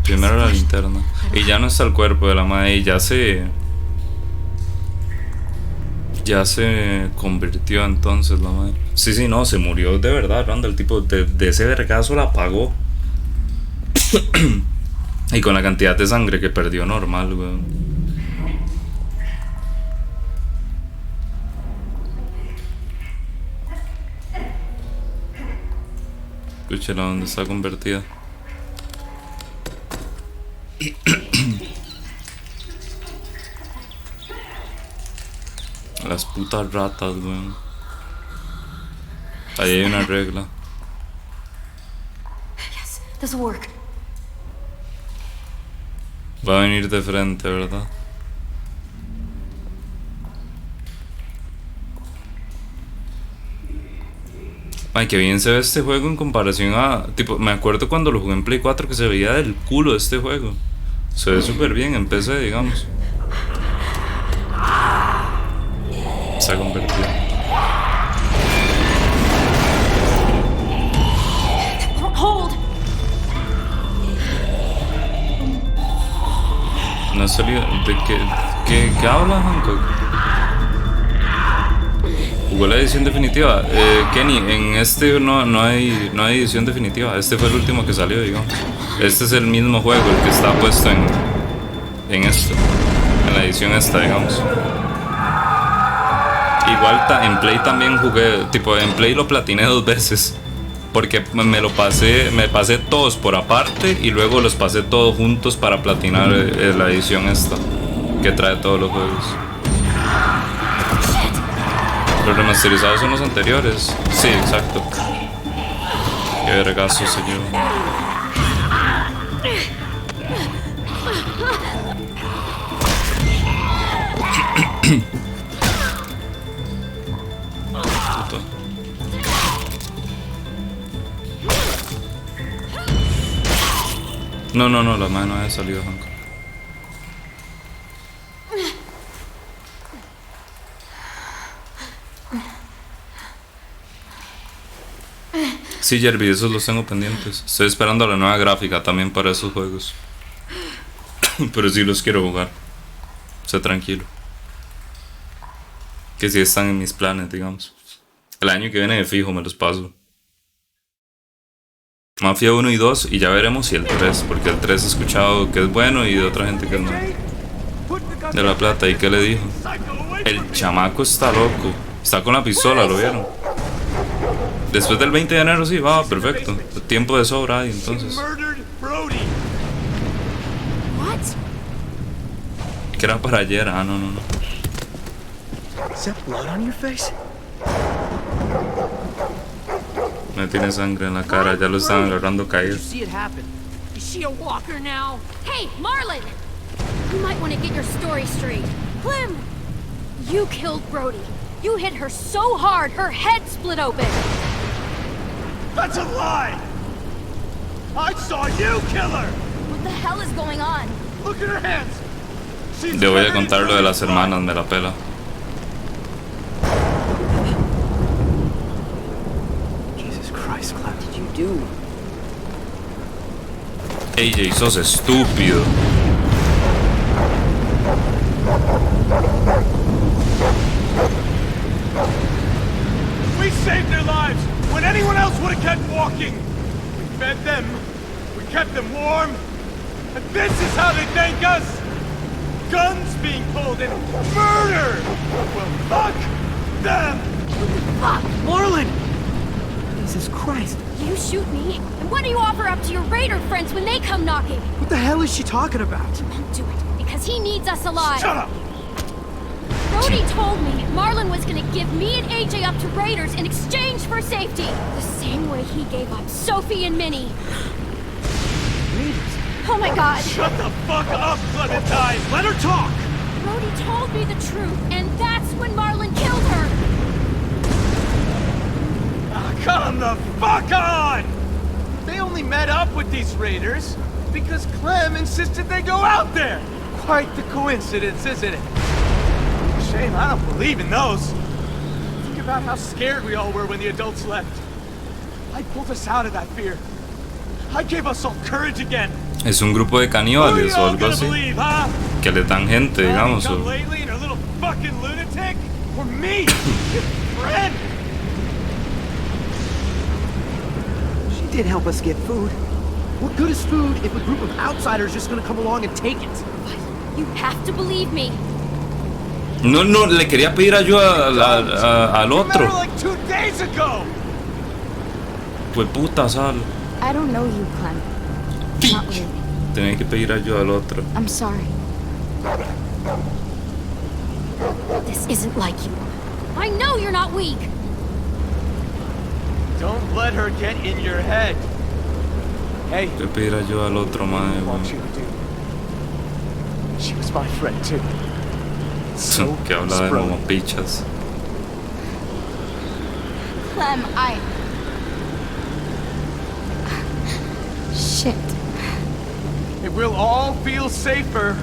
Primero la linterna. Y ya no está el cuerpo de la madre. Y ya se convirtió entonces la madre. Sí, no, se murió de verdad, Randa. El tipo de ese vergazo la apagó. Y con la cantidad de sangre que perdió normal, weón. Escúchela donde está convertida. Las putas ratas, weón. Ahí hay una regla. Yes, this'll work. Va a venir de frente, ¿verdad? Ay, qué bien se ve este juego en comparación a... Tipo, me acuerdo cuando lo jugué en Play 4 que se veía del culo este juego. Se ve súper bien en PC, digamos. Se ha convertido. Hold! No ha salido... ¿De qué habla, Hancock? ¿Jugó la edición definitiva? Kenny, en este no hay edición definitiva. Este fue el último que salió, digamos. Este es el mismo juego, el que está puesto en esto. En la edición esta, digamos. Igual en Play también jugué, tipo en Play lo platiné 2 veces. Porque me pasé todos por aparte y luego los pasé todos juntos para platinar la edición esta. Que trae todos los juegos. Los remasterizados son los anteriores. Sí, exacto. Qué vergazo, señor. Puta. No, la mano ha salido, Hancock. Sí, Jerby, esos los tengo pendientes. Estoy esperando la nueva gráfica también para esos juegos. Pero sí los quiero jugar. Sé tranquilo. Que sí están en mis planes, digamos. El año que viene de fijo me los paso. Mafia 1 y 2 y ya veremos si el 3. Porque el 3 he escuchado que es bueno y de otra gente que no. De La Plata, ¿y qué le dijo? El chamaco está loco. Está con la pistola, ¿lo vieron? Después del 20 de enero sí, va, perfecto. Tiempo de sobra ahí, entonces. Que era para ayer, no. Me tiene sangre en la cara, ya lo están agarrando caído. Is she a walker now? Hey, Marlon! You might want to get your story straight. Clem! You killed Brody. You hit her so hard, her head split open. That's a lie! I saw you kill her! What the hell is going on? Look at her hands! Le voy a contar lo de las hermanas, me la pela. Jesus Christ, Clem, what did you do? AJ, sos estúpido. saved their lives when anyone else would have kept walking. We fed them, we kept them warm, and this is how they thank us? Guns being pulled and murder! Well, fuck them! Fuck! Marlon! Jesus Christ. You shoot me, and what do you offer up to your raider friends when they come knocking? What the hell is she talking about? Won't do it, because he needs us alive. Shut up! Brody told me Marlon was gonna give me and AJ up to raiders in exchange for safety. The same way he gave up Sophie and Minnie. Raiders? Oh my god! Shut the fuck up, Clementine! Let her talk! Brody told me the truth, and that's when Marlon killed her! Come the fuck on! They only met up with these raiders because Clem insisted they go out there. Quite the coincidence, isn't it? Shame I don't believe in those. Think about how scared we all were when the adults left. I pulled us out of that fear. I gave us all courage again. Es un grupo de caníbales o algo así. Believe, huh? Que le dan gente, digamos. Come lately and a little fucking lunatic? Or me? Your friend? She did help us get food. What good is food if a group of outsiders just gonna come along and take it? You have to believe me. No, le quería pedir ayuda al otro. Like 2 days ago. Pues puta, Sal. I don't know you, Clem. Not really. Tenía que pedir ayuda al otro. I'm sorry. This isn't like you. I know you're not weak. Don't let her get in your head. Hey. Tengo que pedir ayuda al otro, madre. She was my friend too. So que habla de momopichas. Clem, Shit. It will all feel safer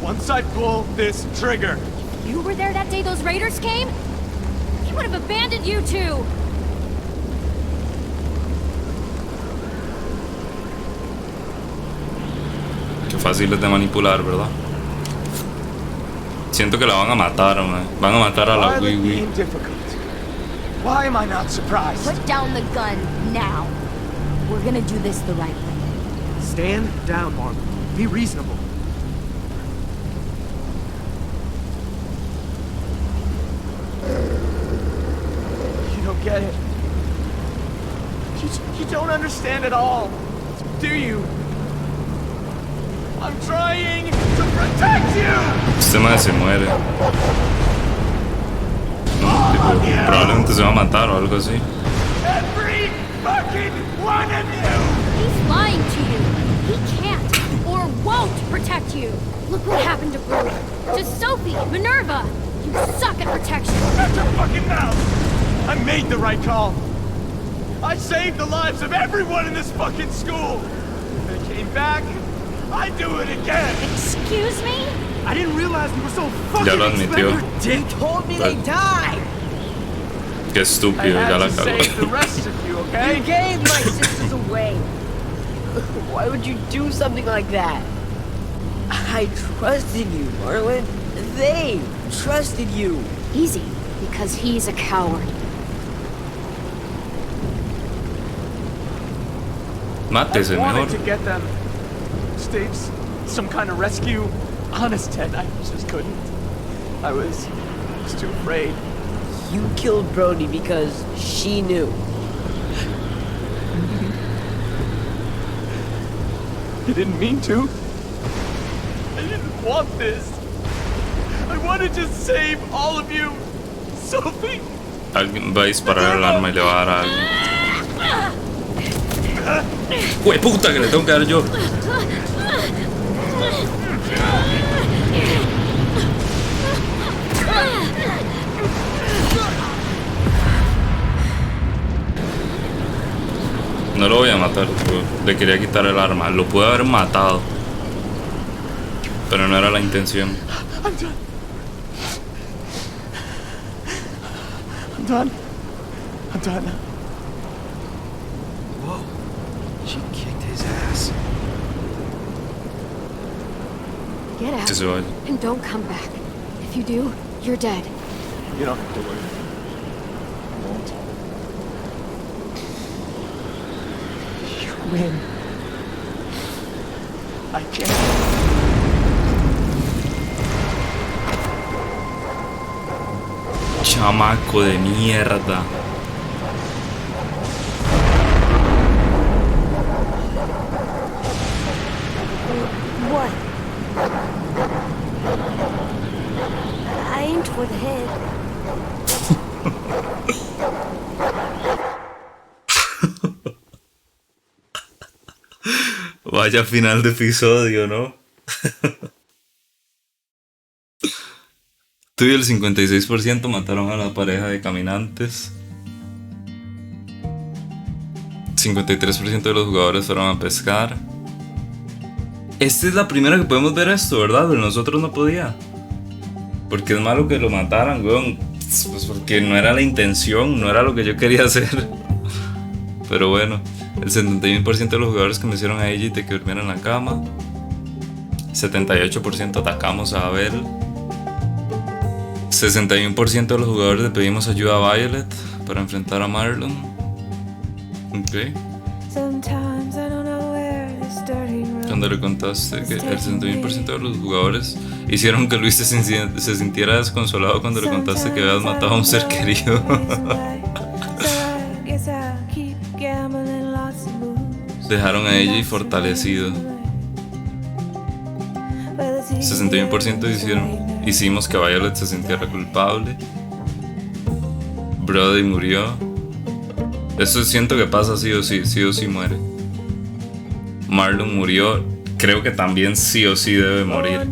once I pull this trigger. You were there that day those raiders came? He would have abandoned you too. Qué fácil es de manipular, ¿verdad? Siento que la van a matar, man. Van a matar a la Wee. Why am I not surprised? Put down the gun now. We're gonna do this the right way. Stand down, Marlon. Be reasonable. You don't get it. You don't understand at all. Do you? I'm trying to protect you! Este man se muere. Tipo, probablemente se va a matar o algo así. Every fucking one of you! He's lying to you. He can't or won't protect you. Look what happened to Brody. To Sophie, Minerva. You suck at protection. Shut your fucking mouth! I made the right call. I saved the lives of everyone in this fucking school. If they came back, I'd do it again. Excuse me? I didn't realize we were so fucking Ya lo admitió. They told me they died. Qué estúpido, ya la cagó. The rest of you, okay? You gave my sisters away. Why would you do something like that? I trusted you, Marlon. They trusted you. Easy, because he's a coward. Mátese I wanted mejor. to get them. Stage some kind of rescue. Honest, Ted, I just couldn't. I was too afraid. You killed Brody because she knew. I didn't mean to. I didn't want this. I wanted to save all of you. Sophie! Alguien va a disparar el arma y le va a dar a alguien. ¡Hue puta que le tengo que dar yo! No lo voy a matar, le quería quitar el arma. Lo pude haber matado, pero no era la intención. I'm done. I'm done. I'm done. Whoa. She kicked his ass. Get out Que se vaya. and don't come back. If you do, you're dead. You don't have to worry. I won't. Clem. I can't. Chamaco de mierda. What? I aimed for the head. Vaya final de episodio, ¿no? Tú y el 56% mataron a la pareja de caminantes. 53% de los jugadores fueron a pescar. Esta es la primera que podemos ver esto, ¿verdad? Pero nosotros no podía. Porque es malo que lo mataran, weón. Pues porque no era la intención, no era lo que yo quería hacer. Pero bueno, el 71% de los jugadores convencieron a AJ de que durmiera en la cama. 78% atacamos a Abel. 61% de los jugadores le pedimos ayuda a Violet para enfrentar a Marlon. Ok. Cuando le contaste que el 61% de los jugadores hicieron que Luis se sintiera desconsolado cuando le contaste que habías matado a un ser querido. Dejaron a AJ fortalecido. 61% hicimos que Violet se sintiera culpable. Brody murió. Esto siento que pasa sí o sí muere. Marlon murió. Creo que también sí o sí debe morir.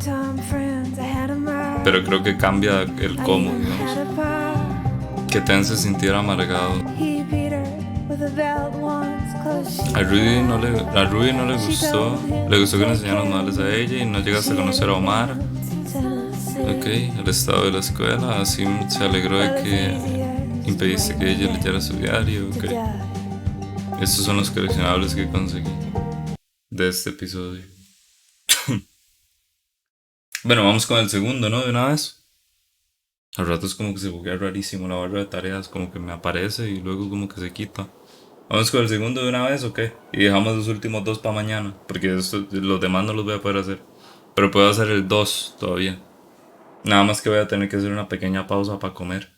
Pero creo que cambia el cómo, digamos. Que Ten se sintiera amargado. A Ruby no le gustó. Le gustó que le enseñaran modales a ella y no llegaste a conocer a Omar. Ok, el estado de la escuela. Así se alegró de que impediste que ella leyera su diario. Ok. Estos son los coleccionables que conseguí de este episodio. Bueno, vamos con el segundo, ¿no? De una vez. Al rato es como que se buguea rarísimo la barra de tareas, como que me aparece y luego como que se quita. Vamos con el segundo de una vez, ¿ok? Y dejamos los últimos dos para mañana, porque los demás no los voy a poder hacer. Pero puedo hacer el 2 todavía. Nada más que voy a tener que hacer una pequeña pausa para comer.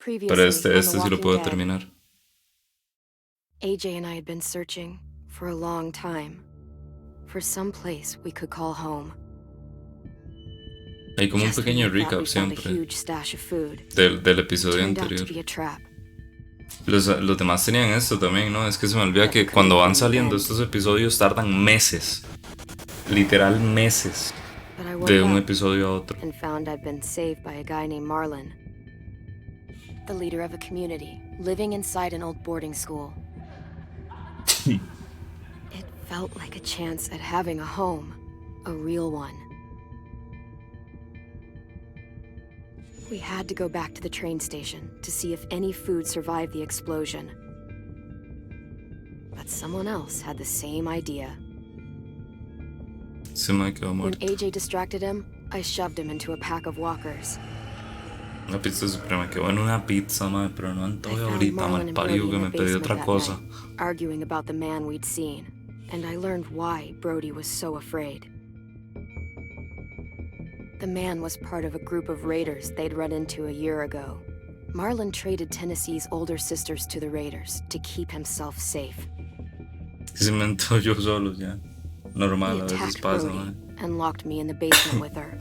Pero este sí lo puedo terminar. AJ and I had been searching for a long time for some place we could call home. Hay como un pequeño recap siempre del episodio anterior. Los demás tenían esto también, ¿no? Es que se me olvida que cuando van saliendo estos episodios tardan meses. Literal meses. De un episodio a otro. And found I'd been saved by a guy named Marlon, the leader of a community living inside an old boarding school. It felt like a chance at having a home, a real one. We had to go back to the train station to see if any food survived the explosion. But someone else had the same idea. When AJ distracted him, I shoved him into a pack of walkers. La pizza suprema, que bueno una pizza, madre, pero no antoje ahorita, mal parido, que me pedí otra cosa. Arguing about the man we'd seen, and I learned why Brody was so afraid. The man was part of a group of raiders they'd run into a year ago. Marlon traded Tennessee's older sisters to the raiders to keep himself safe. Se inventó yo solo ya. Normal, a veces pasa, Brody and locked me in the basement with her.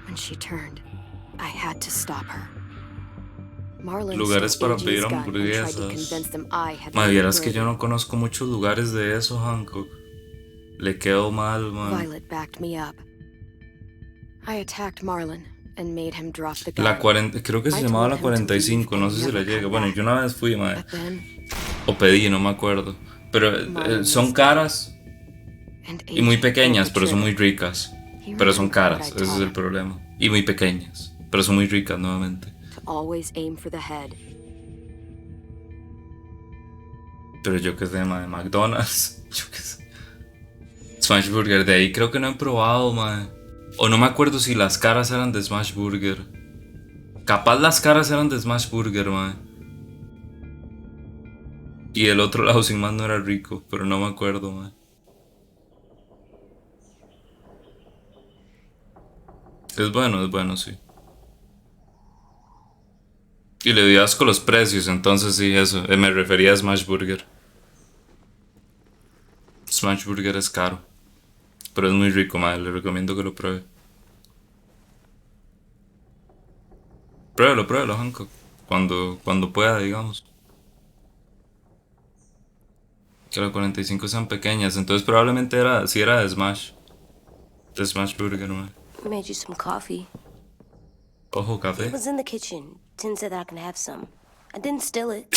When she turned, I had to stop her. Marlon lugares para pedir hamburguesas. Ma, vieras que yo no conozco muchos lugares de eso, Hancock. Le quedó mal, man. Violet backed me up. I attacked Marlon and made him drop the gun. La 40, creo que se llamaba la 45, no sé si le llega. Bueno, yo una vez fui, madre. O pedí, no me acuerdo. Pero son caras y muy pequeñas, pero son muy ricas. Pero son caras, ese es el problema. Y muy pequeñas, pero son muy ricas nuevamente. Pero yo qué sé, de McDonald's, yo qué sé. Smash Burger, de ahí creo que no he probado, madre. O no me acuerdo si las caras eran de Smash Burger. Capaz las caras eran de Smash Burger, madre. Y el otro Housing Man no era rico, pero no me acuerdo, man. Es bueno, sí. Y le dio asco los precios, entonces sí, eso. Me refería a Smash Burger. Smash Burger es caro. Pero es muy rico, man. Le recomiendo que lo pruebe. Pruébelo, Hancock. Cuando pueda, digamos. Que las 45 sean pequeñas. Entonces probablemente sí era de Smash. De Smash Burger, man. Made you some coffee. Ojo, café. It was in the kitchen. Tin said that I can have some. I didn't steal it.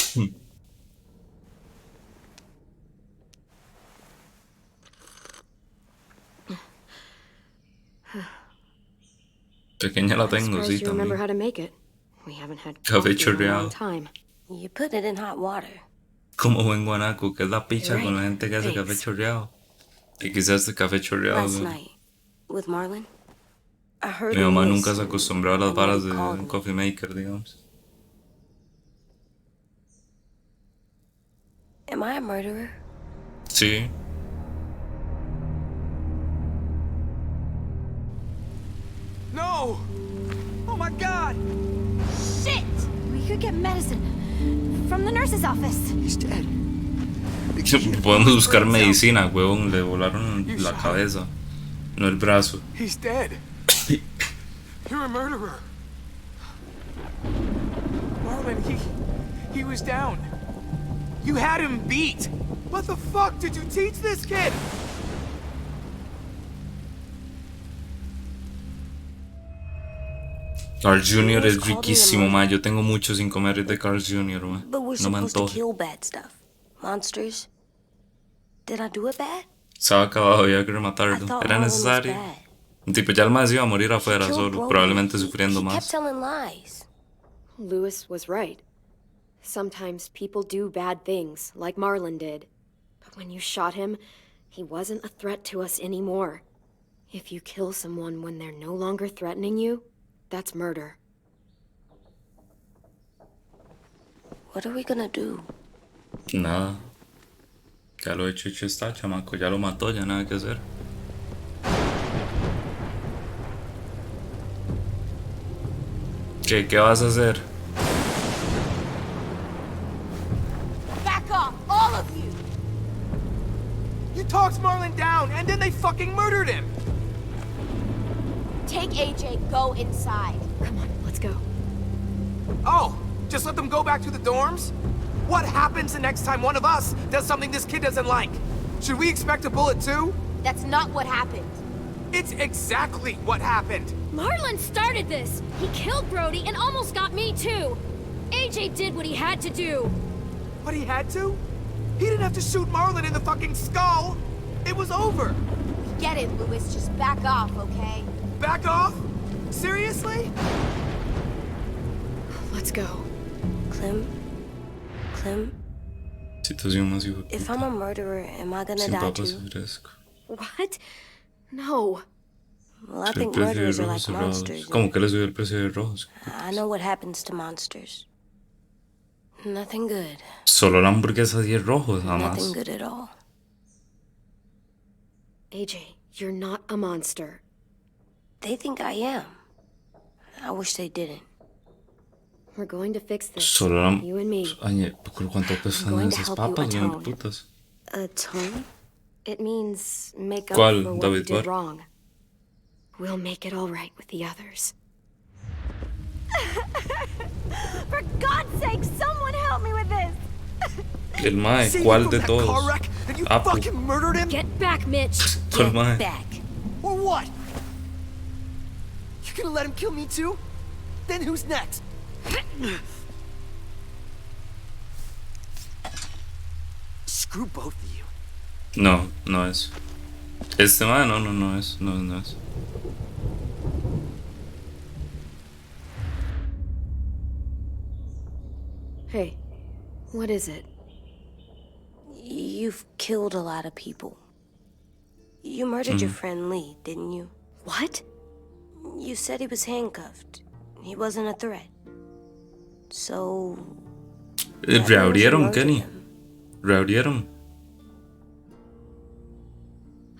Pequeña la tengo, sí, You remember también. how to make it. We haven't had Café coffee in a long chorreado. time. You put it in hot water. Como buen guanaco, que es la picha con la gente que hace Thanks. café chorreado. Y quizás este café chorreado, Last güey. night. With Marlon. I heard Mi a mamá voice nunca se and acostumbró a las I varas de called un me. coffee maker, digamos. Am I a murderer? Sí. No! Oh my god! Shit! We could get medicine from the nurse's office. He's dead. Podemos buscar medicina, huevón. Le volaron la cabeza, no el brazo. He's dead. You're a murderer. Marlon, he was down. You had him beat. What the fuck did you teach this kid? Carl Jr. es riquísimo, ma. Yo tengo mucho sin comer de Carl Jr., ma. But we're No me supposed to antoje. kill bad stuff. Monsters. Did I do it bad? Estaba acabado, había que I rematarlo. thought Era Marlon was necesario. bad. Tipo, ya el más iba a morir afuera Killed solo, Brody. probablemente sufriendo He kept más. telling lies. Lewis was right. Sometimes people do bad things, like Marlon did. But when you shot him, he wasn't a threat to us anymore. If you kill someone when they're no longer threatening you, that's murder. What are we gonna do? Nada. Ya lo hecho está, chamaco. Ya lo mató, ya nada que hacer. ¿Qué vas a hacer? Back off, all of you! You talked Marlon down, and then they fucking murdered him! Take AJ, go inside. Come on, let's go. Oh, just let them go back to the dorms? What happens the next time one of us does something this kid doesn't like? Should we expect a bullet too? That's not what happened. It's exactly what happened. Marlon started this! He killed Brody and almost got me too! AJ did what he had to do! What he had to? He didn't have to shoot Marlon in the fucking skull! It was over! Get it, Lewis. Just back off, okay? Back off? Seriously? Let's go. Clem? Situación más hijo de If puta. I'm a murderer, am I gonna Sin die papas too? y fresco. What? No. Well, I El think precio de murderers are rojos like cerrados. monsters. ¿Cómo que le subió el precio de rojos? I know what happens to monsters. Nothing good. Solo la hamburguesa 10 rojos, nada más. Nothing good at all. AJ, you're not a monster. They think I am. I wish they didn't. We're going to fix this. Solo la... You and me. Ay, ¿cuánto pesan going to esas help you papas, güey? atone. Putas. Atone? It means make up ¿Cuál, for what David you did Bar? wrong. We'll make it all right with the others. For God's sake, someone help me with this! El mae, Saved ¿cuál him de from that car todos? wreck, and you Ah, pu- fucking murdered him? Get back, Mitch! ¿Cuál mae? Back. Or what? You gonna let him kill me too? Then who's next? Screw both of you. No, no es. Este mae, no es. No es. Hey, what is it? You've killed a lot of people. You murdered your friend Lee, didn't you? What? You said he was handcuffed. He wasn't a threat. So... that means you ¿Reabrieron, murdered Kenny? him. reabrieron.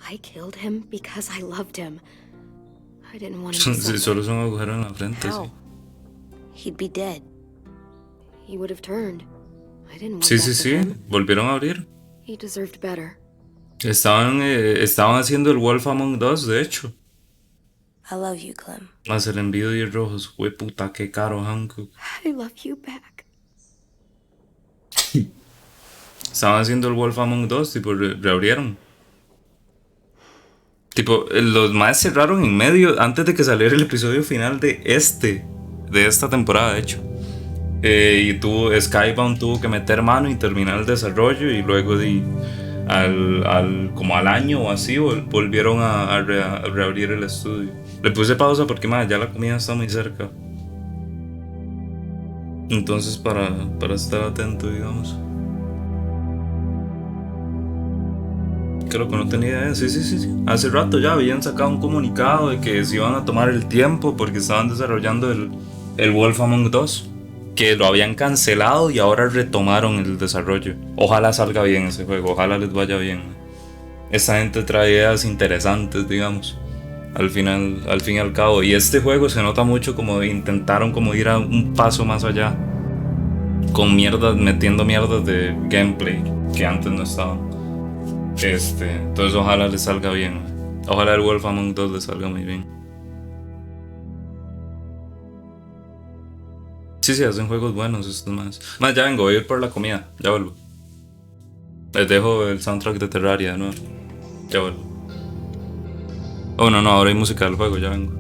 I killed him because I loved him. I didn't want him to Sí, suffer. solo es un agujero en la frente, How? sí. He'd be dead. He would have turned. I didn't want Sí, that sí, for sí. him. Volvieron a abrir. He deserved better. Estaban haciendo el Wolf Among Us, de hecho. I love you, Clem. Más el envío 10 rojos. Güey, puta, qué caro, Hancock. I love you back. Estaban haciendo el Wolf Among Us, tipo, reabrieron. Tipo, los más cerraron en medio antes de que saliera el episodio final de esta temporada, de hecho. Y Skybound tuvo que meter mano y terminar el desarrollo, y luego como al año o así volvieron a reabrir el estudio. Le puse pausa porque ya la comida está muy cerca. Entonces para estar atento, digamos. Creo que no tenía idea. Sí. Hace rato ya habían sacado un comunicado de que se iban a tomar el tiempo porque estaban desarrollando el Wolf Among Us, que lo habían cancelado y ahora retomaron el desarrollo. Ojalá salga bien ese juego, ojalá les vaya bien. Esta gente trae ideas interesantes, digamos, al fin y al cabo. Y este juego se nota mucho como intentaron como ir a un paso más allá, con metiendo mierdas de gameplay que antes no estaban. Entonces ojalá les salga bien. Ojalá el Wolf Among Us les salga muy bien. Sí, hacen juegos buenos estos más. Ya vengo, voy a ir por la comida. Ya vuelvo. Les dejo el soundtrack de Terraria de nuevo. Ya vuelvo. Oh, no, ahora hay música del juego, ya vengo.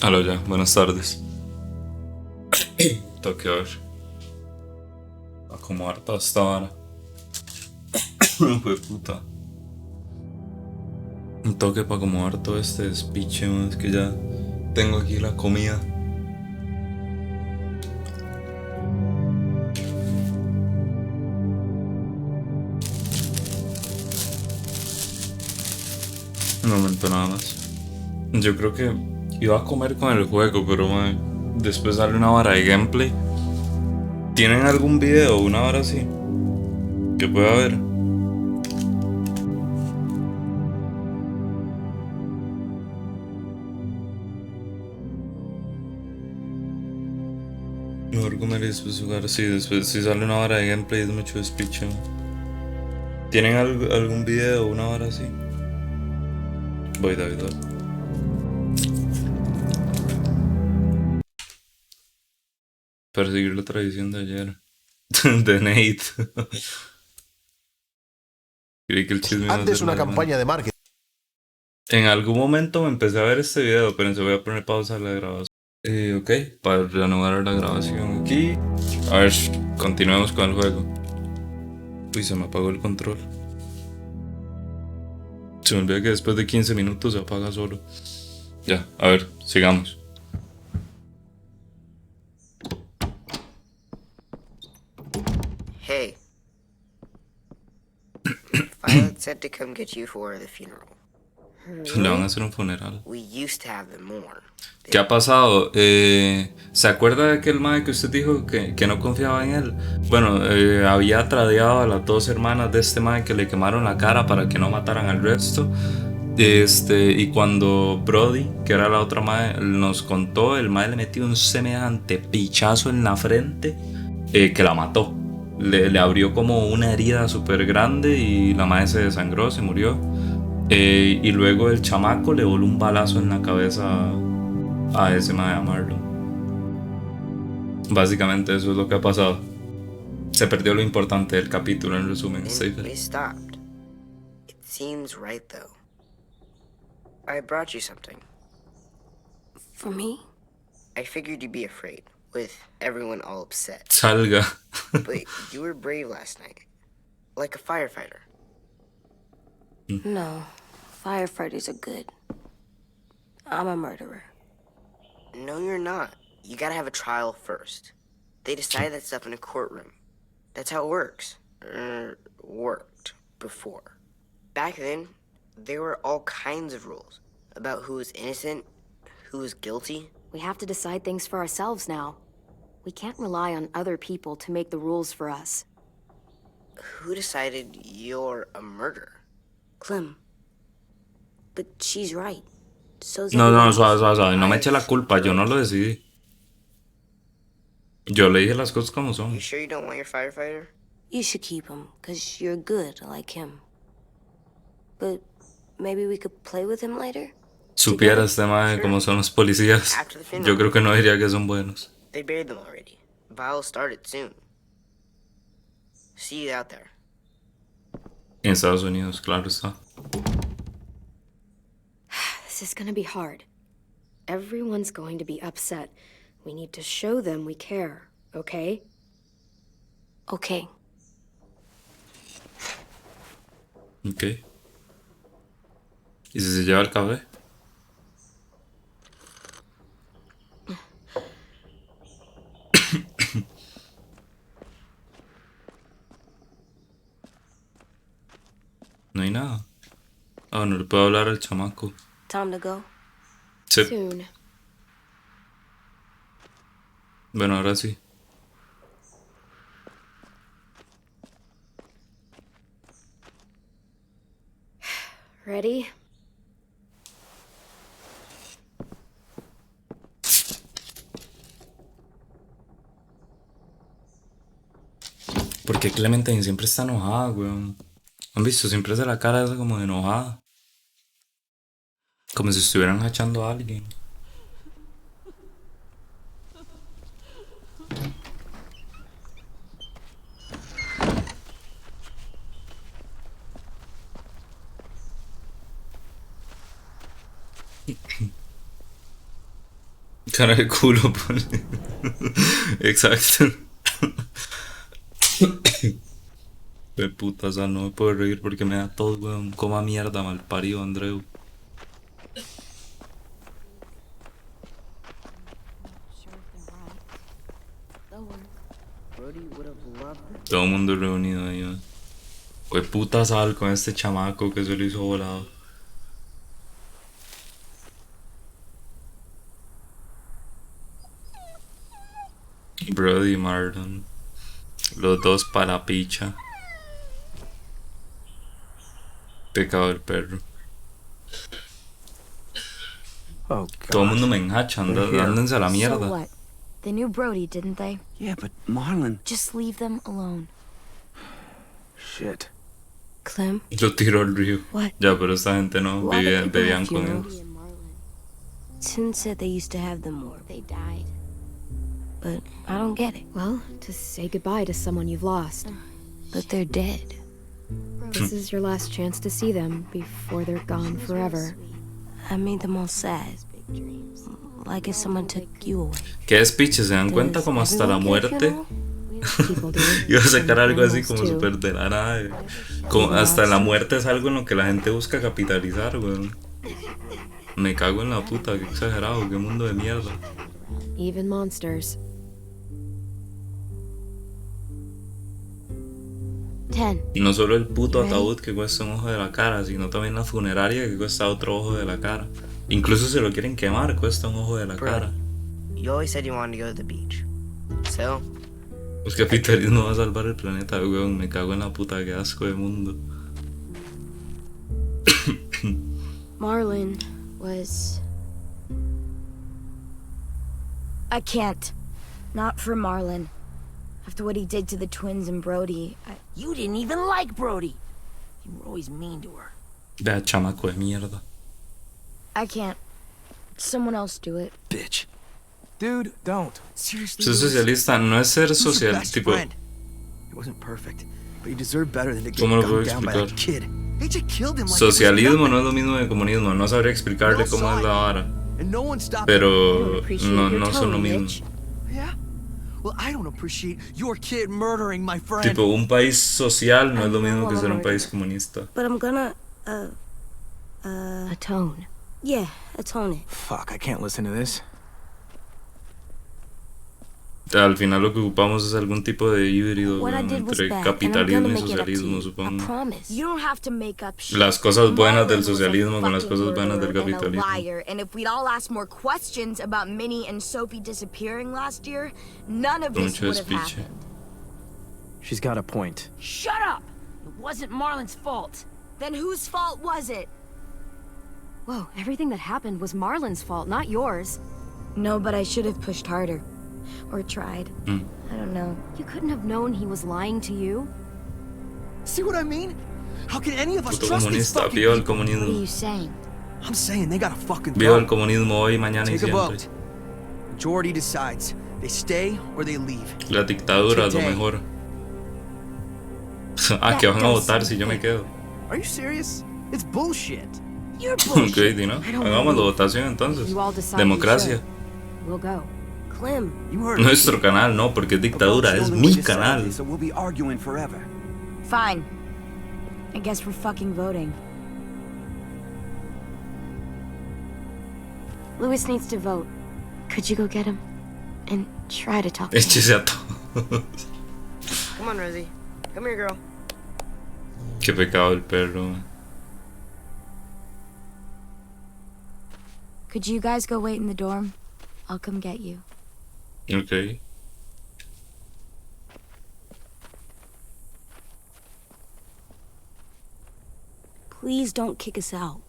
Hola ya, buenas tardes. Toque a ver. Acomodar toda esta vara. Fue puta. Un toque para acomodar todo este despiche, es que ya tengo aquí la comida. Un momento nada más. Yo creo que iba a comer con el juego, pero después sale una vara de gameplay. ¿Tienen algún video o una vara así que pueda ver? Mejor comer y después jugar. Sí, después si sale una vara de gameplay es mucho despiche. ¿Tienen algún video o una vara así? Voy, David. Perseguir la tradición de ayer. De Nate. Creí que el chisme iba a Antes ser una más campaña de marketing. En algún momento me empecé a ver este video, pero se voy a poner pausa a la grabación. Ok, para reanudar la grabación aquí. A ver, continuemos con el juego. Uy, se me apagó el control. Se me olvida que después de 15 minutos se apaga solo. Ya, a ver, sigamos. Hey. Violet said to come get you for the funeral. Le van a hacer un funeral. We used to have them more. ¿Qué ha pasado? ¿Se acuerda de aquel mae que usted dijo que no confiaba en él? Bueno, había tradeado a las dos hermanas de este mae que le quemaron la cara para que no mataran al resto. Y cuando Brody, que era la otra mae, nos contó, el mae le metió un semejante pichazo en la frente que la mató. Le abrió como una herida súper grande y la mae se desangró, se murió. Y luego el chamaco le voló un balazo en la cabeza a ese mae, a Marlon. Básicamente eso es lo que ha pasado. Se perdió lo importante del capítulo, en resumen. They stopped. It seems right though. I brought you something. For me? I figured you'd be afraid, with everyone all upset. Salga. But you were brave last night. Like a firefighter. No. Firefighters are good. I'm a murderer. No, you're not. You gotta have a trial first. They decide that stuff in a courtroom. That's how it works. Worked before. Back then, there were all kinds of rules about who was innocent, who was guilty. We have to decide things for ourselves now. We can't rely on other people to make the rules for us. Who decided you're a murderer? Clem. But she's right. So's No, everyone suave, else. suave. No me eche la culpa, yo no lo decidí. Yo le dije las cosas como son. You sure you don't want your firefighter? You should keep him, 'cause you're good like him. But maybe we could play with him later? Supiera este mae de cómo son los policías. Yo creo que no diría que son buenos. They buried them already. Viol'll start it soon. See you out there. En Estados Unidos, claro está. This is gonna be hard. Everyone's going to be upset. We need to show them we care, okay? Okay. Ok. ¿Y si se lleva el café? No hay nada. Ah, no le puedo hablar al chamaco. Time to go? Sí. Soon. Bueno, ahora sí. Ready? Porque Clementine siempre está enojada, weón. ¿Han visto? Siempre hace la cara esa como de enojada. Como si estuvieran hachando a alguien. Cara de culo, pone. Exacto. De puta, o sea, no me puedo reír porque me da todo, weón. Coma mierda, mal parido, Andreu. Todo el mundo reunido ahí, weón. Fue puta sal con este chamaco que se lo hizo volado. Brody y Marlon. Los dos para picha. Pecado del perro. Oh, Todo el mundo me enhacha, ándense a la So mierda. what? They knew Brody, didn't they? Yeah, but Marlon... Just leave them alone. Shit. Clem? Lo tiró al río. What? Ya, pero esta gente no Why do people bebían have con funerals? él. Tin said they used to have them more. They died. But I don't get it. Well, to say goodbye to someone you've lost. But they're dead. This is your last chance to see them before they're gone forever. I made them all sad. Like if someone took you away. ¿Qué despiche? ¿Se dan cuenta como hasta la muerte? Iba a sacar algo así como súper de la nada. Como hasta la muerte es algo en lo que la gente busca capitalizar, weón. Me cago en la puta, qué exagerado, qué mundo de mierda. Even monsters. 10. Y no solo el puto ataúd que cuesta un ojo de la cara, sino también la funeraria que cuesta otro ojo de la cara. Incluso si lo quieren quemar, cuesta un ojo de la cara. You always said you wanted to go to the beach. So, El capitalismo va a salvar el planeta, weón. Me cago en la puta, qué asco de mundo. Marlon was... I can't. Not for Marlon. After what he did to the twins and Brody, You didn't even like Brody. You were always mean to her. Vea, chamaco de mierda. I can't. Someone else do it. Bitch. Dude, don't. Seriously, Ser Louis? socialista no es ser He was your social, best tipo. friend. He wasn't perfect, but he deserved better than to get ¿Cómo lo puedo gunned down by that explicar? kid. AJ killed him like it was Socialismo nothing. no es lo mismo de comunismo. No sabría explicarle cómo es la vara. And no one stopped Pero him. no son lo mismo. Yeah? Well, I don't appreciate your kid murdering my friend. Tipo, un país social no es lo mismo que ser un país comunista. But I'm gonna, Atone. yeah, atone it. Fuck, I can't listen to this. O sea, al final lo que ocupamos es algún tipo de híbrido, What I weón, did was entre bad, and I'm capitalismo gonna y make it up to socialismo, you. I supongo. promise. You don't have to make up shit. Las cosas buenas del Marlon was a socialismo con las fucking cosas buenas del murderer and a capitalismo. liar, and if we'd all asked more questions about Minnie and Sophie disappearing last year, none of this Mucho would have despiche. happened. She's got a point. Shut up! It wasn't Marlon's fault. Then whose fault was it? Whoa, everything that happened was Marlon's fault, not yours. No, but I should have pushed harder. Or tried. Mm. I don't know. You couldn't have known he was lying to you. See what I mean? How can any of us Puto trust these comunista, fucking viva el people? What are comunismo. you saying? I'm saying they gotta fucking Viva el go. comunismo hoy, mañana y Take a siempre. vote. Majority decides. They stay or they leave. La dictadura es lo Today. mejor. Ah, que van a votar si yo me quedo. Are you serious? It's bullshit. You're Ok, bullshit. Dino. I don't Hagamos la believe votación entonces. You all decide Democracia. you should. We'll go. Clem, You heard Nuestro canal, no, porque es dictadura, es mi canal. So we'll be arguing forever. Fine. I guess we're fucking voting. Louis needs to vote. Could you go get him? And try to talk to him. Échese a todos. come on, Rosie. Come here, girl. Qué pecado el perro. Could you guys go wait in the dorm? I'll come get you. Ok. Please don't kick us out.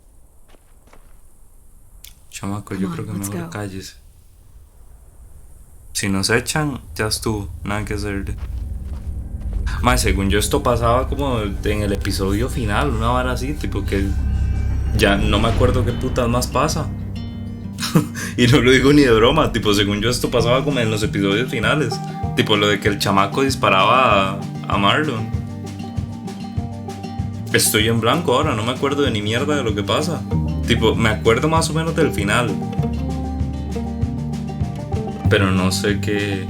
Chamaco, yo Come on, creo que let's mejor go. cállese. Si nos echan, ya estuvo, nada que hacerle. Más, según yo, esto pasaba como en el episodio final, una vara así, tipo que ya no me acuerdo qué putas más pasa. Y no lo digo ni de broma, tipo, según yo, esto pasaba como en los episodios finales, tipo lo de que el chamaco disparaba a Marlon. Estoy en blanco ahora, no me acuerdo de ni mierda de lo que pasa. Tipo, me acuerdo más o menos del final. Pero no sé qué...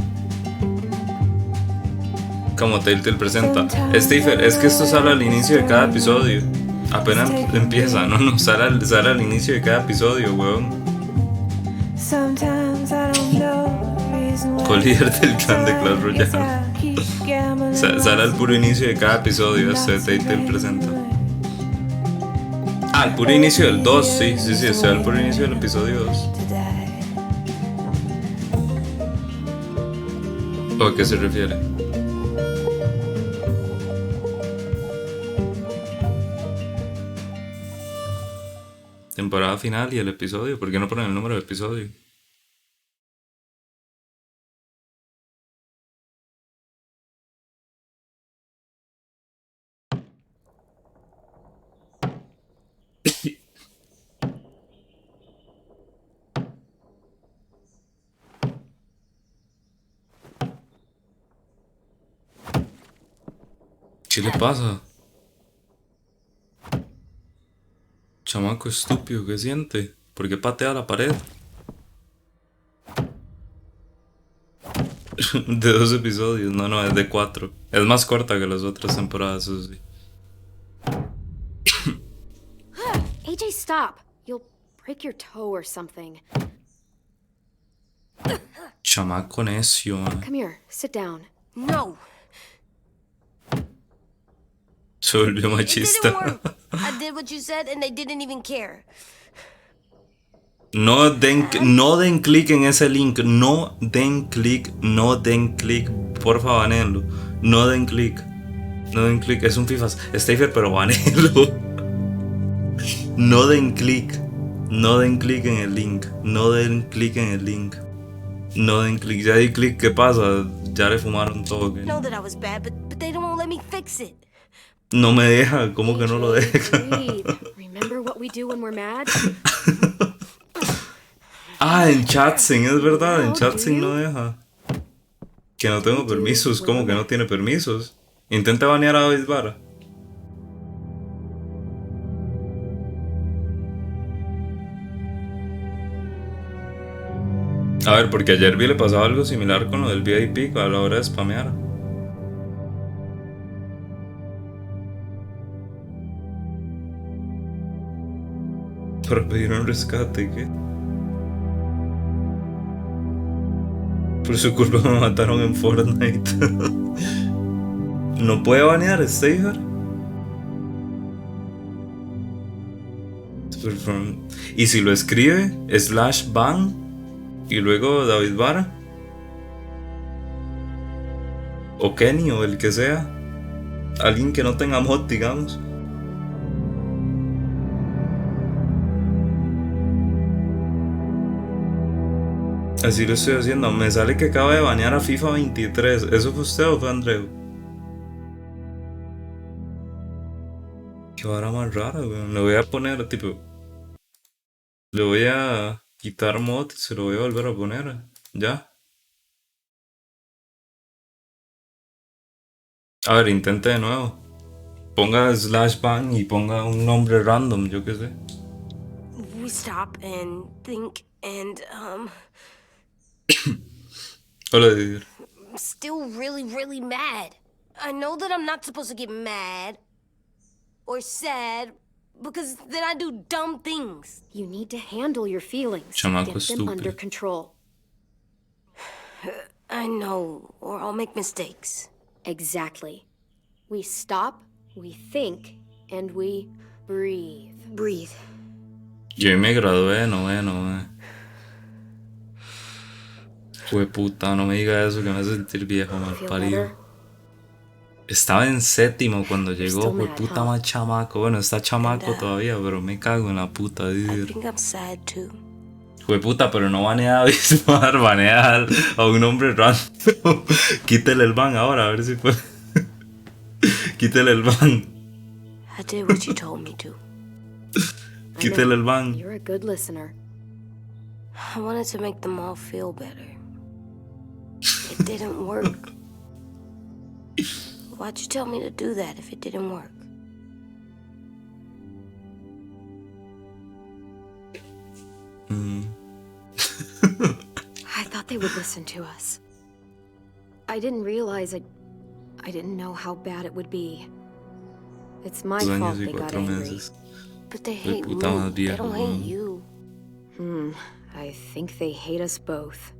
Como Telltale presenta. Stephen, es que esto sale al inicio de cada episodio. Apenas empieza, no, sale al inicio de cada episodio, weón. Co-líder del clan de Clash Royale. Sale al puro inicio de cada episodio, Telltale presenta. Ah, al puro inicio del 2, sí, sale al puro inicio del episodio 2. ¿O a qué se refiere? Temporada final y el episodio. ¿Por qué no ponen el número del episodio? ¿Qué le pasa? Chamaco estúpido, ¿qué siente? ¿Por qué patea la pared? De 2 episodios, no, es de 4. Es más corta que las otras temporadas, eso sí. AJ, stop. You'll break your toe or something. Chamaco necio, man. Come here, sit down. No. Se volvió It machista. didn't work. I did what you said and they didn't even care. No den clic en ese link. No den clic. Porfa, banenlo. No den clic. Es un FIFA Stafer, pero banenlo. No den clic en el link. Ya di clic, ¿qué pasa? Ya le fumaron todo. ¿Qué? I know that I was bad, but they don't let me fix it. No me deja, ¿cómo que no lo deja? Remember what we do when we're mad? En Chatsing, es verdad, en Chatsing no deja. Que no tengo permisos, ¿cómo que no tiene permisos? Intenta banear a David Vara. A ver, porque ayer le pasaba algo similar con lo del VIP a la hora de spamear. Para pedir un rescate, ¿qué? Por su culpa me mataron en Fortnite. ¿No puede banear Stager? Y si lo escribe, /ban y luego David Vara o Kenny o el que sea, alguien que no tenga mod, digamos. Así lo estoy haciendo. Me sale que acaba de banear a FIFA 23. ¿Eso fue usted o fue Andreu? Qué vara más rara, weón. Le voy a poner, tipo... Le voy a quitar mod y se lo voy a volver a poner. Ya. A ver, intente de nuevo. Ponga /ban y ponga un nombre random, yo qué sé. We stop and think and, Hola, Didier. I'm still really mad. I know that I'm not supposed to get mad or sad because then I do dumb things. You need to handle your feelings. Chamaco Get them under estúpido. control. I know, or I'll make mistakes. Exactly. We stop, we think, and we breathe. Breathe. Yo me gradué de noveno, Fue puta, no me diga eso que me hace sentir viejo, mal parido. Estaba en séptimo cuando llegó, fue puta más chamaco. Bueno, está chamaco todavía, pero me cago en la puta, I Didier. think I'm sad too. Fue puta, pero no banea a Bismar, banea a un hombre random. Quítele el ban ahora, a ver si puede. Quítele el ban. I did what you told me to. Quítele el ban. You're a good listener. I wanted to make them all feel better. It didn't work. Why'd you tell me to do that if it didn't work? I thought they would listen to us. I didn't realize I didn't know how bad it would be. It's my 2 fault años y they got 4 angry. meses. But they El hate puta me. más They viejo, don't hate weón. you. I think they hate us both.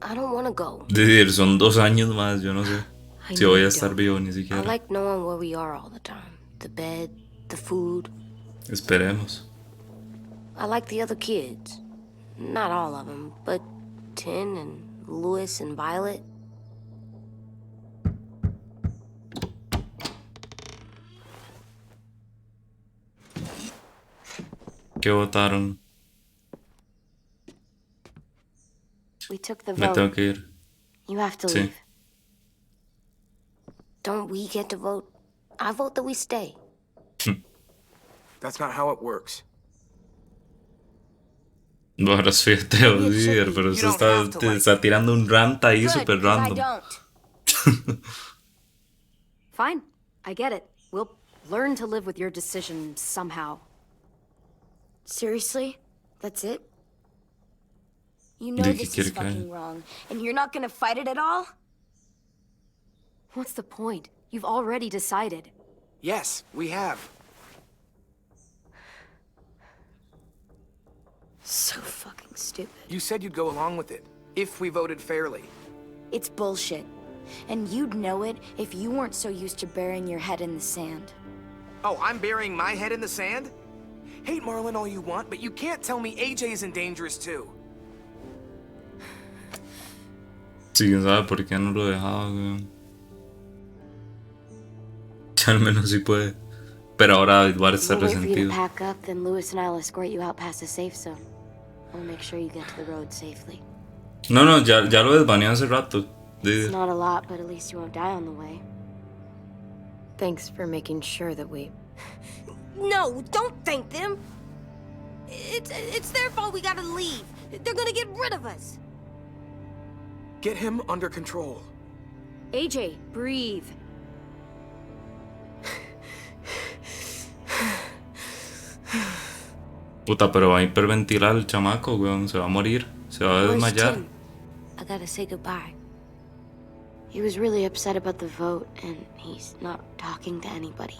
I don't want to go. Decir, son 2 años más, yo no sé I si voy know a you estar don't. vivo ni I siquiera. like knowing where we are all the time. The bed, the food. Esperemos. I like the other kids. Not all of them, but Tin and Louis and Violet. ¿Qué votaron? We took the Me vote. tengo que ir. You have to Sí. leave. Don't we get to vote? I vote that we stay. That's not how it works. Ahora soy ateo, líder, pero usted está tirando un rant ahí super random. Fine, I get it. We'll learn to live with your decision somehow. Seriously? That's it? You know ¿De qué this quiere is caer? fucking wrong, and you're not gonna fight it at all? What's the point? You've already decided. Yes, we have. So fucking stupid. You said you'd go along with it, if we voted fairly. It's bullshit. And you'd know it if you weren't so used to burying your head in the sand. Oh, I'm burying my head in the sand? Hate Marlon all you want, but you can't tell me AJ isn't dangerous too. Sí, quién sabe por qué no lo dejaba, weón. Al menos sí puede. Pero ahora va a estar We'll wait for you to resentido. pack up, then Louis and I'll escort you out past the safe zone. We'll make sure you get to the road safely. No, ya lo desbaneé hace rato. It's not a lot, but at least you won't die on the way. Thanks for making sure that we... No, don't thank them. It's their fault we gotta leave. They're gonna get rid of us. Get him under control. AJ, breathe. Puta, pero va a hiperventilar el chamaco, weón. Se va a morir. Se va a Where's desmayar. Tim? I gotta say goodbye. He was really upset about the vote, and he's not talking to anybody.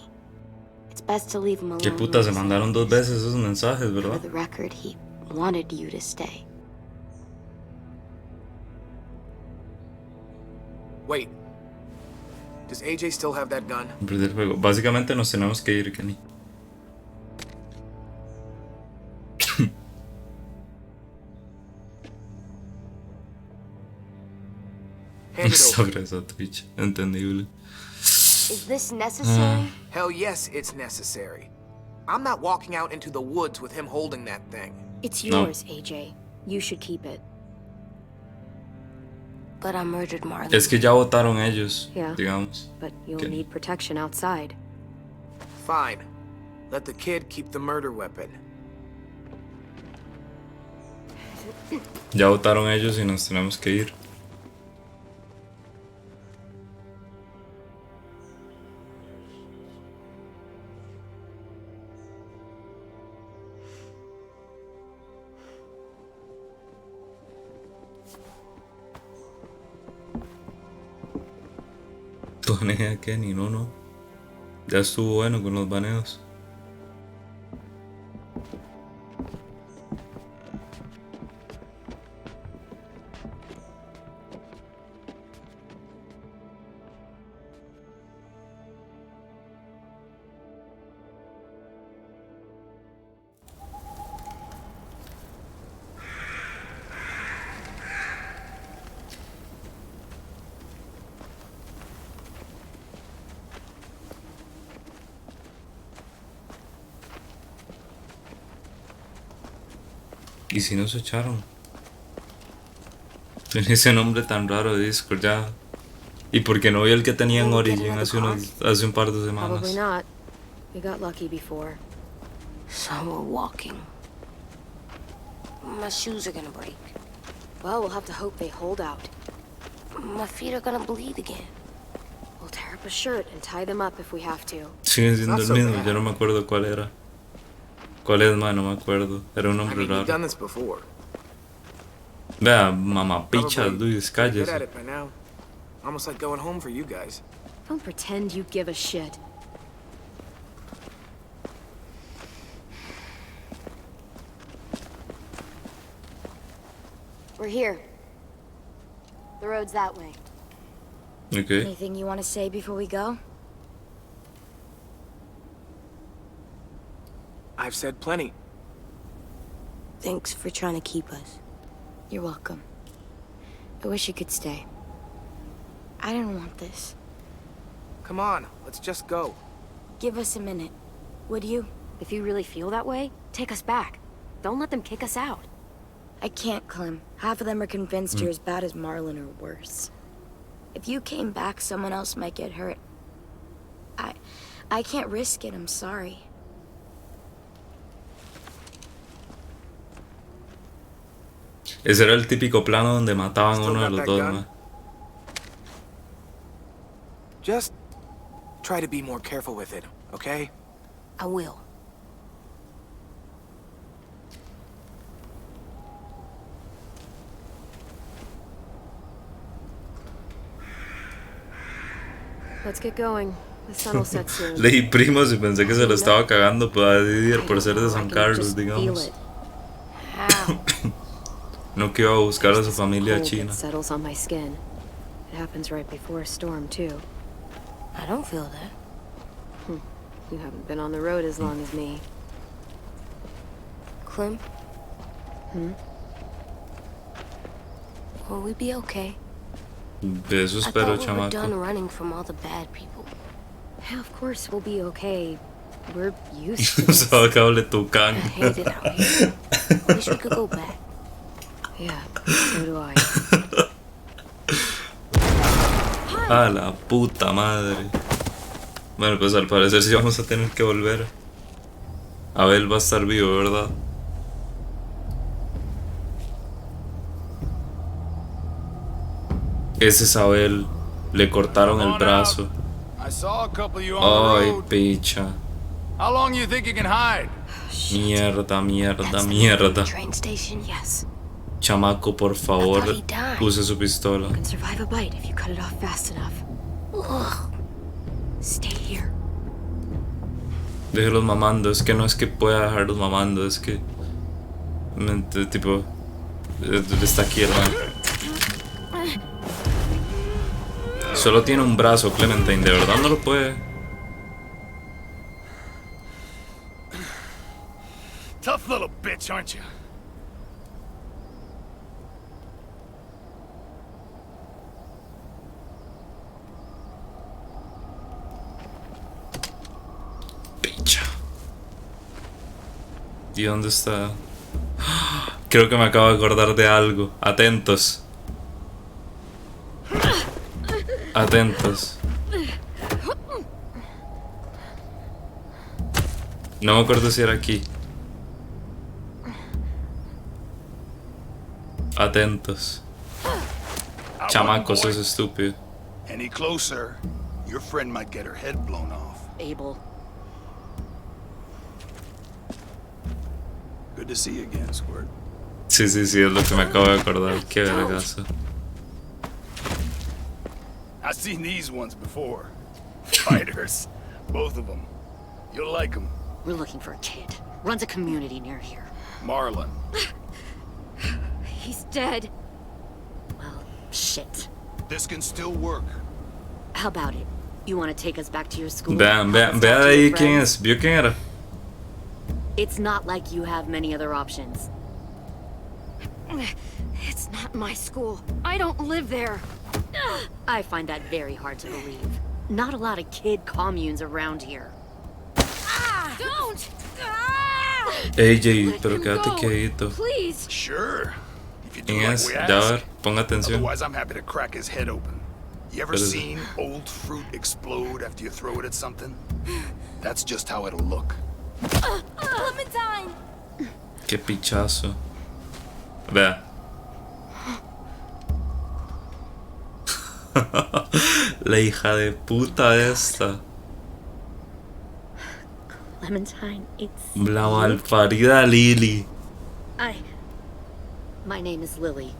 It's best to leave him alone. Qué puta, se Louis. mandaron 2 veces esos mensajes, For ¿verdad? the record, he wanted you to stay. Wait. Does AJ still have that gun? Perdí el juego. Básicamente nos tenemos que ir, Kenny. Hand it over. Sobre esa Twitch. Entendible. Is this necessary? Hell yes, it's necessary. I'm not walking out into the woods with him holding that thing. It's No. yours, AJ. You should keep it. But I murdered Marlon. Es que ya votaron ellos, Yeah. digamos. But you'll Okay. need protection outside. Fine. Let the kid keep the murder weapon. Ya votaron ellos y nos tenemos que ir. Tu banea, Kenny, no. Ya estuvo bueno con los baneos. ¿Y si nos echaron? Tiene ese nombre tan raro de Discord ya. ¿Y por qué no vi el que tenía en Origin hace un par de Probably semanas? not. We got lucky before. So we're walking. My shoes are gonna break. Well, we'll have to hope they hold out. My feet are gonna bleed again. We'll tear up a shirt and tie them up if we have to. Sigue siendo Not el so mismo, bad. yo no me acuerdo cuál era. ¿Cuál es, man? No me acuerdo. Era un I nombre mean, we've raro. done this before. Vea, mamapicha, Luis, Good at cállese. it by now. Almost like going home for you guys. Don't pretend you give a shit. We're here. The road's that way. Okay. Anything you want to say before we go? I've said plenty. Thanks for trying to keep us. You're welcome. I wish you could stay. I didn't want this. Come on, let's just go. Give us a minute, would you? If you really feel that way, take us back. Don't let them kick us out. I can't, Clem. Half of them are convinced you're as bad as Marlon or worse. If you came back, someone else might get hurt. I can't risk it, I'm sorry. Ese era el típico plano donde mataban a Still uno de got los that dos, gun? ma. Just try to be more careful with it, okay? I will. Let's get going. The sun will set soon. Leí primos y pensé que se lo estaba cagando para Didier por ser de San Carlos, digamos. No que iba a buscar a su familia a China. It settles on my skin. It happens right before a storm, too. I don't feel that. You haven't been on the road as long as me. Clem? Will we be okay? De eso I espero, thought we were done chamaco. running from all the bad people. Yeah, of course we'll be okay. We're used to Se this. va a cable Tucán. I hate it out here. Wish we could go back. Yeah, so do I. A la puta madre. Bueno, pues al parecer sí vamos a tener que volver. Abel va a estar vivo, ¿verdad? Ese es Abel. Le cortaron el brazo. I saw a couple of you on the Ay, road. picha. How long you think you can hide? Mierda, mierda, mierda. Train station, yes. Chamaco, por favor, he died. use su pistola. You can survive a bite if you cut it off fast enough. Ugh. Stay here. Déjelos mamando, es que no es que pueda dejarlos mamando, es que... Tipo... Está aquí, hermano. Solo tiene un brazo, Clementine, de verdad no lo puede. Tough little bitch, aren't you? Picha. ¿Y dónde está? Creo que me acabo de acordar de algo. Atentos. Atentos. No me acuerdo si era aquí. Atentos. Chamacos, es estúpido. Any closer, your friend might get her head blown off. Abel. Good to see you again, Squirt. Sí, sí, sí, es lo que me acabo de acordar. Qué vergazo. I've seen these ones before. Fighters. Both of them. You'll like them. We're looking for a kid. Runs a community near here. Marlon. He's dead. Well, shit. This can still work. How about it? You want to take us back to your school? Vean, vean, vean ahí quién es. ¿Vio quién era? It's not like you have many other options. It's not my school. I don't live there. I find that very hard to believe. Not a lot of kid communes around here. Don't! AJ, pero quédate quedito. Please. Sure. If you do ¿Quién like es? we Ya, a ask. ver, ponga atención. Otherwise, I'm happy to crack his head open. You ever Pero- seen old fruit explode after you throw it at something? That's just how it'll look. Clementine! Qué pichazo. Vea. La hija de puta esta. Clementine, it's... La malparida Lily. My name is Lily.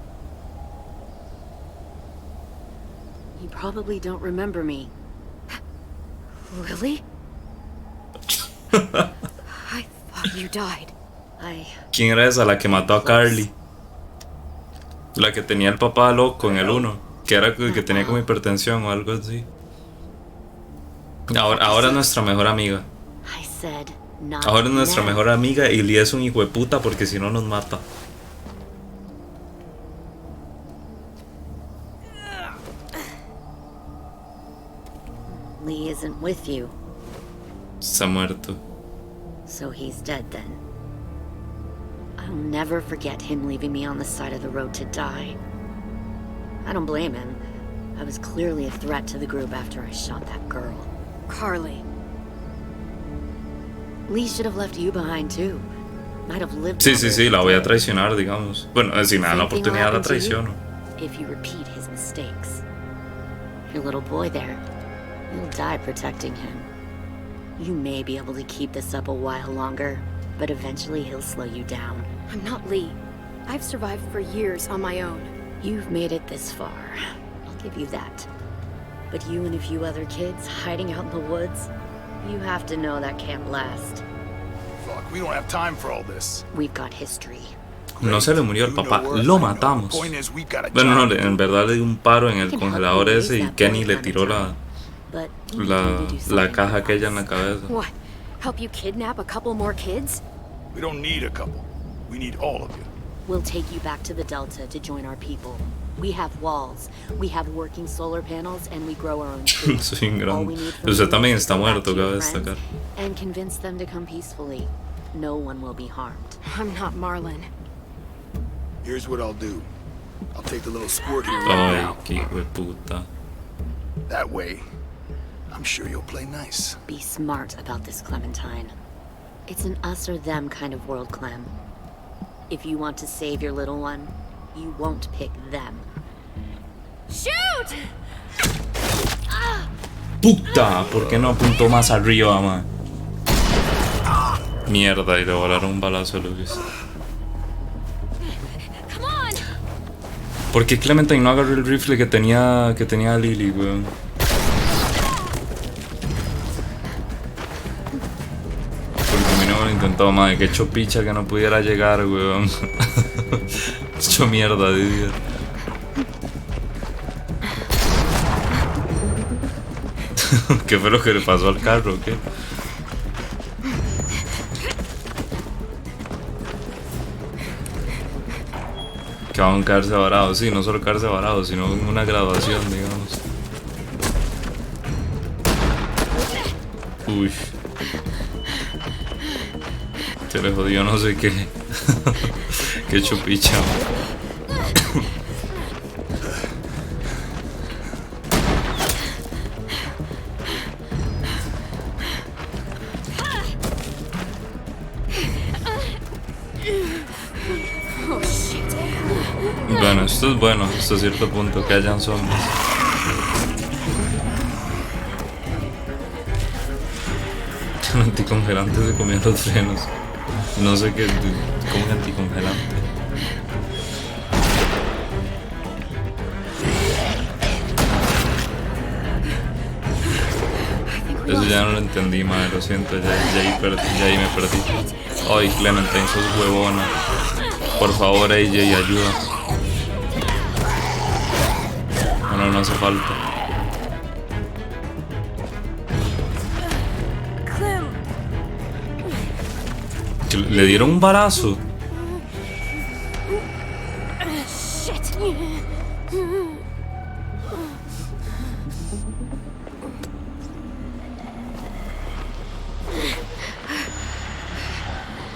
You probably don't remember me. Lily? I thought you died. ¿Quién era esa? La que mató a Carly. La que tenía el papá loco en el 1. Que era el que tenía como hipertensión o algo así. Ahora es nuestra mejor amiga. Ahora es nuestra mejor amiga y Lee es un hijo de puta porque si no nos mata. Lee isn't with you. Está muerto. So he's dead then. I'll never forget him leaving me on the side of the road to die. I don't blame him. I was clearly a threat to the group after I shot that girl. Carly. Lee should have left you behind too. Might have lived. Sí, la voy a traicionar, digamos. Bueno, si me dan la oportunidad la traiciono. If you repeat his mistakes. Your little boy there, you'll die protecting him. You may be able to keep this up a while longer, but eventually he'll slow you down. I'm not Lee. I've survived for years on my own. You've made it this far. I'll give you that. But you and a few other kids hiding out in the woods, you have to know that can't last. Fuck, we don't have time for all this. We've got history. No se le murió el papá, lo matamos. Bueno, no, en verdad le dio un paro en el congelador ese y Kenny le tiró la caja aquella en la cabeza. What? Help you kidnap a couple more kids? We don't need a couple. We need all of you. We'll take you back to the Delta to join our people. We have walls, we have working solar panels, and we grow our own food. Soy un grande. Usted también está muerto, cabe destacar. And convince them to come peacefully. No one will be harmed. I'm not Marlon. Here's what I'll do. I'll take the little squirt here Ay, right now. qué hijo de puta. That way, I'm sure you'll play nice. Be smart about this, Clementine. It's an us or them kind of world, Clem. If you want to save your little one, you won't pick them. Shoot! Puta, ¿por qué no apuntó más arriba, man? Mierda, y le volaron un balazo a Lucas. ¿Por qué Clementine no agarró el rifle que tenía Lily, weón? Porque a mí no me lo intentó, madre. Que hecho picha que no pudiera llegar, weón. Hecho mierda, Didier. ¿Qué fue lo que le pasó al carro, o qué? Que van a quedarse varados, sí, no solo quedarse varados, sino una graduación, digamos. Uy. Se le jodió no sé qué. Qué chupicha. Bueno, esto es bueno hasta cierto punto que hayan zombies. Un anticongelante se comió los frenos. No sé qué, como un anticongelante. Eso ya no lo entendí, madre, lo siento, ya ahí me perdí. Ay, Clementine, sos huevona. Por favor, AJ, ayuda. No hace falta. Le dieron un balazo.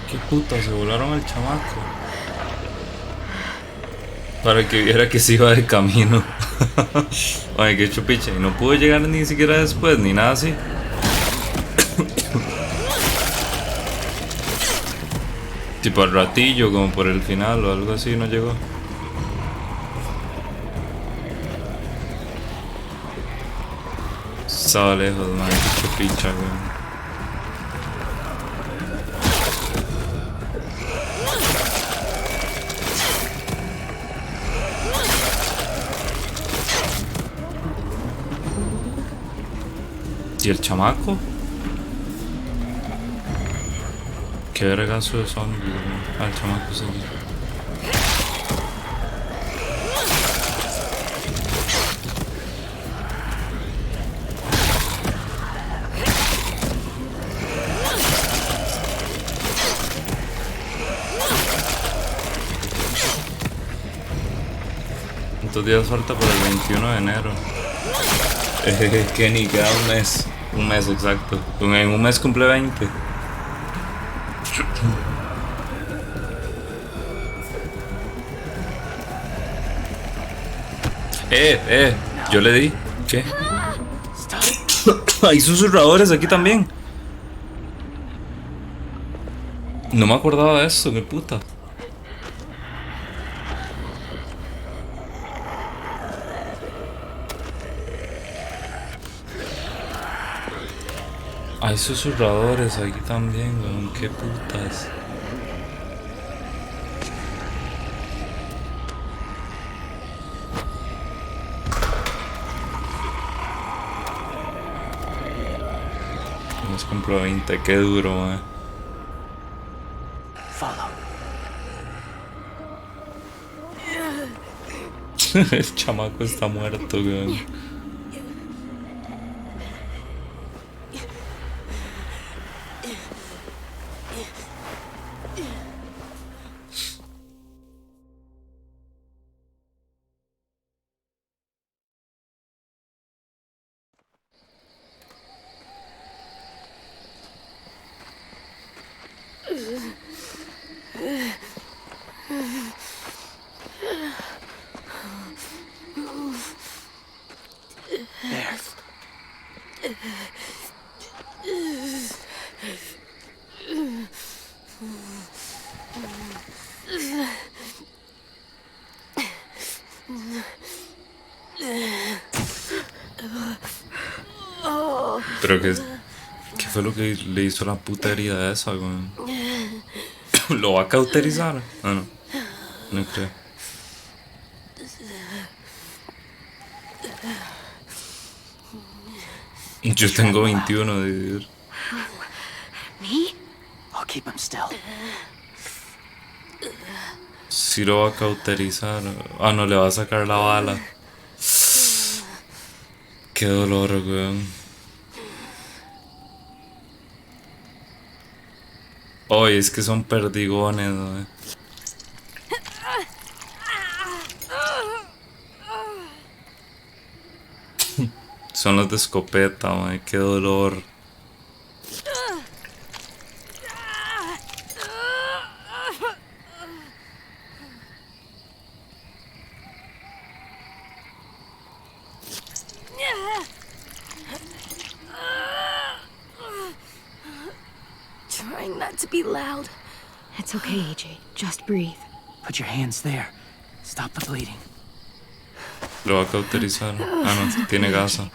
Qué puta, se volaron al chamaco. Para que viera que se iba de camino. Ay, qué chupicha. Y no pudo llegar ni siquiera después, ni nada así. Tipo al ratillo, como por el final o algo así, no llegó. Estaba lejos, man, qué chupicha, weón. ¿Y el chamaco? ¿Qué vergazo de zombie, weón? El chamaco sí. ¿Cuántos días falta para el 21 de enero? Kenny, queda un mes. Un mes exacto. En un mes cumple 20. Yo le di. ¿Qué? Hay susurradores aquí también. No me acordaba de eso, qué puta. Hay susurradores aquí también, weón, qué putas. Nos compró 20, qué duro, weón. El chamaco está muerto, weón. Pero ¿qué fue lo que le hizo la puta herida esa, weón? ¿Lo va a cauterizar? Ah, no. No creo. Yo tengo 21 de vivir. Me? I'll keep him still. Si lo va a cauterizar. Ah, no, le va a sacar la bala. Qué dolor, weón. Oye, es que son perdigones, weón. Son los de escopeta, weón. Qué dolor. Trying not to be loud. It's okay, AJ. Just breathe. Put your hands there. Stop the bleeding. Lo va a cauterizar. Ah, no, tiene gasa.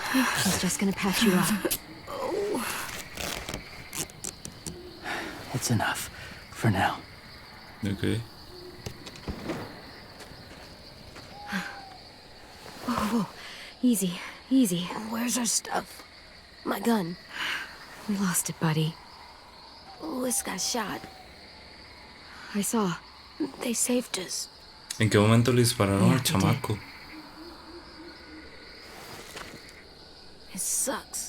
He's just gonna patch you up. It's enough. For now. Okay. Whoa. Easy, easy. Where's our stuff? My gun. We lost it, buddy. Louis got shot. I saw. They saved us. ¿En qué momento le dispararon al chamaco? It sucks.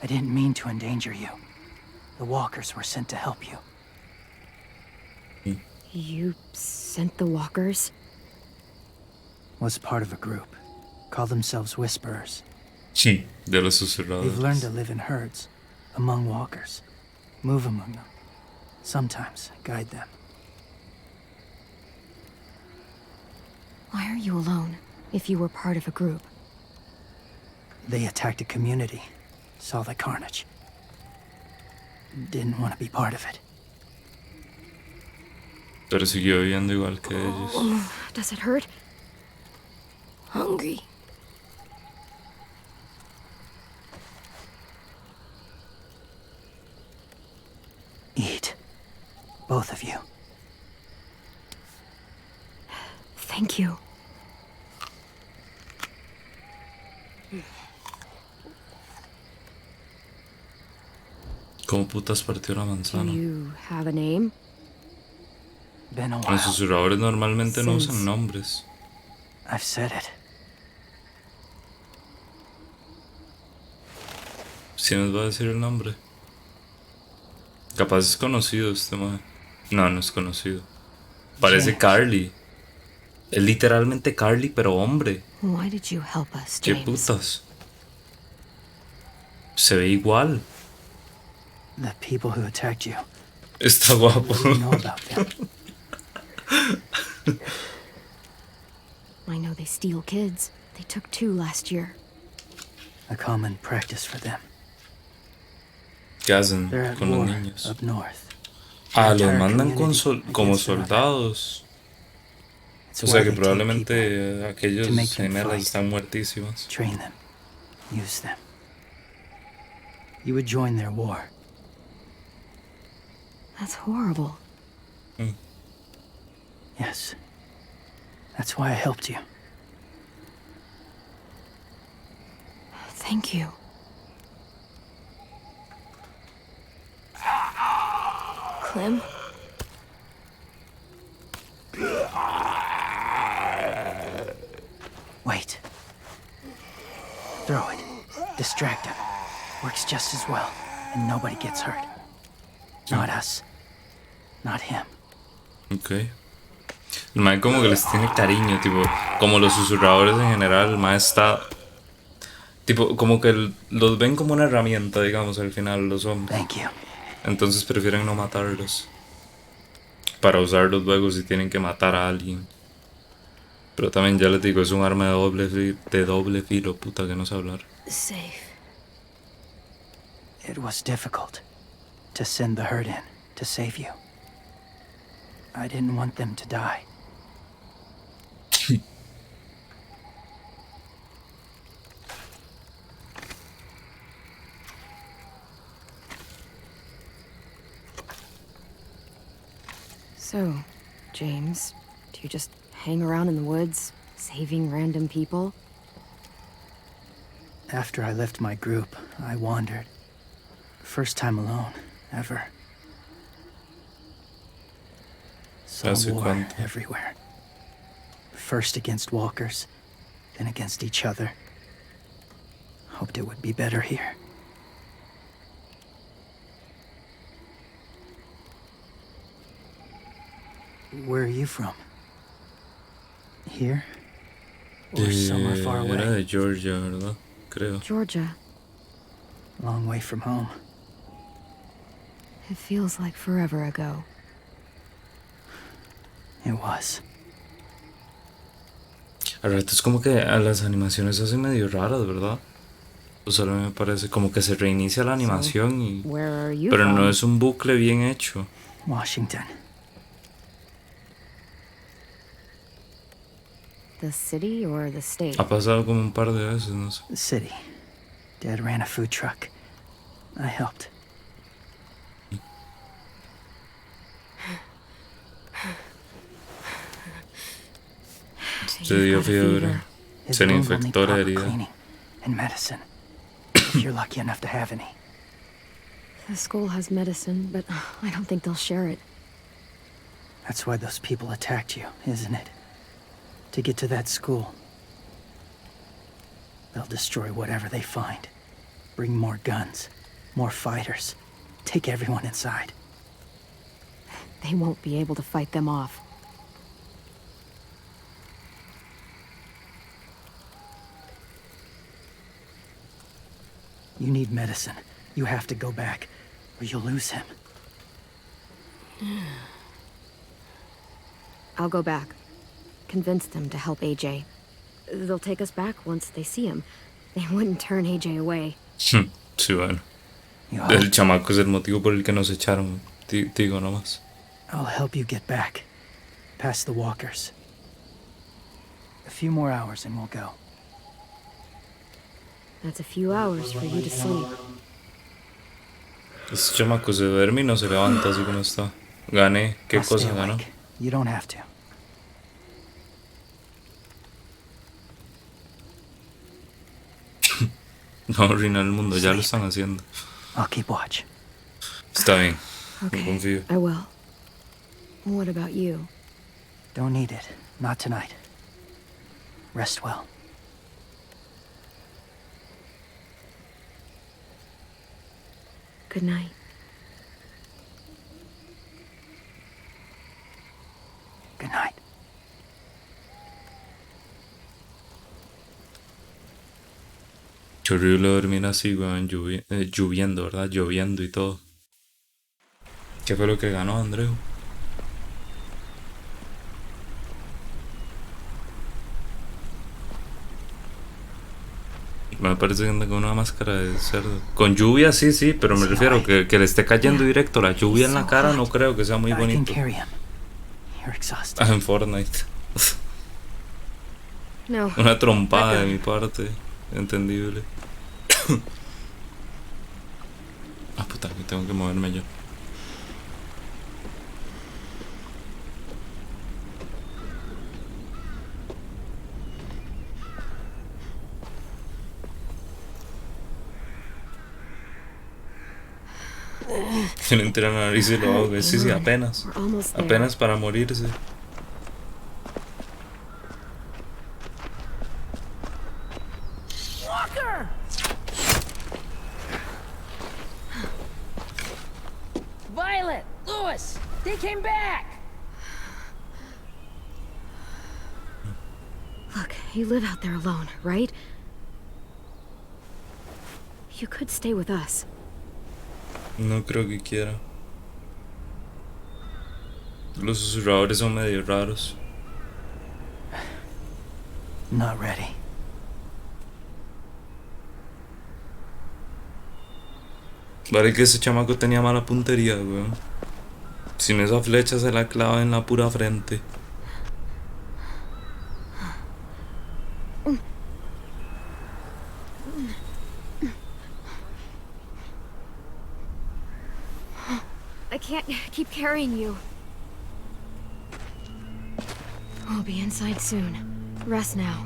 I didn't mean to endanger you. The walkers were sent to help you. You sent the walkers? Was part of a group. Call themselves Whisperers. Sí, de los susurradores. They've learned to live in herds, among walkers. Move among them. Sometimes guide them. Why are you alone, if you were part of a group? They attacked a community. saw the carnage. Didn't want to be part of it. Pero siguió viviendo igual que ellos. Does it hurt? Hungry. Eat. Both of you. Thank you. ¿Cómo putas partió la Do manzana? you have a name? Been a Los while. susurradores normalmente no Since- usan nombres. I've said it. Si nos va a decir el nombre. Capaz es conocido este mae. No, no es conocido. Parece James. Carly. Es literalmente Carly, pero hombre. Why did you help us, ¿Qué James? putas? Se ve igual. The people who attacked you. Está guapo. What do you know about them? I know they steal kids. They took 2 last year. A common practice for them. ¿Qué hacen They're at con los war niños? up north. Ah, los Entire mandan con community como against another. soldados. It's O sea why que they take probabmente people aquellos to make them gemelas fight. están muertísimos. Train them. Use them. You would join their war. That's horrible. Yes. That's why I helped you. Thank you. Clem? Wait. Throw it. Distract him. Works just as well. And nobody gets hurt. Not us. Not him. Ok. El mae como que les tiene cariño, tipo, como los susurradores en general, el mae está... Tipo, como que los ven como una herramienta, digamos, al final, los hombres. Thank you. Entonces prefieren no matarlos. Para usarlos luego si tienen que matar a alguien. Pero también ya les digo, es un arma de doble filo, puta, que no sé hablar. Safe. It was difficult to send the herd in to save you. I didn't want them to die. So, James, do you just hang around in the woods, saving random people? After I left my group, I wandered. First time alone, ever. Saw Hace war cuánto? everywhere. First against walkers, then against each other. Hoped it would be better here. Where are you from? Here? Or somewhere far Era away? de Georgia, ¿verdad? Creo. Georgia. Long way from home. It feels like forever ago. It was. A ratos como que a las animaciones se hacen medio raras, ¿verdad? O solo me parece como que se reinicia la animación y... Where are you Pero from? no es un bucle bien hecho. Washington. The city or the state? Ha pasado como un par de veces, no sé. The city. Dad ran a food truck. I helped. Se dio fiebre. His Se le wound will need infectó la proper herida. cleaning and medicine. If you're lucky enough to have any. The school has medicine, but I don't think they'll share it. That's why those people attacked you, isn't it? To get to that school. They'll destroy whatever they find. Bring more guns, more fighters. Take everyone inside. They won't be able to fight them off. You need medicine. You have to go back, or you'll lose him. I'll go back. Convince them to help AJ. They'll take us back once they see him. They wouldn't turn AJ away. Sí, bueno. El chamaco es el motivo por el que nos echaron. Digo nomás. I'll help you get back. Past the walkers. A few more hours and we'll go. That's a few hours for you to sleep. Este chamaco se duerme y no se levanta así como está. Gané. ¿Qué I'll stay cosa ganó? awake. You don't have to. No arruinar el mundo, ya lo están haciendo. I'll keep watch. Está bien. Okay, Me confío. I will. What about you? Don't need it. Not tonight. Rest well. Good night. Good night. Qué horrible dormir así, weón, lloviendo, ¿verdad? Lloviendo y todo. ¿Qué fue lo que ganó, Andreu? Me parece que anda con una máscara de cerdo. Con lluvia sí, pero me refiero que le esté cayendo directo la lluvia en la cara, no creo que sea muy bonito. En Fortnite. No. Una trompada de mi parte. Entendible. Ah, puta, que tengo que moverme yo. Tiene entre la nariz y lo hago. Sí, apenas. Apenas para morirse. Walker! Violet! Lewis! They came back! Look, you live out there alone, right? You could stay with us. No creo que quiera. Los susurradores son medio raros. Not ready. Vale que ese chamaco tenía mala puntería, weón. Sin esa flecha se la clava en la pura frente. I can't keep carrying you. We'll be inside soon. Rest now.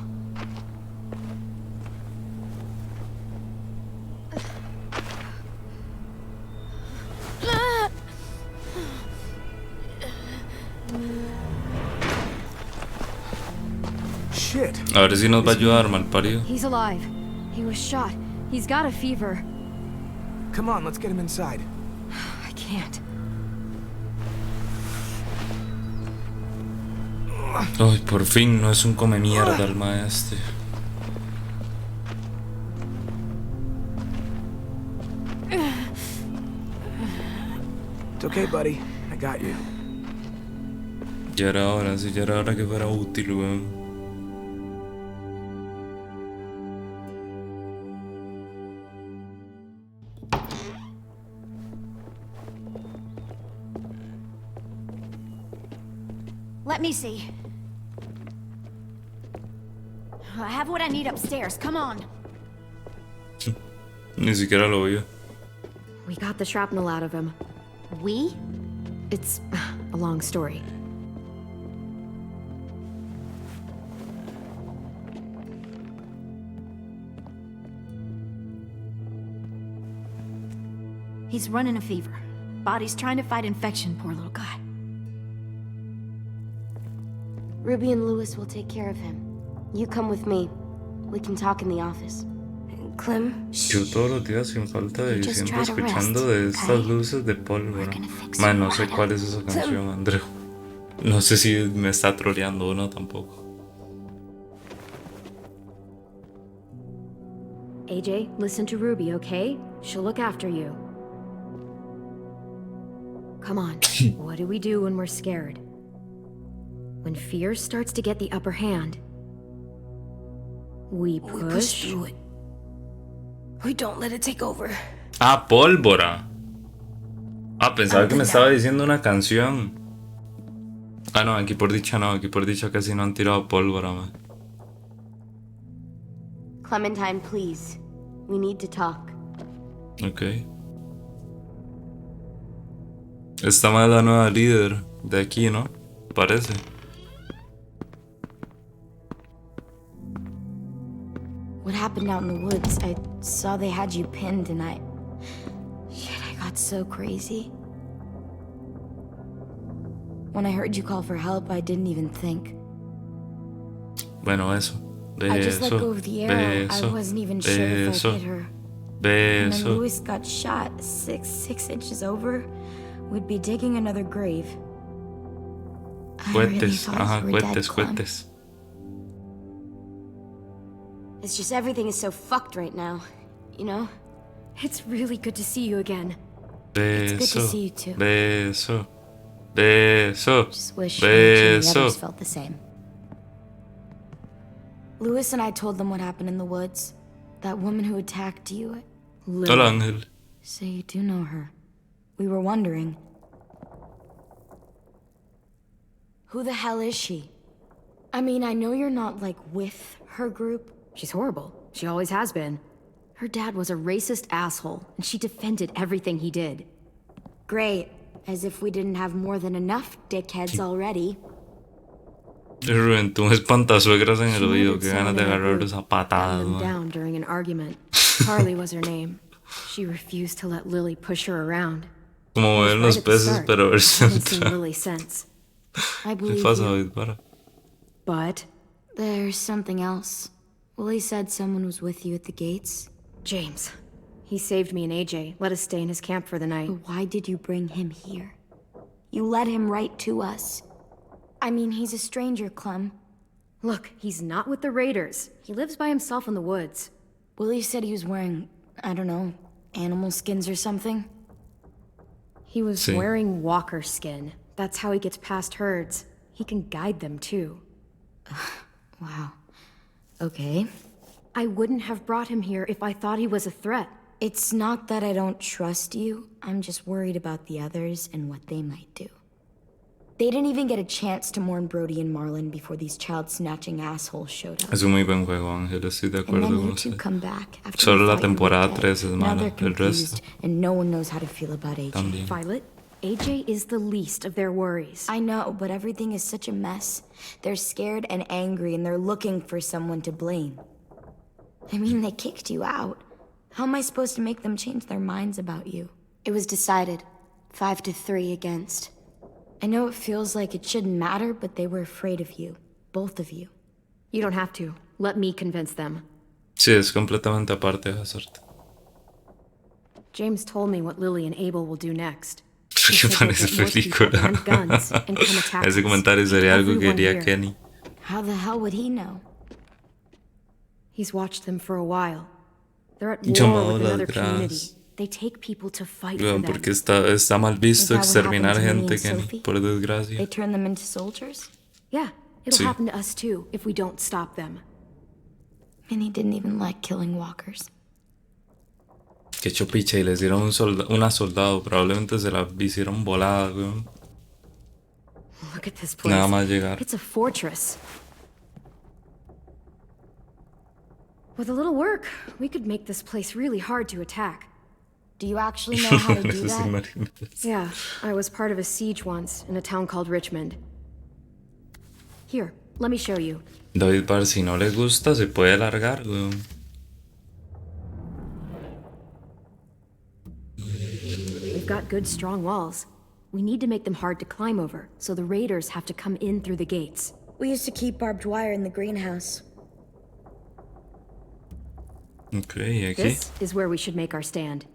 Shit. A ver si nos va a ayudar, malparido. He's alive. He was shot. He's got a fever. Come on, let's get him inside. I can't. Ay, por fin no es un come mierda el maestro. It's okay, buddy. I got you. Ya era hora, sí, ya era hora que fuera útil, weón. Let me see. I have what I need upstairs. Come on. Ni siquiera lo vio. We got the shrapnel out of him. We? It's a long story. He's running a fever. Body's trying to fight infection, poor little guy. Ruby and Lewis will take care of him. You come with me. We can talk in the office. Clem, Yo todos los días sin falta de diciembre escuchando de estas luces de pólvora. Man, no sé cuál es esa canción, Andreu. No sé si me está troleando o no tampoco. AJ, listen to Ruby, okay? She'll look after you. Come on. What do we do when we're scared? When fear starts to get the upper hand, we push through it. We don't let it take over. Ah, pólvora. Ah, pensaba que me estaba diciendo una canción. Ah, no, aquí por dicha no, aquí por dicha casi no han tirado pólvora, man. Clementine, please. We need to talk. Ok. Esta más es la nueva líder de aquí, ¿no? Parece. What happened out in the woods? I saw they had you pinned and I got so crazy. When I heard you call for help, I didn't even think. Bueno, eso. I just let go of the arrow. I Beso. wasn't even sure if I'd hit her. And then Beso. Louis got shot 6 inches over. We'd be digging another grave. I really Cohetes. thought Ajá, you were dead, cohetes, Clem. cohetes. It's just everything is so fucked right now. You know? It's really good to see you again. Beso. good to see you too. Beso. Beso. Just wish you and the Beso. others felt the same. Louis and I told them what happened in the woods. That woman who attacked you. Hola, Ángel. So you do know her. We were wondering. Who the hell is she? I mean, I know you're not, like, with her group. She's horrible. She always has been. Her dad was a racist asshole, and she defended everything he did. Great. As if we didn't have more than enough dickheads already. Reventó un espantasuegras en el She oído. wanted Que ganas de someone in her agarrarlos a group, patadas, them man. down during an argument. Carly was her name. She refused to let Lily push her around. Como ven los peces, pero verse Haven't seen Lily since. I ¿Qué believe pasa, you. David? Para. But There's something else. Willie said someone was with you at the gates. James, he saved me and AJ, let us stay in his camp for the night. But why did you bring him here? You led him right to us. I mean, he's a stranger, Clem. Look, he's not with the Raiders. He lives by himself in the woods. Willie said he was wearing, I don't know, animal skins or something. He was Sí. wearing walker skin. That's how he gets past herds. He can guide them too. Wow. Okay. I wouldn't have brought him here if I thought he was a threat. It's not that I don't trust you. I'm just worried about the others and what they might do. They didn't even get a chance to mourn Brody and Marlon before these child-snatching assholes showed up. Es un muy buen juego, Ángel. Estoy de And acuerdo then con you two usted. come back after Solo we la thought you were temporada dead. 3 es Now mala. they're El confused, resto and no one knows how to feel about AJ. también. Violet, AJ is the least of their worries. I know, but everything is such a mess. They're scared and angry, and they're looking for someone to blame. I mean, they kicked you out. How am I supposed to make them change their minds about you? It was decided. 5-3 against. I know it feels like it shouldn't matter, but they were afraid of you. Both of you. You don't have to. Let me convince them. Sí, es completamente aparte de Hazard. James told me what Lily and Abel will do next. Que parece película. Ese comentario sería algo que haría Kenny. How the hell would he know? He's watched them for a while. They're at Yo war me with doy another las community. gracias. They take people to fight for Weón, them. porque está mal visto Is that what exterminar happened to me gente, and Kenny. Sophie? Por desgracia. They turn them into soldiers? Yeah, it'll Sí. happen to us too if we don't stop them. Minnie didn't even like killing walkers. Que chopicha y les dieron una soldado. Probablemente se la hicieron volada, weón. Look at this place. Nada más llegar. It's a fortress. With a little work, we could make this place really hard to attack. Do you actually know how to do Esas that? marionetas. Yeah, I was part of a siege once in a town called Richmond. Here, let me show you. David, par, si no le gusta, se puede largar, weón. We've got good, strong walls. We need to make them hard to climb over, so the raiders have to come in through the gates. We used to keep barbed wire in the greenhouse. Ok, y aquí. This is where we should make our stand.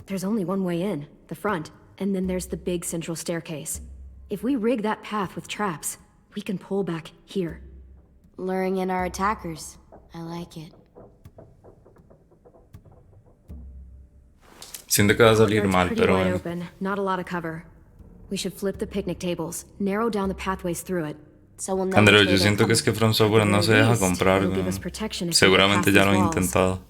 There's only one way in, the front, and then there's the big central staircase. If we rig that path with traps, we can pull back here. Luring in our attackers. I like it. Siento que va a salir Courtyard's mal, pretty pero wide bueno. open, not a lot of cover. We should flip the picnic tables, narrow down the pathways through it. So we'll know Andrés, which way yo they're siento que es que From Software no se deja comprar, it'll give weón. us protection if we get Seguramente past ya lo these han walls. intentado.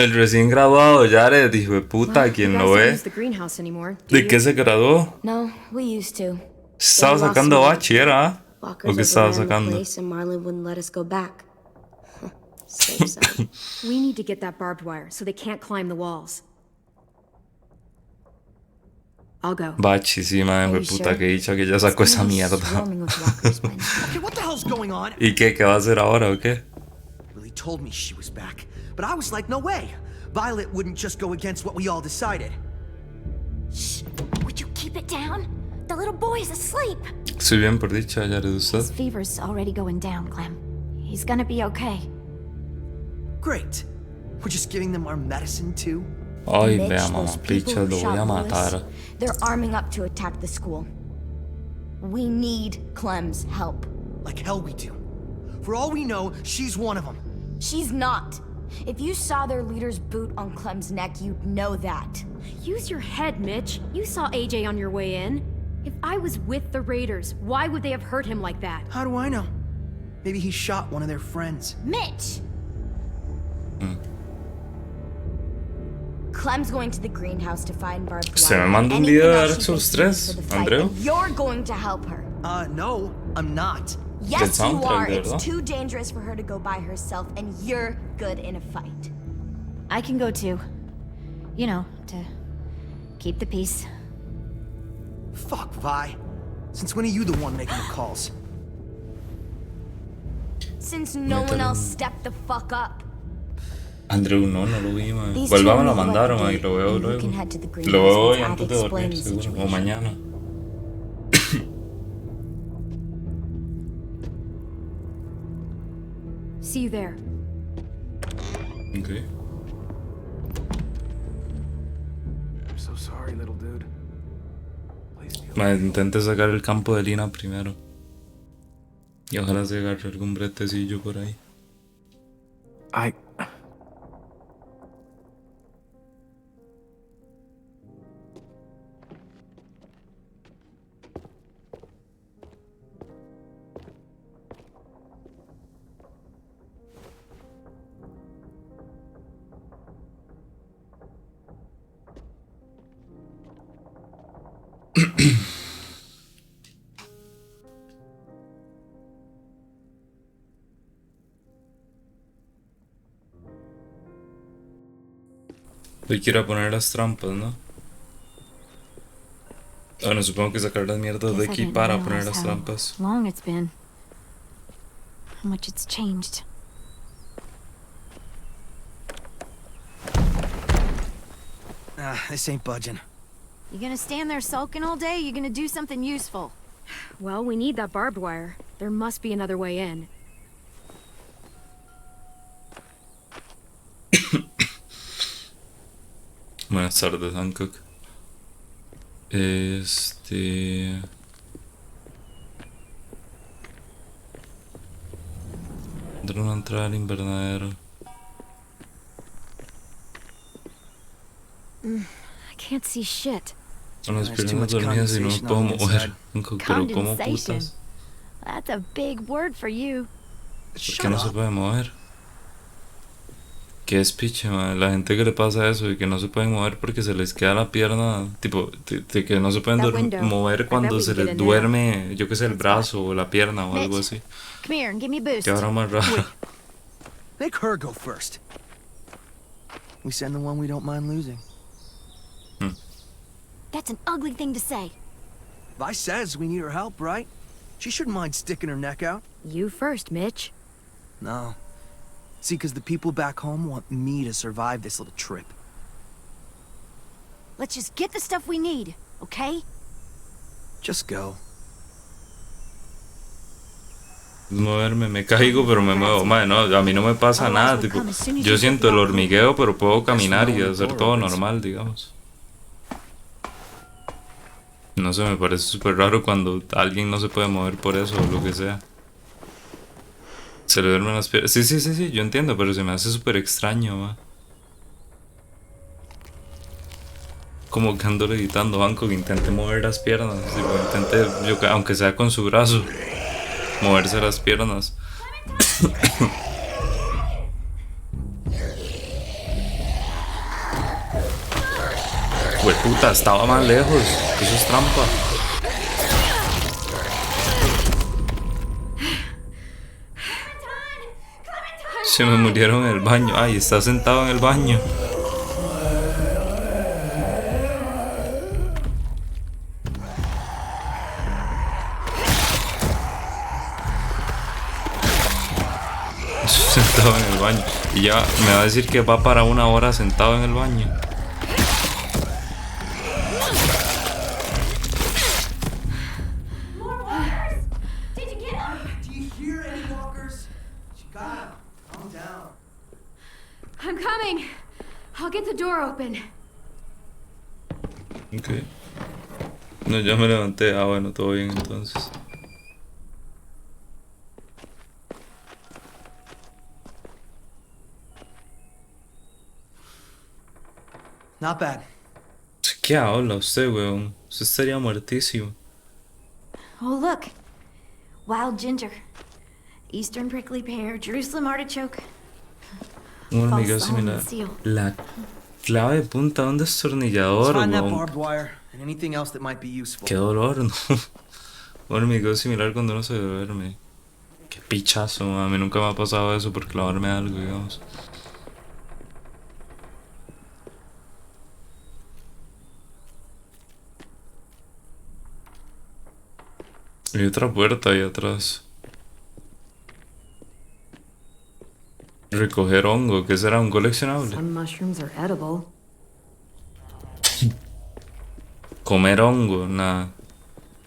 El recién graduado Jared, hijo de puta, Well, ¿quién you lo guys don't ve? use the greenhouse anymore, do ¿De you? qué se graduó? No, we used to. Estaba They lost sacando me. bachiller, ¿ah? ¿O Walkers qué estaba overran the sacando? place and Marlon wouldn't let us go back. Safe side. We need to get that barbed wire so they can't climb the walls. I'll go. Bachi, sí, madre, hijo de puta, que dicha que ya sacó esa mierda. Okay, what the hell's going on? ¿Y qué va a hacer ahora o qué? Lily told me she was back, but I was like, no way. Violet wouldn't just go against what we all decided. Shh. Would you keep it down? The little boy's asleep. Estoy bien por dicha, Jared, usted. His fever's already going down, Clem. He's gonna be okay. Great. We're just giving them our medicine too. Ay, Mitch, vea, those mamá, people picha, who lo voy a shot matar. Lewis, they're arming up to attack the school. We need Clem's help. Like hell we do. For all we know, she's one of them. She's not. If you saw their leader's boot on Clem's neck, you'd know that. Use your head, Mitch. You saw AJ on your way in. If I was with the Raiders, why would they have hurt him like that? How do I know? Maybe he shot one of their friends. Mitch! Clem's going to the greenhouse to find barbed wire. Se me manda un Anything video de else Dark she Souls thinks 3, for the fight, Andreu. and you're going to help her. No, I'm not. Yes, you soundtrack, are. de It's verdad. too dangerous for her to go by herself, and you're good in a fight. I can go too. You know, to keep the peace. Fuck, Vi. Since when are you the one making the calls? Since no one Métele else un- stepped the fuck up. Andrew, no lo vi, man. These Vuelva, me two lo only like mandaron, the ahí date, lo veo and you luego. can head to the Lo greenhouse veo hoy once I've antes de explained dormir, the seguro. O situation. mañana. See you there. Ok. I'm so sorry, little dude. Man, intente sacar el campo de Lina primero. Y ojalá se agarre algún bretecillo por ahí. Hoy quiero poner las trampas, ¿no? Bueno, supongo que sacar las mierdas de Guess I aquí didn't para realize poner las how trampas. long it's been. How much it's changed. This ain't budging. You gonna stand there sulking all day? You gonna do something useful? Well, we need that barbed wire. There must be another way in. Buenas tardes, Hancock. Tendré una entrada al invernadero. I can't see shit. Con las There's too piernas much dormidas y no me condensation puedo on the mover. inside. Hancock, pero ¿cómo Condensation. putas? That's a big word for you. ¿Por qué no se puede mover? Qué despiche, man. La gente que le pasa eso y que no se pueden mover porque se les queda la pierna, tipo, de que no se pueden That window. mover I cuando bet we se can les get in there. duerme, yo que sé, el brazo o la pierna o algo así. Come here and give me a boost. Qué hora más rara. Make her go first. We send the one we don't mind losing. That's an ugly thing to say. Vi says we need her help, right? She shouldn't mind sticking her neck out. You first, Mitch. No. See, because the people back home want me to survive this little trip. Let's just get the stuff we need, okay? Just go. Moverme, me caigo, pero me muevo. Madre, no, a mí no me pasa nada, tipo, yo siento el hormigueo, pero puedo caminar y hacer todo normal, digamos. No sé, me parece súper raro cuando alguien no se puede mover por eso o lo que sea. Se le duermen las piernas. Sí, yo entiendo, pero se me hace súper extraño, va. Como que ando editando banco que intente mover las piernas. Tipo, intente, aunque sea con su brazo, moverse las piernas. Puta, estaba más lejos. Eso es trampa. Se me murieron en el baño. Ay, está sentado en el baño. Sentado en el baño. Y ya me va a decir que va para 1 hora sentado en el baño. I'm coming. I'll get the door open. Ok. No, ya me levanté. Ah, bueno, todo bien entonces. Not bad. ¿Qué habla usted, weón? Usted estaría muertísimo. Oh, look. Wild ginger. Eastern prickly pear. Jerusalem artichoke. Un hormiguero similar. La clave de punta de un destornillador, Let's find that weón. barbed wire and anything else that might be useful. Qué dolor, ¿no? Un hormiguero similar cuando uno se duerme. Qué pichazo, a mí nunca me ha pasado eso por clavarme algo, digamos. Hay otra puerta ahí atrás. Recoger hongo, ¿qué será? ¿Un coleccionable? Some mushrooms are edible. Comer hongo, nada.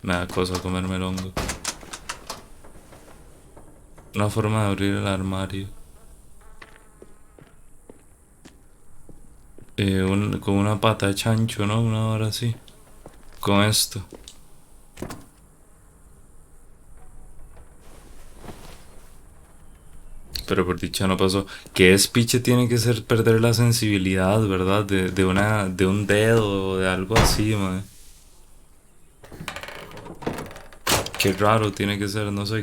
Me da cosa comerme el hongo. Una forma de abrir el armario. Con una pata de chancho, ¿no? Una hora así. Con esto. Pero por dicha no pasó. ¿Qué despiche tiene que ser perder la sensibilidad, verdad? De un dedo o de algo así, madre. Qué raro tiene que ser, no sé,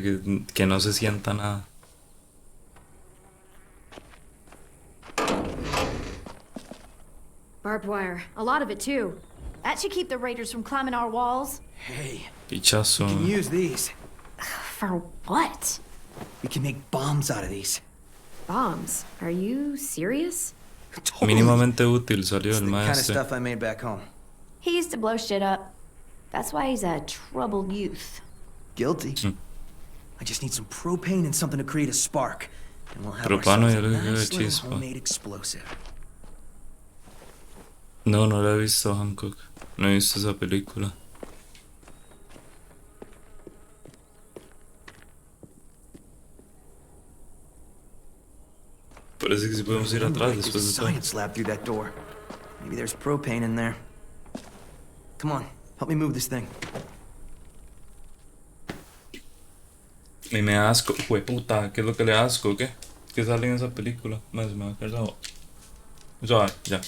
que no se sienta nada. Barbed wire. A lot of it, too. That should keep the raiders from climbing our walls. Hey, Pichazo. we can use these. For what? We can make bombs out of these. Bombs? Are you serious? Mínimamente útil salió el It's the kind of maestro. stuff I made back home. He used to blow shit up. That's why he's a troubled youth. Guilty. I just need some propane and something to create a spark. And we'll have Propano y ourselves a algo que haga nice little chispa. homemade explosive. No, no la he visto, Hancock. No he visto esa película. Parece que sí podemos ir atrás There's a después de todo. science lab through that door. Maybe there's propane in there. Come on, help me move this thing. Y me da asco. Jueputa, ¿qué es lo que le da asco? ¿Qué? ¿Qué sale en esa película? Más me va a caer la boca. Eso va, ya.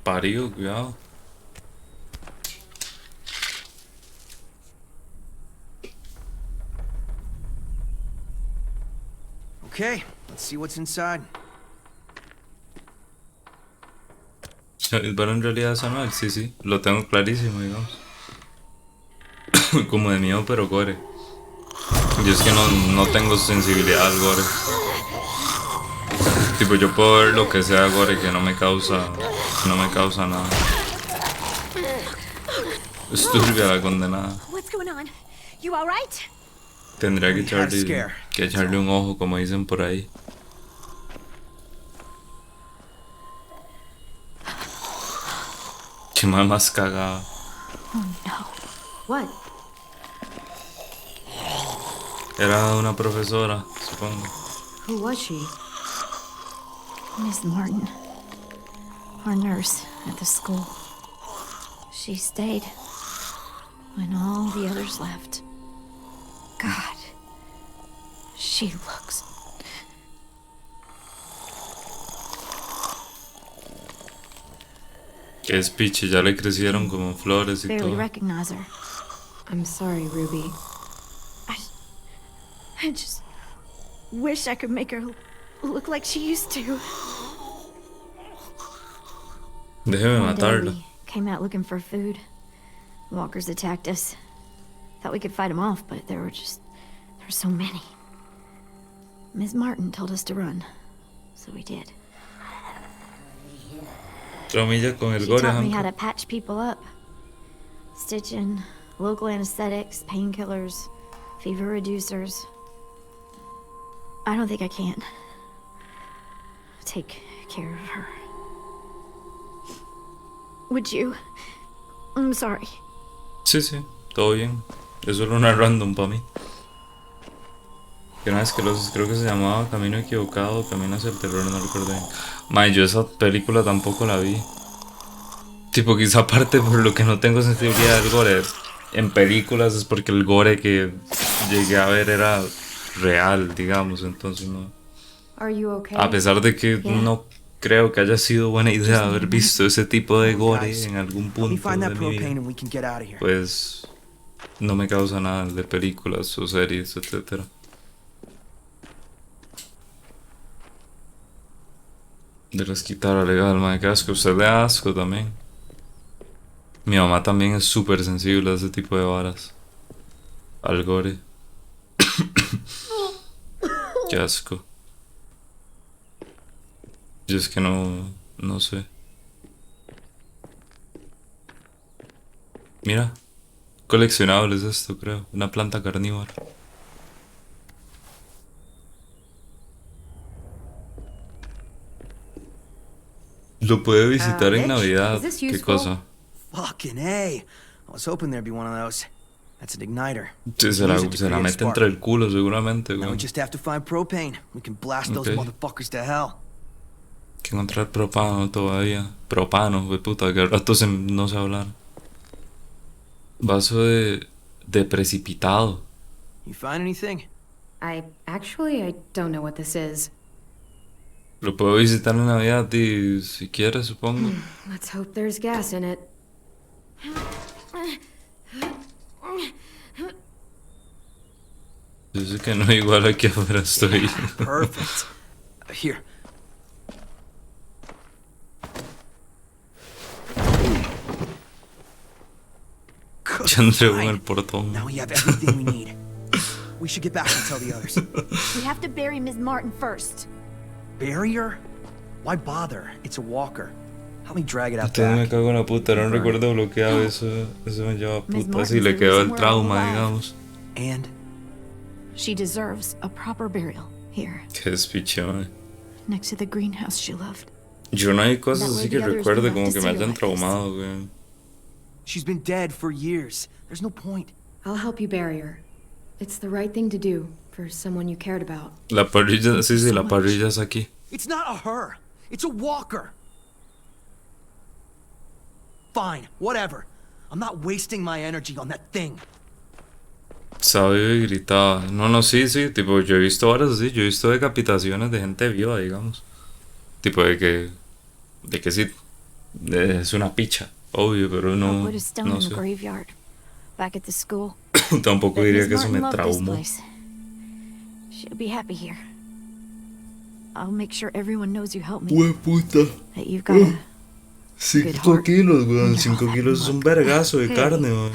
Parido, cuidado. Okay, let's see what's inside. Pero en realidad es Anuel, sí, sí. Lo tengo clarísimo, digamos. Como de miedo, pero gore. Yo es que no tengo sensibilidad al gore. Tipo, yo puedo ver lo que sea gore que no me causa nada. Es turbia la condenada. What's going on? You all right? Tendría que echarle un ojo, como dicen por ahí. Qué más cagada. Oh no. What? Era una profesora, supongo. Who was she? Miss Martin. Our nurse at the school. She stayed when all the others left. God. She looks... Que es piche, ya le crecieron como flores y barely todo. recognize her. I'm sorry, Ruby. I just wish I could make her look like she used to. Déjeme One day matarla. we came out looking for food. Walkers attacked us. Thought we could fight them off, but there were so many. Ms. Martin told us to run, so we did. Traumilla con el She gore, taught me how Hanko. to patch people up. Stitching, local anesthetics, painkillers, fever reducers. I don't think I can take care of her. Would you? I'm sorry. Sí, sí, todo bien. Es solo una random para mí. Que una vez que creo que se llamaba Camino Equivocado, Camino hacia el Terror, no recuerdo bien. Mae, yo esa película tampoco la vi. Tipo, quizá parte por lo que no tengo sensibilidad del gore en películas es porque el gore que llegué a ver era real, digamos, entonces no. Are you okay? A pesar de que no creo que haya sido buena idea haber visto ese tipo de gore en algún Let me punto find de that mi vida, propane and we can get out of here. pues no me causa nada de películas o series, etcétera. De las quitar legal, mae, qué asco. Usted le da asco también. Mi mamá también es súper sensible a ese tipo de varas. Al gore. Qué asco. Yo es que no sé. Mira, coleccionable es esto, creo. Una planta carnívora. Lo puede visitar en Mitch, Navidad. is this ¿Qué useful? cosa? Fucking A. I was hoping there'd be one of those. That's an igniter. Sí, se la mete entre el culo, seguramente, Now we güey. just have to find propane. We can blast those Okay. motherfuckers to hell. Hay que encontrar propano todavía. Propano, güey, puta, que al rato no sé hablar. Vaso de precipitado. You find anything? I don't know what this is. Lo puedo visitar en Navidad y si quieres, supongo. Let's hope there's gas in it. Yo sé que no, igual aquí afuera estoy. Perfect. Here. Ya entré con el portón. Now we have everything we need. We should get back and tell the others. We have to bury Ms. Martin first. Bury her? Why bother? It's a walker. Help me drag it out Entonces me back. cago en la puta, era un recuerdo bloqueado, eso me lleva a puta. Si le quedó el trauma, digamos. And? She deserves a proper burial here, Qué despiche, mae. next to the greenhouse she loved. Yo no hay cosas That way así the que others recuerde won't como have que to me see her hayan like this. traumado, güey. She's been dead for years. There's no point. I'll help you bury her. It's the right thing to do for someone you cared about. La parrilla, sí, la parrilla es aquí. It's not a her. It's a walker. Fine, whatever. I'm not wasting my energy on that thing. Sabio y gritaba. No, sí, tipo, yo he visto varias así, yo he visto decapitaciones de gente viva, digamos. Tipo de que sí, es una picha, obvio, pero I no, put a stone no in the sé. graveyard, back at the school. Tampoco But diría Miss que eso me Martin loved this traumó. place. She'll be happy here. I'll make sure everyone knows you helped me. Puta. That you've got a 5 kilos, weón. 5 kilos es un vergazo de Hey. carne, weón.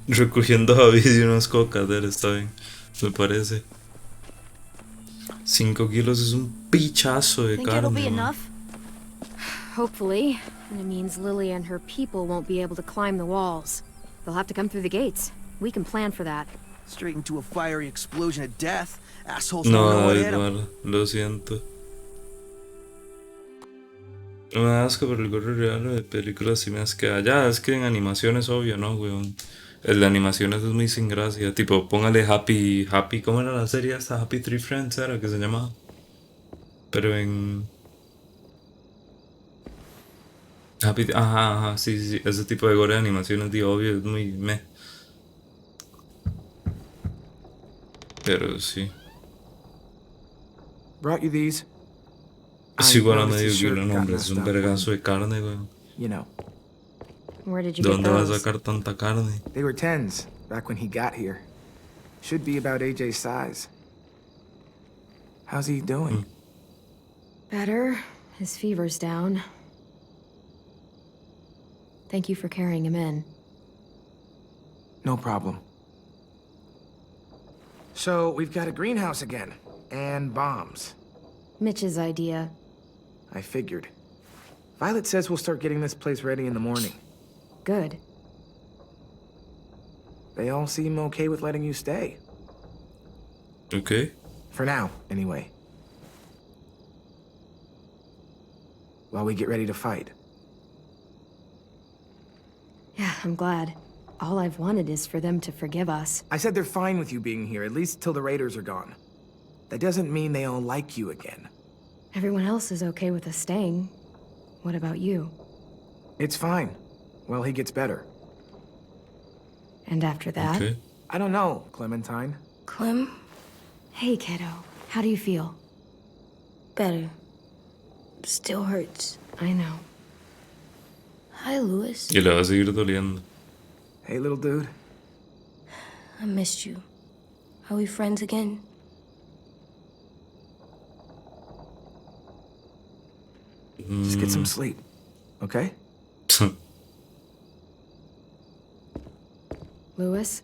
Recogiendo a David y unas cocas de él, está bien. Me parece. 5 kilos es un pichazo de Think it'll carne, be weón. enough? Hopefully. And it means Lily and her people won't be able to climb the walls. They'll have to come through the gates. We can plan for that. Straight into a fiery explosion of death. Assholes No, don't know what David, hit 'em. vale, lo siento. No me da asco, pero el gorro real de películas sí me asquea. Ya, es que en animaciones, obvio, ¿no, weón? El de animaciones es muy sin gracia. Tipo, póngale Happy, ¿cómo era la serie esta? Happy Tree Friends era que se llamaba. Pero en... Ajá, sí, ese tipo de gore de animaciones, digo, obvio, es muy meh. Pero sí. Brought you these. Es I igual a noticed medio the shirt kilo, got no, hombre, es messed un up vergazo de carne, weón. You know, Where did you ¿De get dónde vas a those? sacar tanta carne? they were 10s back when he got here. Should be about AJ's size. How's he doing? Better. His fever's down. Thank you for carrying him in. No problem. So, we've got a greenhouse again. And bombs. Mitch's idea. I figured. Violet says we'll start getting this place ready in the morning. Good. They all seem okay with letting you stay. Okay. For now, anyway. While we get ready to fight. Yeah, I'm glad. All I've wanted is for them to forgive us. I said they're fine with you being here, at least till the raiders are gone. That doesn't mean they all like you again. Everyone else is okay with us staying. What about you? It's fine. Well, he gets better. And after that? Okay. I don't know, Clementine. Clem? Hey, kiddo. How do you feel? Better. Still hurts. I know. Hi, Louis. Y le va a seguir doliendo. Hey, little dude. I missed you. Are we friends again? Just get some sleep, okay? Louis?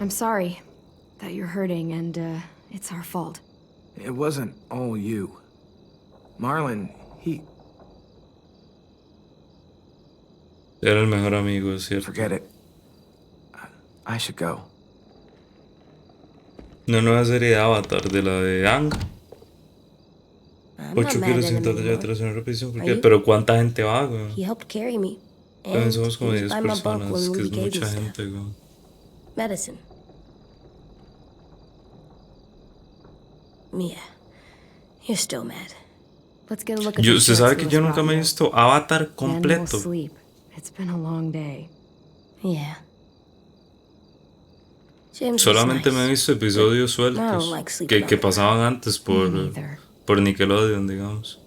I'm sorry that you're hurting, and it's our fault. It wasn't all you. Marlon, he... Era el mejor amigo, ¿cierto? Forget it. I should go. Una nueva serie de Avatar, de la de Aang. 8 kilos sin ya atrás en una repetición. ¿Por qué? Pero ¿cuánta gente va, güey? He helped carry me. También And somos como he 10 was by my bunk personas, when que we es gave mucha him stuff. gente, güey. Medicine. Mia, you're still mad. Let's get a look at Yo, the ¿se shirts sabe que Louis yo nunca brought me he you. visto Avatar Then we'll completo? sleep. It's been a long day. Yeah. James was Solamente nice. me he visto episodios I don't sueltos like sleeping que over pasaban antes por Nickelodeon, digamos.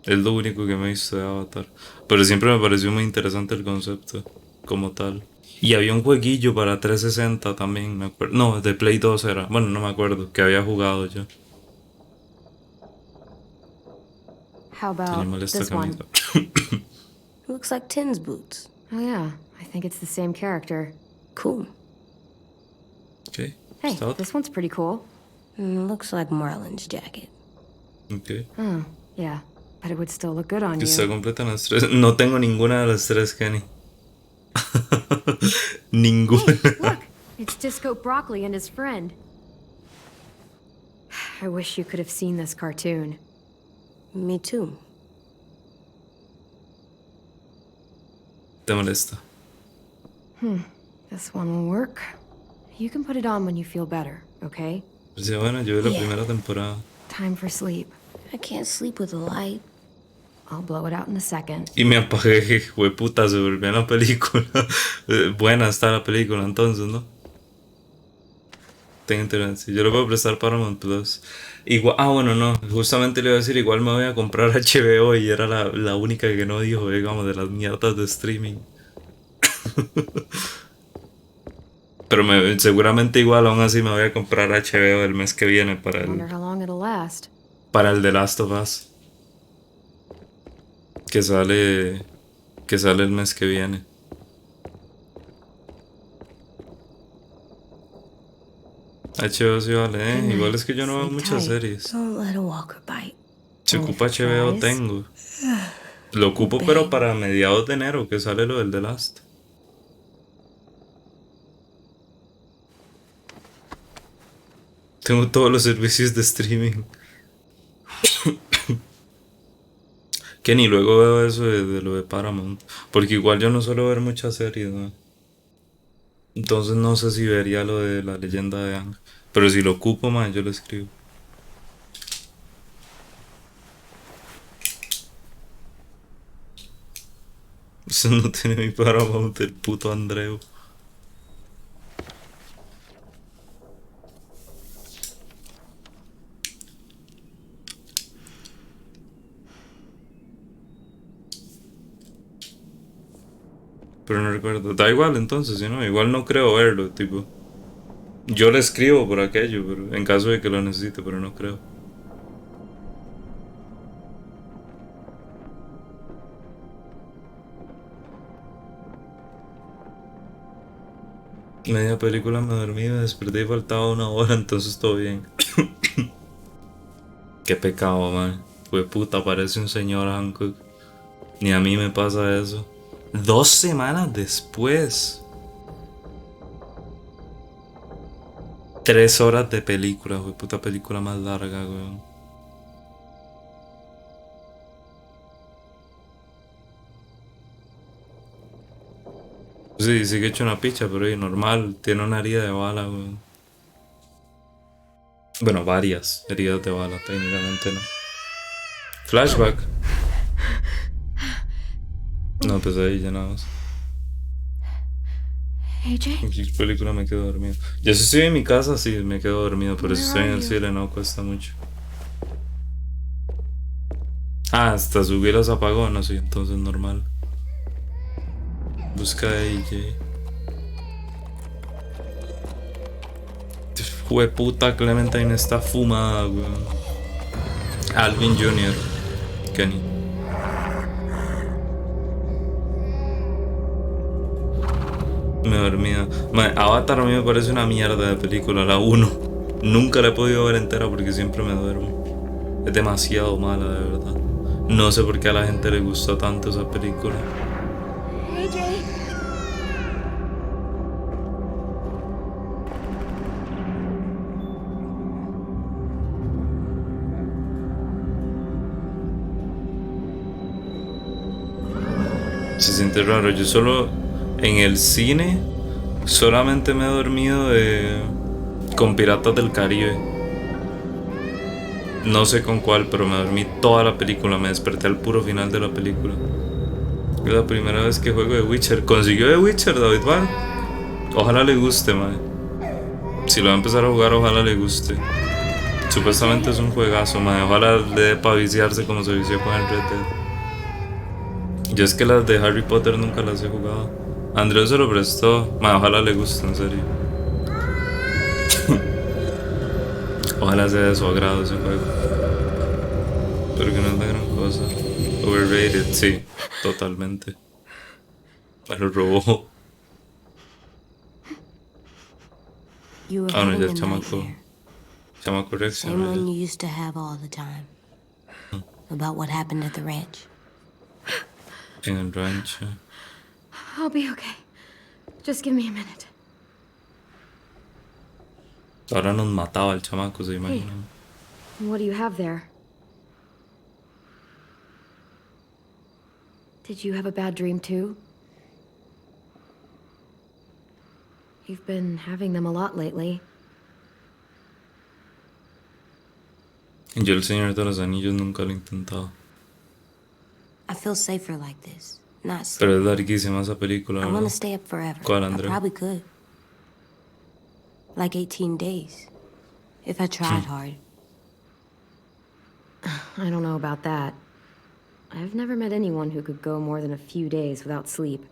Es lo único que me he visto de Avatar. Pero siempre me pareció muy interesante el concepto como tal. Y había un jueguillo para 360 también, me acuerdo. No, de Play 2 era. Bueno, no me acuerdo, que había jugado yo. How Tenía about mal esta this one? camisa. Looks like Tin's boots. Oh yeah, I think it's the same character. Cool. Ok, Hey, está otro. this one's pretty cool. Looks like Marlon's jacket. Ok. Oh, yeah, but it would still look good on Que you. está completa en las tres. No tengo ninguna de las tres, Kenny. Ninguna. Look, it's Disco Broccoli and his friend. I wish you could have seen this cartoon. Me too. Te molesta. This one will work. You can put it on when you feel better, okay? Pues ya, bueno, yo vi la Yeah. primera temporada. Time for sleep. I can't sleep with a light. I'll blow it out in a second. Y me apagué, puta, se volvió la película. Buena está la película entonces, ¿no? Tengo internet, sí. Yo lo puedo prestar Paramount Plus. Igual, bueno, no, justamente le iba a decir, igual me voy a comprar HBO y era la única que no dijo, digamos, de las mierdas de streaming. Pero seguramente igual aún así me voy a comprar HBO el mes que viene para Wonder el, how long it'll last. para el The Last of Us. Que sale el mes que viene. HBO sí vale, igual es que yo no veo muchas series. Don't let a walker bite. Si ocupa HBO tengo. Lo ocupo pero para mediados de enero que sale lo del The Last. Tengo todos los servicios de streaming. Que ni luego veo eso de lo de Paramount. Porque igual yo no suelo ver muchas series, ¿no? Entonces no sé si vería lo de la leyenda de Aang. Pero si lo ocupo, man, yo lo escribo. Eso no tiene mi Paramount, el puto Andreu. Pero no recuerdo. Da igual entonces, ¿sí, no? Igual no creo verlo, tipo. Yo le escribo por aquello, pero en caso de que lo necesite, pero no creo. Media película me dormí, me desperté y faltaba 1 hora, entonces todo bien. Qué pecado, man. Fue puta, parece un señor Hancock. Ni a mí me pasa eso. 2 semanas después. 3 horas de película, fue puta película más larga, weón. Sí, sí que he hecho una picha, pero es normal, tiene una herida de bala, weón. Bueno, varias heridas de bala, técnicamente, ¿no? Flashback. No, pues ahí ya nada más. AJ? ¿En qué película me quedo dormido? Ya si estoy en mi casa, sí, me quedo dormido, pero si estoy en el cine no cuesta mucho. Ah, hasta subir los apagones, sí, entonces normal. Busca a AJ. Jueputa, Clementine está fumada, weón. Alvin Jr. Kenny. Me he dormido. Avatar a mí me parece una mierda de película, la 1. Nunca la he podido ver entera porque siempre me duermo. Es demasiado mala, de verdad. No sé por qué a la gente le gustó tanto esa película. AJ? Se siente raro. Yo solo en el cine solamente me he dormido con Piratas del Caribe. No sé con cuál, pero me dormí toda la película. Me desperté al puro final de la película. Es la primera vez que juego de Witcher. ¿Consiguió de Witcher, David Val? Ojalá le guste, mae. Si lo va a empezar a jugar, ojalá le guste. Supuestamente es un juegazo, mae. Ojalá le dé para viciarse como se vició con el Red Dead. Yo es que las de Harry Potter nunca las he jugado. Andreu se lo prestó. Mae, ojalá le guste, en serio. Ojalá sea de su agrado ese juego. Pero que no es la gran cosa. Overrated, sí, totalmente. Me lo robó. Ah, no, ya el chamaco. Chamaco Same reacciona. one you used to have all the time. About what happened at the ranch. En el rancho. I'll be okay. Just give me a minute. Ahora nos mataba el chamaco, se imagina. What do you have there? Did you have a bad dream too? You've been having them a lot lately. Yo el Señor de los Anillos nunca lo he intentado. I feel safer like this. Not sleep. Pero es larguísima esa película, I want to ¿verdad? stay up forever. ¿Cuál, I Andrea? probably could. Like 18 days. If I tried hard. I don't know about that. I've never met anyone who could go more than a few days without sleep.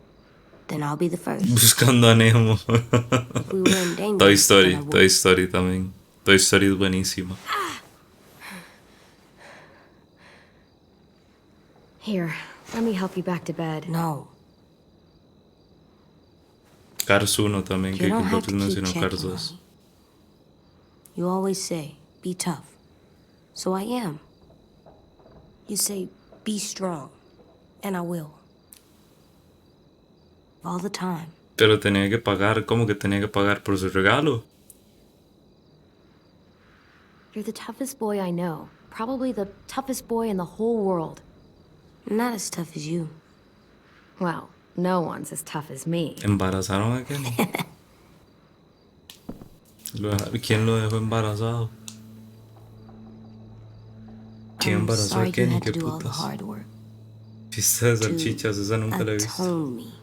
Then I'll be the first. Buscando a Nemo. we were in danger, Toy Story, then I would. Toy Story también. Toy Story es buenísima. Here, let me help you back to bed. No. Cars 1 también, You que don't creo have que to keep mencionó checking Cars on 2. me. You always say, be tough. So I am. You say, be strong. And I will. All the time. Pero tenía que pagar, ¿cómo que tenía que pagar por su regalo? You're the toughest boy I know. Probably the toughest boy in the whole world. Not as tough as you. Well, no one's as tough as me. ¿Embarazaron a Kenny? ¿Quién lo dejó embarazado? ¿Quién embarazó sorry a Kenny? you had ¿Qué to do all the putas? hard work. Pista de salchichas, esa nunca la he visto. Atone me.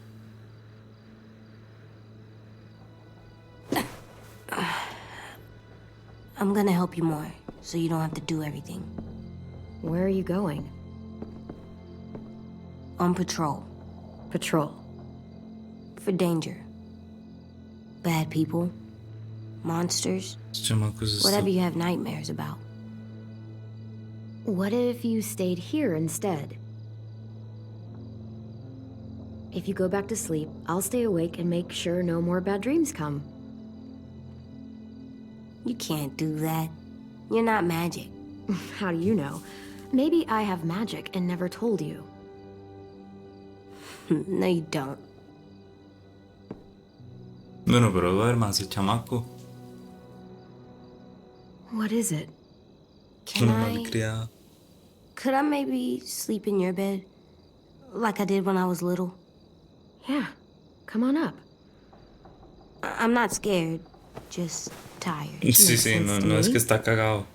I'm gonna help you more, so you don't have to do everything. Where are you going? On patrol. Patrol. For danger. Bad people. monsters, Chamacos whatever están... you have nightmares about. What if you stayed here instead? If you go back to sleep, I'll stay awake and make sure no more bad dreams come. You can't do that. You're not magic. How do you know? Maybe I have magic and never told you. No, you don't. Bueno, pero duérmase, chamaco. What is it? Can Una I... malcriada. Could I maybe sleep in your bed? Like I did when I was little? Yeah. Come on up. I'm not scared. Just tired. Sí, sí, no es que está cagado.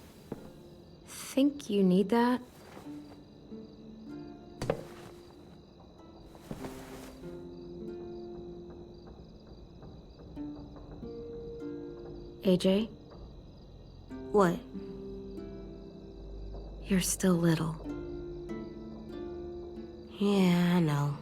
Think you need that? AJ? What? You're still little. Yeah, I know.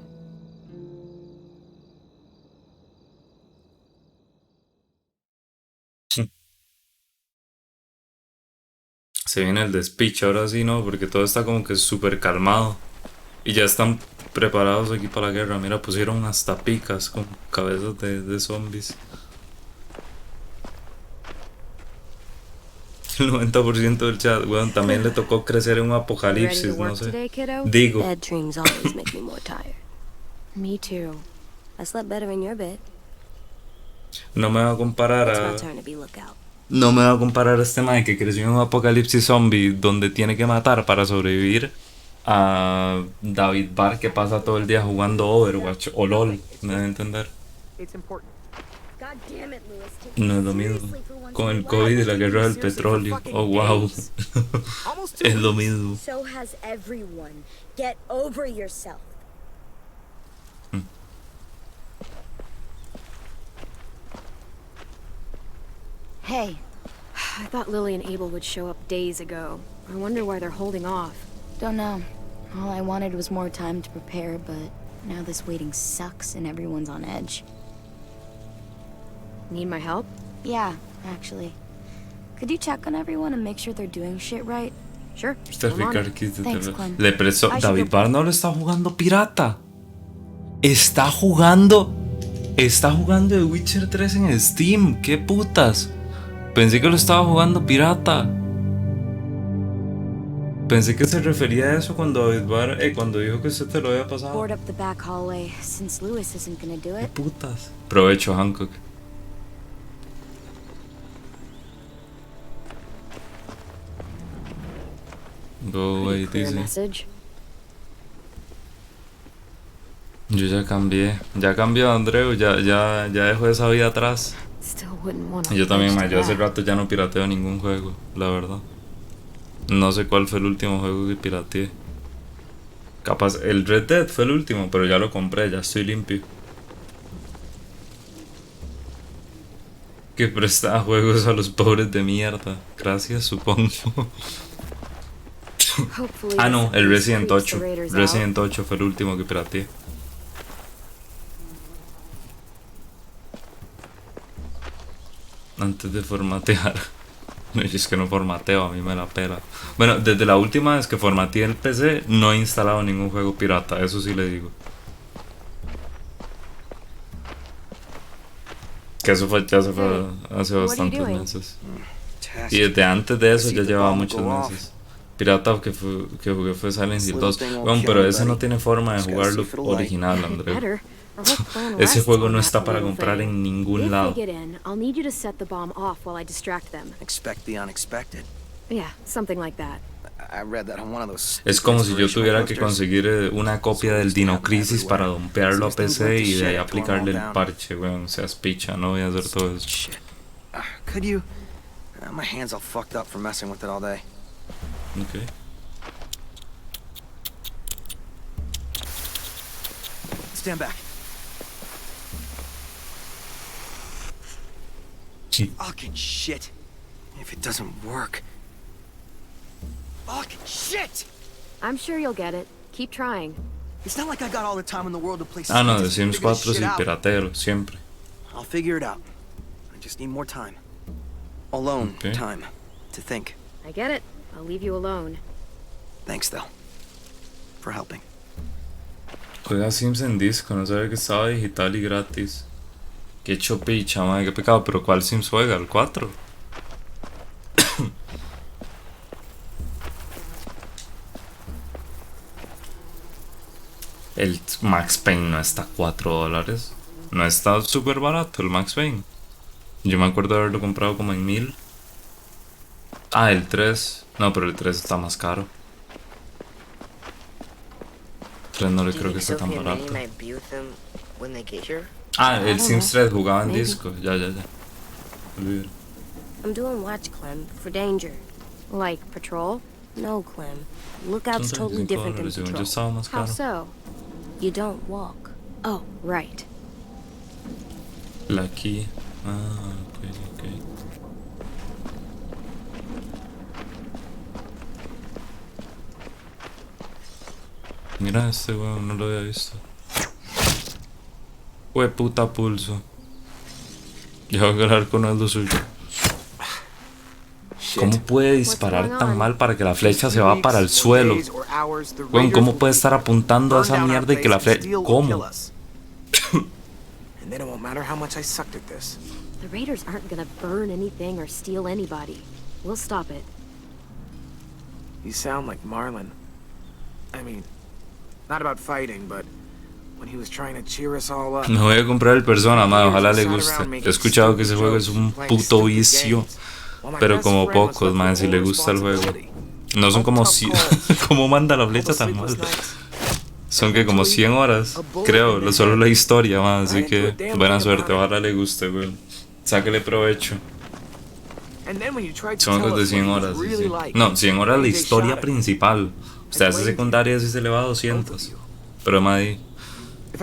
Se viene el despiche ahora sí, ¿no? Porque todo está como que súper calmado. Y ya están preparados aquí para la guerra. Mira, pusieron hasta picas con cabezas de zombies. El 90% del chat, weón, también le tocó crecer en un apocalipsis, no sé. Digo. Bad dreams always make me more tired. Me too. I slept better in your bed. No me va a comparar It's a... my turn to be lookout. No me va a comparar a este man que creció en un apocalipsis zombie donde tiene que matar para sobrevivir a David Barr que pasa todo el día jugando Overwatch o LOL, me debe entender. No es lo mismo. Con el COVID y la guerra del petróleo. Oh, wow. Es lo mismo. So has everyone. Get over yourself. Hey. I thought Lily and Abel would show up days ago. I wonder why they're holding off. Don't know. All I wanted was more time to prepare, but now this waiting sucks and everyone's on edge. Need my help? Yeah, actually. Could you check on everyone and make sure they're doing shit right? Sure. Thanks, Clem. Le prestó. David Barr no lo está jugando pirata. Está jugando The Witcher 3 en Steam. ¿Qué putas? Pensé que lo estaba jugando pirata. Pensé que se refería a eso cuando David Barr, cuando dijo que usted te lo había pasado. Board up the back hallway, since Lewis isn't gonna do it. ¿Qué putas? Provecho, Hancock. Go away, dice. Yo ya cambié. Ya cambió, Andreu. Ya dejó esa vida atrás. Yo también, yo hace rato ya no pirateo ningún juego, la verdad. No sé cuál fue el último juego que pirateé. Capaz, el Red Dead fue el último, pero ya lo compré, ya estoy limpio. Que presta juegos a los pobres de mierda. Gracias, supongo. Ah, no, el Resident 8. Resident 8 fue el último que pirateé. Antes de formatear. No, es que no formateo, a mí me la pela. Bueno, desde la última vez que formateé el PC, no he instalado ningún juego pirata, eso sí le digo. Que eso ya se fue hace bastantes meses. Y desde antes de eso ya llevaba muchos meses. Pirata que jugué fue Silent Hill 2. Bueno, pero ese no tiene forma de jugarlo original, André. Ese juego no está para comprar en ningún lado. Expect the unexpected. Yeah, something like that. I read that on one of those. Es como si yo tuviera que conseguir una copia del Dino Crisis para dompearlo a PC y de ahí aplicarle el parche, weón. O sea, es picha, no voy a hacer todo eso. Could you? My hands all fucked up from messing with it all day. Okay. Stand back. Fucking shit. If it doesn't work. Fucking shit! I'm sure you'll get it. Keep trying. It's not like I got all the time in the world to play. Ah, no, de Sims 4 sí, piratero, siempre. I'll figure it out. I just need more time. alone Okay. time to think. I get it. I'll leave you alone. Thanks, though, for helping. Juega Sims en disco, no sabía que estaba digital y gratis. Qué chopicha, madre, qué pecado. Pero ¿cuál Sims juega? ¿El 4? El Max Payne no está a $4. No está súper barato el Max Payne. Yo me acuerdo de haberlo comprado como en 1000. Ah, el 3. No, pero el 3 está más caro. El 3 no le creo que esté tan barato. Ah, el Sims 3 jugaba en disco. Ya. Olvídalo. I'm doing watch, Clem, for danger. Like patrol? No, Clem. Lookout's Son totally different than $35, según yo patrol. estaba más How caro. so? You don't walk. Oh, right. La key. Ah, ok. Mira este weón, no lo había visto. Hue puta pulso. Ya voy a agarrar con el lo suyo. ¿Cómo puede disparar tan mal para que la flecha se va para el suelo? Weón, ¿cómo puede estar apuntando a esa mierda y que la flecha... ¿Cómo? And then it won't matter how much I sucked at this. The Raiders aren't gonna burn anything or steal anybody. We'll stop it. You sound like Marlon. I mean, not about fighting, but when he was trying to cheer us all up. Me voy a comprar el Persona, madre, ojalá le guste. He escuchado que ese juego es un puto vicio, pero como pocos, madre, si le gusta el juego. No son como 100... ¿Cómo manda la flecha tan mal? Son que como 100 horas, creo, solo la historia, más, así que buena suerte, ojalá le guste, güey. Sáquele provecho. Son cosas de 100 horas, sí. No, 100 horas la historia principal. Usted hace secundaria y se le va a 200. Pero madre,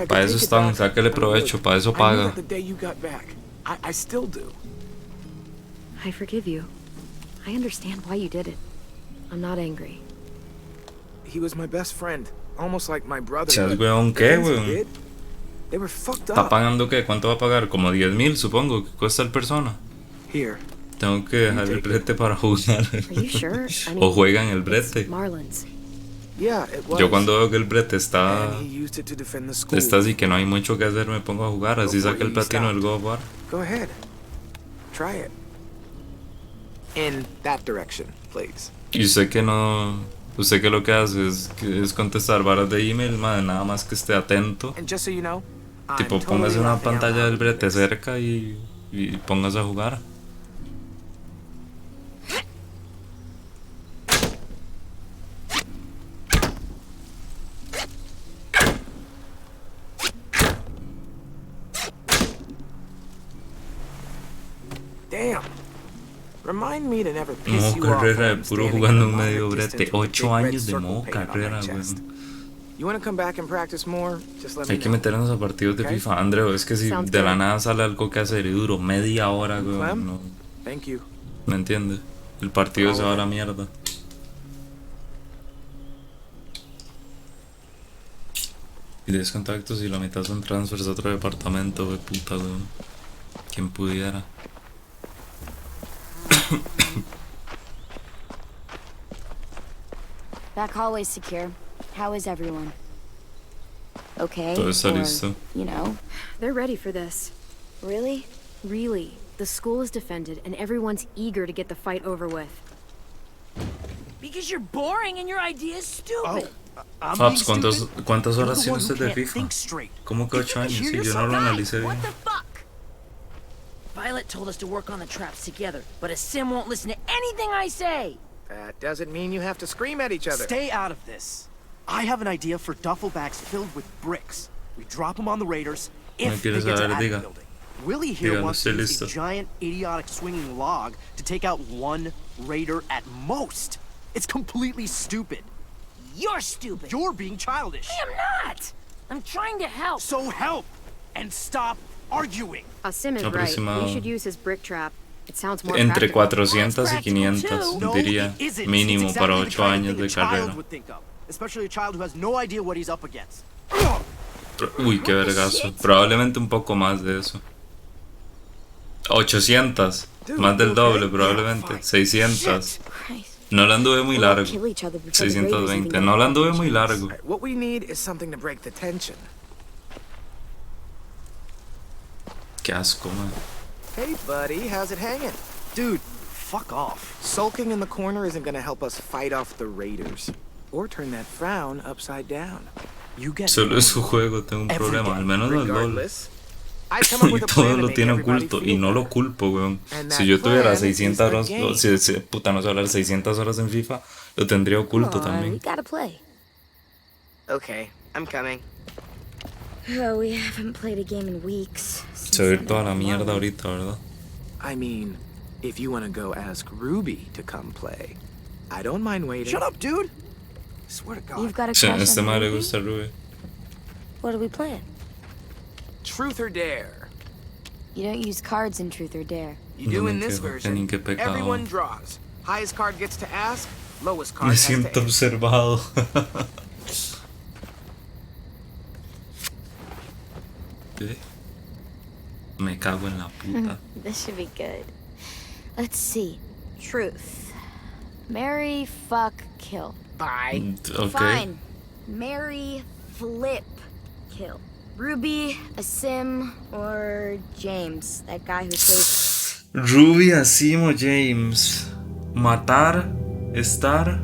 para eso están, sáquele provecho, para eso paga. I forgive you. I understand why you did it. I'm not angry. He was my best friend, almost like my brother. ¿Sabes, weón, qué, weón? They were fucked ¿Está up. pagando qué? ¿Cuánto va a pagar? Como 10.000, supongo, que cuesta el Persona. Here. Tengo que dejar el brete para jugar. O juegan el brete. Yeah, it was. Yo cuando veo que el brete está And he used it to defend the school. está así que no hay mucho que hacer, me pongo a jugar, así saqué el platino del God of War. Go ahead. Try it. In that direction, please. Y usted que no, usted que lo que hace es contestar varas de email, madre, nada más que esté atento. And just so you know, Tipo, póngase una pantalla del brete cerca y póngase a jugar. Damn. Remind me to never piss Modo you off carrera when de I'm puro standing jugando in un line medio or brete. distant with a 8 big red años de circle modo painted on my carrera, chest. weón. You want to come back and practice more? Just let me Hay que know. meternos a partidos de Okay. FIFA. Andreu, es que si Sounds de la good. nada sale algo que hacer y duro media hora, Clem? weón, no, Thank you. ¿me entiendes? El partido se va a la mierda. Y 10 contactos y la mitad son transfers a otro departamento, de puta, weón. Quien pudiera. Back hallway's secure. How is everyone? Okay? Todo está or, listo. you know? They're ready for this. Really? Really. The school is defended, and everyone's eager to get the fight over with. Because you're boring and your idea is stupid. Fabs, ¿cuántas horas tiene usted de FIFA? ¿Cómo que 8 años? Sí, yo no lo analicé bien. Violet told us to work on the traps together, but a sim won't listen to anything I say. That doesn't mean you have to scream at each other. Stay out of this. I have an idea for duffel bags filled with bricks. We drop them on the Raiders No if they quieres get to saber, the diga. building. Willie here Dígalo, wants to estoy use a listo. giant, idiotic swinging log to take out one Raider at most. It's completely stupid. You're stupid. You're being childish. I am not. I'm trying to help. So help and stop arguing. Sim is right. Aproximado. We should use his brick trap. It sounds more Entre practical. 400 y 500, No, diría, it isn't. mínimo It's para exactly the 8 kind of años thing de a child carrera. would think of, especially a child who has no idea what he's up against. Uy, qué vergazo. Probablemente un poco más de eso. 800. Más del doble, probablemente. 600. No la anduve muy largo. 620. No la anduve muy largo. What we need is something to break the tension. Qué asco, man. Hey, buddy, how's it hanging? Dude, fuck off. Sulking in the corner isn't gonna help us fight off the raiders. Or turn that frown upside down. You get Solo es su juego, tengo un problema. Al menos el LOL. Y todo lo tiene oculto. Y no lo culpo, weón. Si yo tuviera 600 horas. Puta, no sé hablar 600 horas en FIFA, lo tendría oculto también. Okay, I'm coming. Oh, we haven't played a game in weeks. Se va a ir toda la mierda ahorita, ¿verdad? I mean, if you want to go ask Ruby to come play, I don't mind waiting. Shut up, dude! Swear to God. You've got a Sí, crush este on man le Ruby? gusta Ruby. What are we playing? Truth or Dare. You don't use cards in Truth or Dare. You do No in me this quejo, version. qué pecado. Everyone draws. Highest card gets to ask, lowest card Me has to siento answer. observado. ¿Qué? Me cago en la puta. This should be good. Let's see. Truth. Marry, fuck, kill. Bye. Ok. Fine. Marry, flip, kill. Ruby, Asim, or James, that guy who saved. Ruby, Asim o James. Matar, estar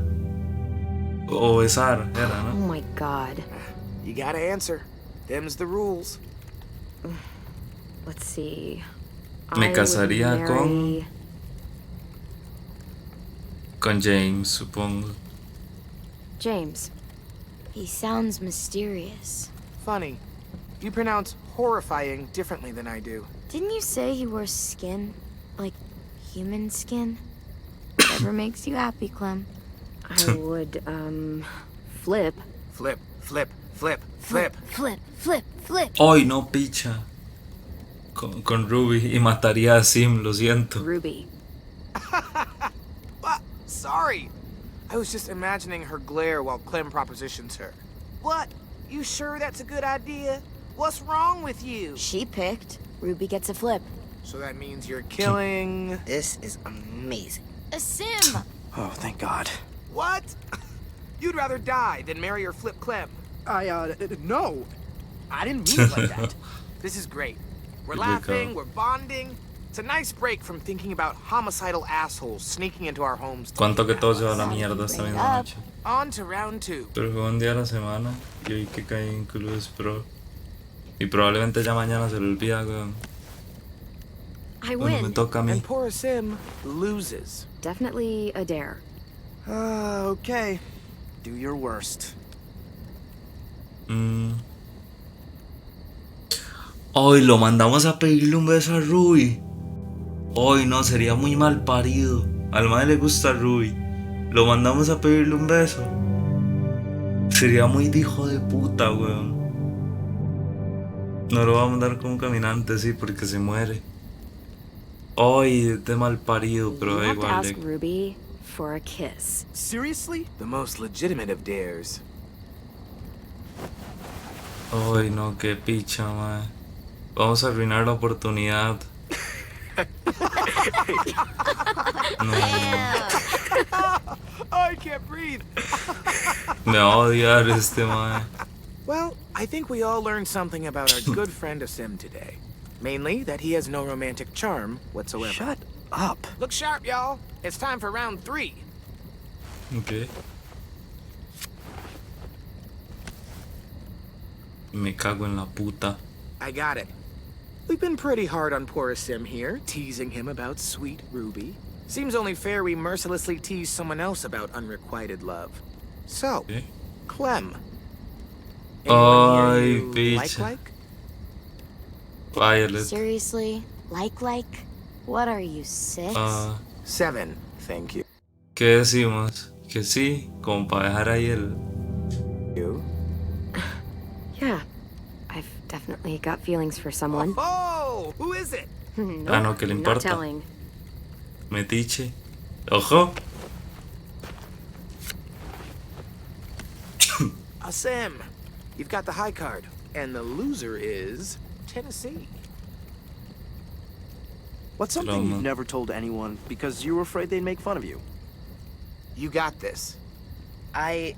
o besar, era, Oh ¿no? my god. You gotta answer. Them's the rules. Let's see. Me I would casaría marry- con James, supongo. James. He sounds mysterious. Funny. You pronounce horrifying differently than I do. Didn't you say he wore skin? Like human skin? Whatever makes you happy, Clem. I would, flip. Flip, flip, flip, flip. Flip, flip, flip. Ay, no, picha. Con Ruby y mataría a Sim, lo siento. Ruby. Sorry. I was just imagining her glare while Clem propositions her. What? You sure that's a good idea? What's wrong with you? She picked. Ruby gets a flip. So that means you're killing... This is amazing. Asim! Oh, thank God. What? You'd rather die than marry or flip Clem. No. I didn't mean it like that. This is great. We're Good laughing, call. we're bonding. It's a nice break from thinking about homicidal assholes sneaking into our homes. Cuánto que todo se va a la mierda esta misma noche. On to round 2. Pero fue un día a la semana y hoy que caí en Clubes Pro. Y probablemente ya mañana se lo olvida, weón. I Bueno, me win. toca a mí. And poor Sim loses. Definitely a dare. Okay. Do your worst. Hoy lo mandamos a pedirle un beso a Ruby. Hoy no, sería muy mal parido. Al madre le gusta Ruby. Lo mandamos a pedirle un beso. Sería muy de hijo de puta, weón. No lo va a mandar como caminante, sí, porque se muere. Hoy de mal parido, pero You da have to igual. ask Ruby for a kiss. Seriously? The most legitimate of dares. Ay, no, qué picha, mae. Vamos a arruinar la oportunidad. No, I can't breathe. me va a odiar este mae. Well, I think we all learned something about our good friend Asim today. Mainly that he has no romantic charm whatsoever. Shut up. Look sharp, y'all. It's time for round 3. Ok. Me cago en la puta. I got it. We've been pretty hard on poor Asim here, teasing him about sweet Ruby. Seems only fair we mercilessly tease someone else about unrequited love. So, Okay. Clem. Ay, Anyone here you picha. Violet. Seriously? Like? What are you, 6? 7, thank you. ¿Qué decimos? Que sí, como para dejar ahí el... Yeah. I've definitely got feelings for someone. Oh, who is it? Nope, Ah, no, que le not importa. telling. Metiche. Ojo. Asim, you've got the high card, and the loser is Tennessee. What's something you've never told anyone because you were afraid they'd make fun of you? You got this. I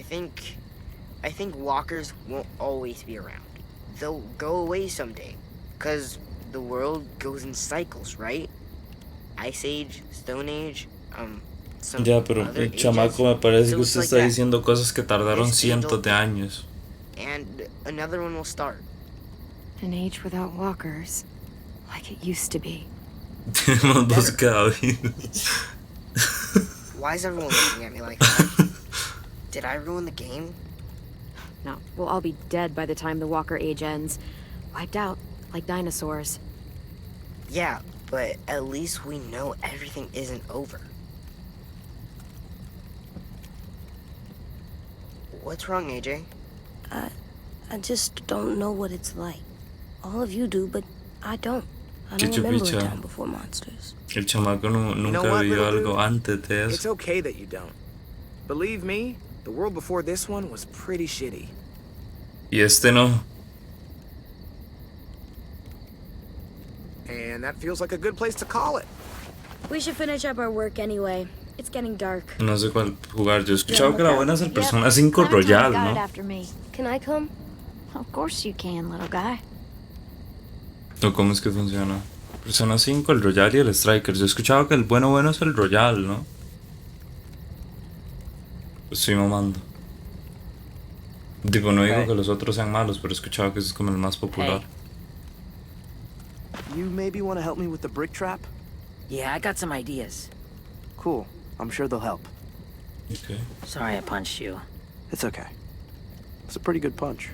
think walkers won't always be around. They'll go away someday. 'Cause the world goes in cycles, right? Ice Age, Stone Age, some Ya, pero other el chamaco me ages. parece So que it's usted like está that. diciendo cosas que tardaron This age cientos will- de años. And another one will start. An age without walkers, like it used to be. Tenemos 2 caballos. Why is everyone looking at me like that? Did I ruin the game? No, we'll all be dead by the time the walker age ends. Wiped out, like dinosaurs. Yeah, but at least we know everything isn't over. What's wrong, AJ? I just don't know what it's like. All of you do, but I don't. I don't Chicho remember a picha. time before monsters. El chamaco nunca what, vivió little algo dude? antes de It's eso. okay that you don't. Believe me, the world before this one was pretty shitty. Y este no. And that feels like a good place to call it. We should finish up our work anyway. It's getting dark. No sé cuál jugar. Yo he escuchado que la buena es el Persona 5 Royal, got it ¿no? after me. Can I come? Of course you can, little guy. ¿O cómo es que funciona? Persona 5, el Royal y el Strikers. Yo he escuchado que el bueno es el Royal, ¿no? Estoy mamando. Tipo, no digo que los otros sean malos, pero he escuchado que ese es como el más popular. You maybe want to help me with the brick trap? Yeah, I got some ideas. Cool. I'm sure they'll help. Okay. Sorry I punched you. It's okay. It's a pretty good punch.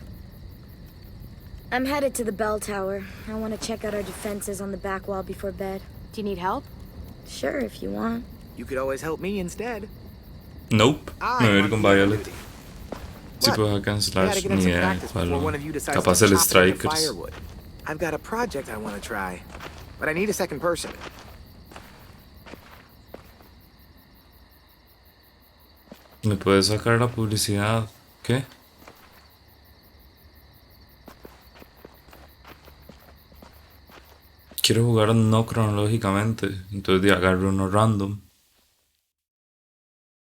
I'm headed to the bell tower. I want to check out our defenses on the back wall before bed. Do you need help? Sure, if you want. You could always help me instead. Nope. Me voy a ir con Violet. Sí, What? pues acá en I Slash gotta get ni in some idea practice cuál. before one of you decides Capaz to el chop into Strikers. firewood. I've got a project I want to try, but I need a second person. ¿Me puedes sacar la publicidad? ¿Qué? Quiero jugar no cronológicamente, entonces agarro uno random.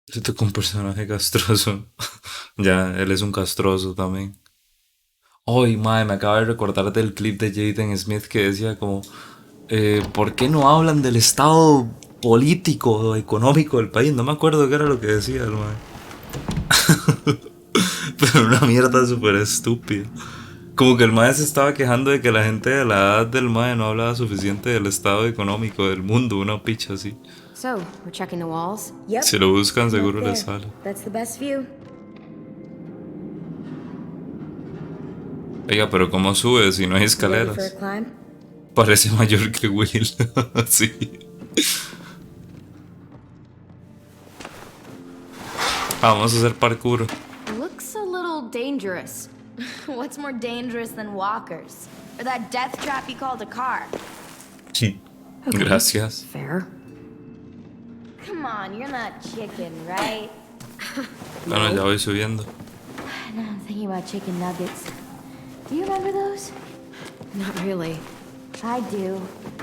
Este tocó un personaje castroso. Ya, él es un castroso también. Ay, madre, me acaba de recordar del clip de Jaden Smith que decía como ¿por qué no hablan del estado político o económico del país? No me acuerdo qué era lo que decía el mae. Pero una mierda súper estúpida. Como que el mae se estaba quejando de que la gente de la edad del mae no hablaba suficiente del estado económico del mundo, una picha así. So, we're checking the walls? Yep. Si lo buscan seguro Right les there. sale. That's the best view. Oiga, pero ¿cómo sube si no hay Ready for a escaleras? climb? Parece mayor que Will. Sí. Vamos a hacer parkour. Looks a little dangerous. What's more dangerous than walkers? Or that death trap you called a car? Gracias. Fair. Come on, you're not chicken, right? Bueno, ya voy subiendo. No, I'm thinking about chicken nuggets. Do you remember those? Not really. I do.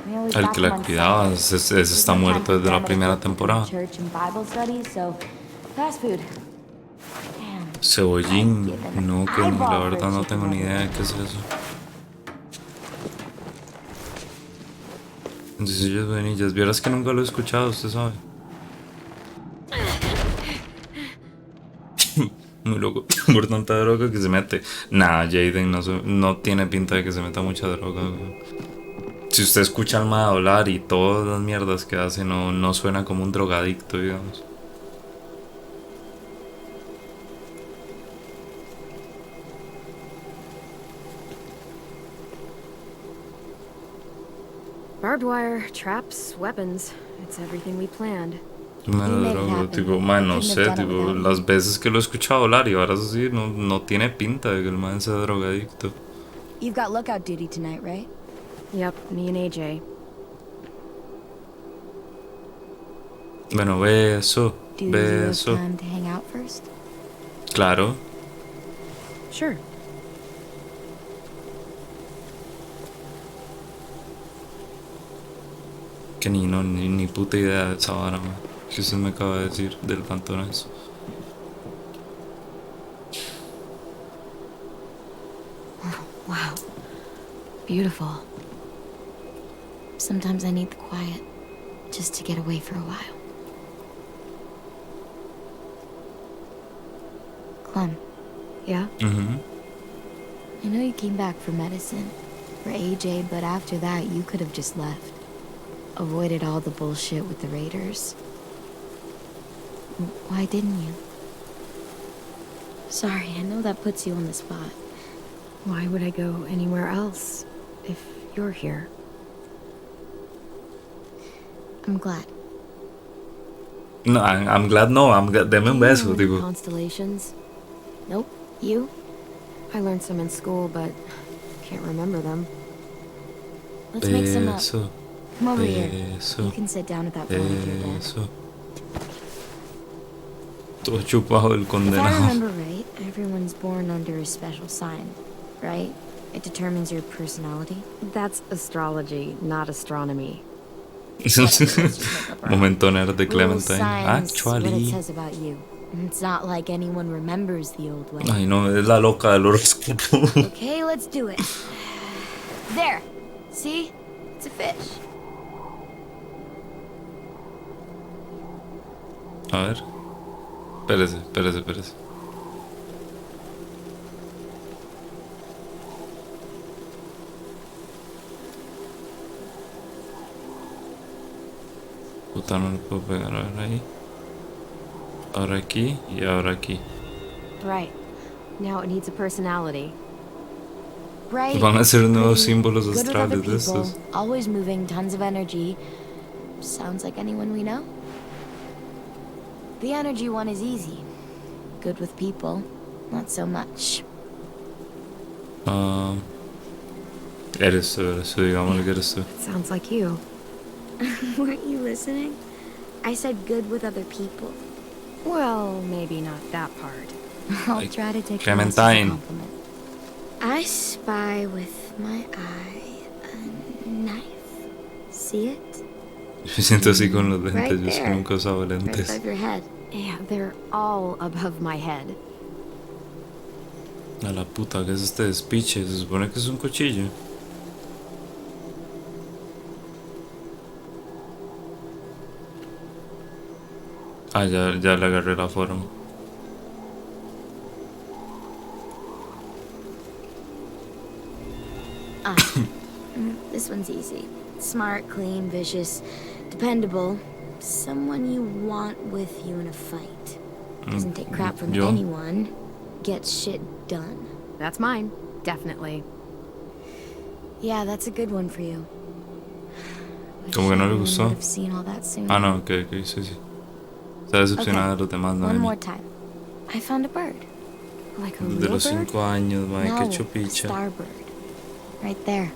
We always El got que them la on cuidaba, Sunday. ese está muerto desde la primera temporada. Church and Bible studies, so fast food. Cebollín, no, que no, la verdad no tengo ni idea de qué es eso. Entonces, vainillas, vieras que nunca lo he escuchado, usted sabe. Muy loco, por tanta droga que se mete. Nah, Jaden no tiene pinta de que se meta mucha droga. Si usted escucha al mae hablar y todas las mierdas que hace, no suena como un drogadicto, digamos. Barbed wire, traps, weapons. It's everything we planned. Mano de droga, tipo, man, no sé, tipo, las veces que lo he escuchado hablar y ahora eso sí, no tiene pinta de que el man sea drogadicto. You've got lookout duty tonight, right? Yep, me and AJ. Bueno, beso, Do you have beso. time to hang out first? Claro. Sure. Que ni puta idea de esa vara, man. Que usted me acaba de decir del pantonazo. Wow. Beautiful. Sometimes I need the quiet, just to get away for a while. Clem. Yeah? Mm-hmm. I know you came back for medicine, for AJ, but after that, you could have just left. Avoided all the bullshit with the Raiders. Why didn't you? Sorry, I know that puts you on the spot. Why would I go anywhere else if you're here? I'm glad. No, I'm glad no. I'm glad. Deme un beso, tipo. Constellations? Nope. You? I learned some in school, but can't remember them. Let's make some up. Beso. Come over here. Beso. You can sit down at that volunteer bed. Beso. Todo chupado el If I condenado. remember right, everyone's born under a special sign, right? It determines your personality. That's astrology, not astronomy. Momento nerd de Rule Clementine. signs what it Actually. says about you. It's not like anyone remembers the old way. Ay, no, es la loca del horóscopo. Okay, let's do it. There. See? It's a fish. A ver. Espérese. Puta, no lo puedo pegar. A ver ahí. Ahora aquí y ahora aquí. Right. Now it needs a personality. Right. Van a ser nuevos pretty, símbolos good with other astrales de people, estos. always moving, tons of energy. Sounds like anyone we know. The energy one is easy. Good with people, not so much. Eres tú, digámosle que eres tú. Sounds like you. Weren't you listening? I said good with other people. Well, maybe not that part. I'll try to take Clementine. that as a compliment. I spy with my eye a knife. See it? Me siento así con los lentes, Right yo es que there. nunca he usado Right lentes. above your head. Yeah, they're all above my head. A la puta, ¿qué es este despiche? Se supone que es un cuchillo. Ah, ya le agarré la forma. This one's easy. Smart, clean, vicious, dependable. Someone you want with you in a fight. Doesn't take crap from Yo. anyone. Gets shit done. That's mine. Definitely. Yeah, that's a good one for you. Como que no le gustó. I've seen all that soon. Ah, no, ok, sí. Está decepcionada de los demás, no de One mí. more time. I found a bird. Like a Desde real los bird? 5 años, mae, No, qué a chupicha. starbird. Right there.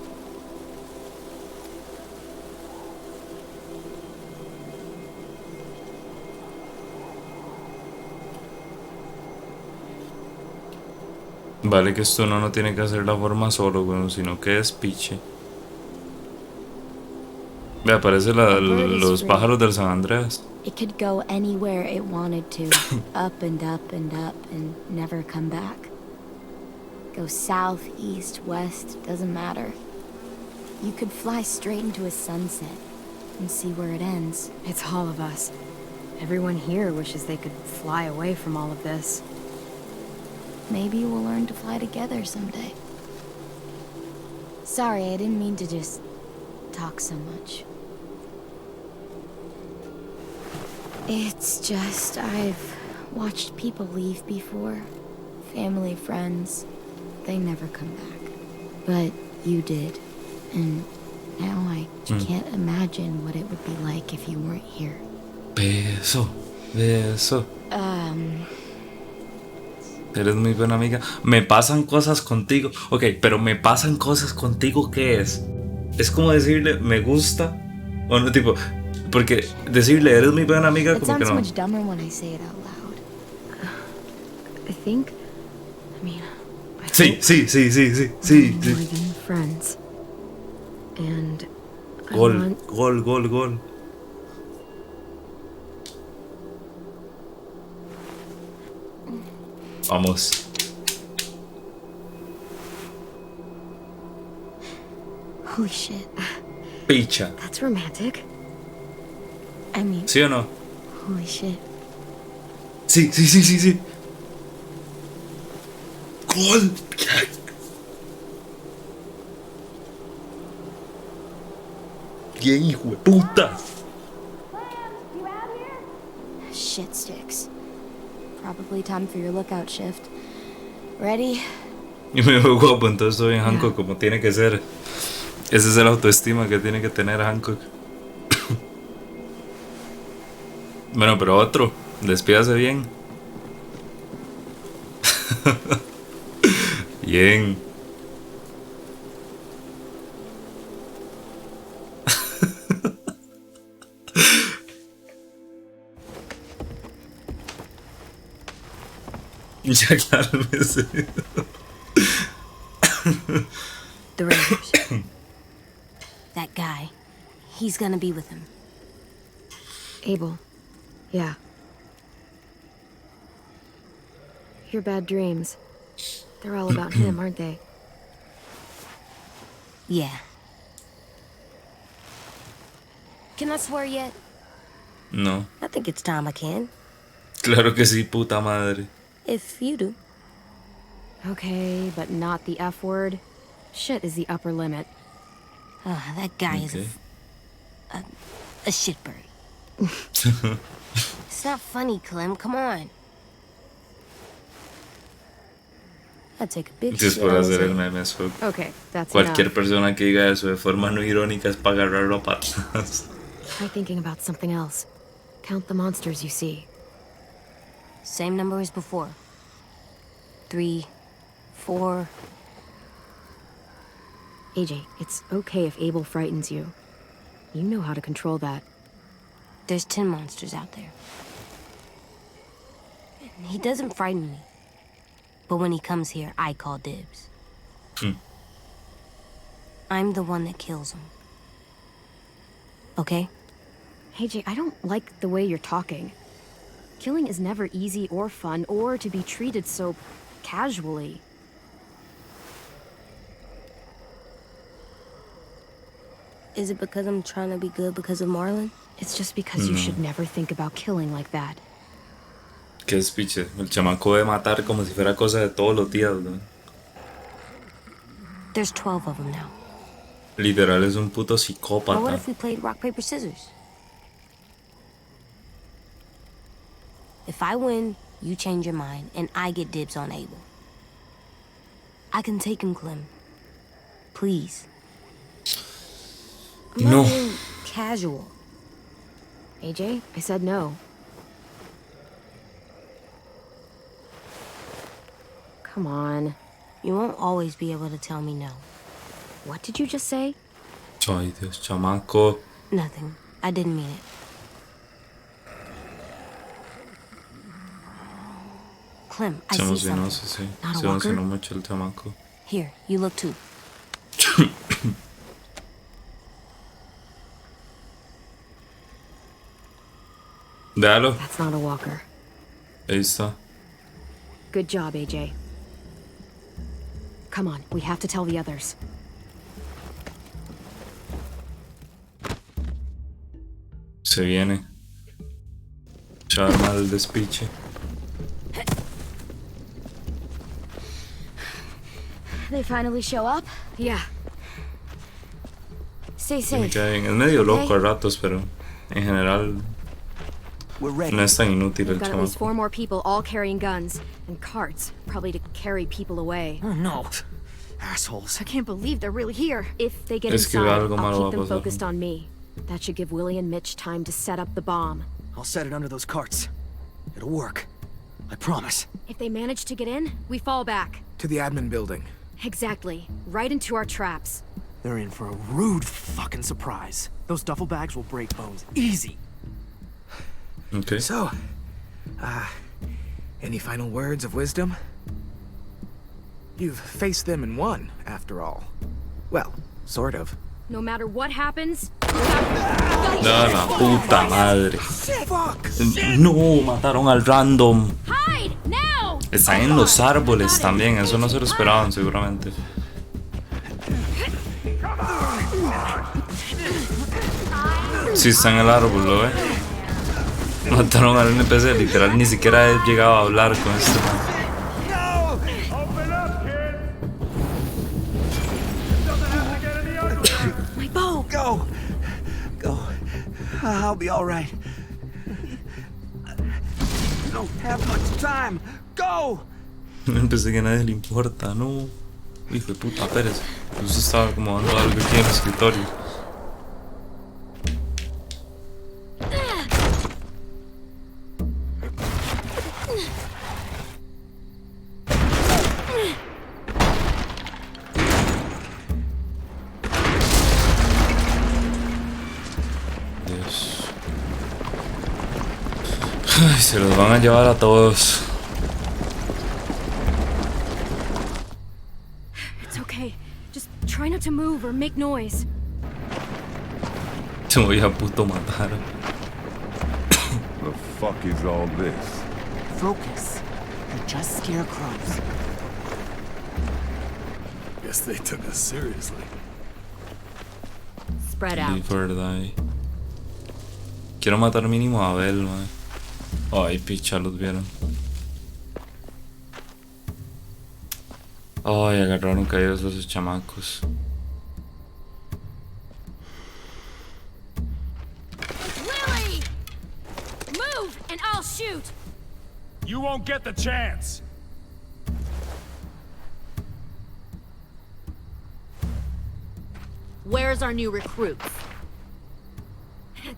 Vale que esto no tiene que hacer la forma solo, bueno, sino que es piche. Ve, aparece los pájaros del San Andreas. It could go anywhere it wanted to. Up and up and up and never come back. Go south, east, west, doesn't matter. You could fly straight into a sunset and see where it ends. It's all of us. Everyone here wishes they could fly away from all of this. Maybe we'll learn to fly together someday. Sorry, I didn't mean to just talk so much. It's just, I've watched people leave before. Family, friends. They never come back. But you did. And now I can't imagine what it would be like if you weren't here. Beso. Eres muy buena amiga. Me pasan cosas contigo. Ok, pero me pasan cosas contigo, ¿qué es? Es como decirle, me gusta. O no, tipo, porque decirle, eres muy buena amiga, It como que sounds no. much dumber when I say it out loud. I think... I mean... Sí. More than friends. And I Gol, gol, gol, gol. Vamos. Holy shit. Picha. That's romantic. I mean... ¿Sí o no? Holy shit. Sí, sí, sí, sí, sí. Gol. Bien, hijo de puta. Shit sticks. Probably time for your lookout shift. Ready? Y me veo guapo, entonces soy en Hancock como tiene que ser. Ese es el autoestima que tiene que tener Hancock. Bueno, pero otro. Despídase bien. Bien. Ya cálmese. The Raiders. That guy. He's gonna be with him. Abel. Yeah. Your bad dreams. They're all about him, aren't they? Yeah. Can I swear yet? No. I think it's time I can. Claro que sí, puta madre. If you do. Okay, but not the F word. Shit is the upper limit. That guy is Okay. a shitbird. It's not funny, Clem. Come on. I take a big Entonces shit. por all the hacer el time. meme eso. Okay, that's Cualquier enough. persona que diga eso de forma no irónica es para agarrarlo a patadas. Try thinking about something else. Count the monsters you see. Same number as before. 3, 4. AJ, it's okay if Abel frightens you. You know how to control that. There's 10 monsters out there. He doesn't frighten me. But when he comes here, I call dibs. I'm the one that kills him. Okay? AJ, I don't like the way you're talking. Killing is never easy or fun or to be treated so casually. Is it because I'm trying to be good because of Marlon? It's just because you should never think about killing like that. Qué despiche. El chamaco de matar como si fuera cosa de todos los días, ¿no? There's 12 of them now. Literal es un puto Or what psicópata. if we played rock, paper, scissors? If I win, you change your mind, and I get dibs on Abel. I can take him, Clem. Please. I'm No. not being casual. AJ, I said no. Come on. You won't always be able to tell me no. What did you just say? Ay, Dios, chamaco. Nothing. I didn't mean it. Clem, I Se see emocionó, something. sí, sí. Not a Se walker? emocionó mucho el chamaco. Here, you look too. Déjalo. That's not a walker. Ahí está. Good job, AJ. Come on, we have to tell the others. Se viene. Se va a armar el despiche. They finally show up? Yeah. Stay Me safe. cae bien. Es medio loco Okay. a ratos, pero en general no es tan inútil We've el got at least chamaco. 4 more people all carrying guns and carts, probably to carry people away. Oh no. Assholes. I can't believe they're really here. If they get Es que inside, algo malo I'll va a keep them pasar. focused on me. That should give Willie and Mitch time to set up the bomb. I'll set it under those carts. It'll work. I promise. If they manage to get in, we fall back. To the admin building. Exactly. Right into our traps. They're in for a rude fucking surprise. Those duffel bags will break bones. Easy. Okay. So, any final words of wisdom? You've faced them and won, after all. Well, sort of. No matter what happens, No, la puta madre. No, mataron al random. Están en los árboles también, eso no se lo esperaban seguramente. Sí, está en el árbol, ¿lo ve? Mataron al NPC, literal, ni siquiera he llegado a hablar con este man. I'll be all right. You don't have much time. Go. Pensé que a nadie le importa, no. Hijo de puta, Pérez. Pues estaba acomodando algo aquí en el escritorio. Ay, se los van a llevar a todos. It's okay. Just try not to move or make noise. Te voy a puto matar. The fuck is all this? Focus. You're just scarecrows. Guess they took us seriously. Spread out. Live or die. Quiero matar mínimo a Abel, man. Ay, picha, los vieron. Ay, agarraron caídos esos chamacos. Lily! Move and I'll shoot! You won't get the chance! Where's our new recruits?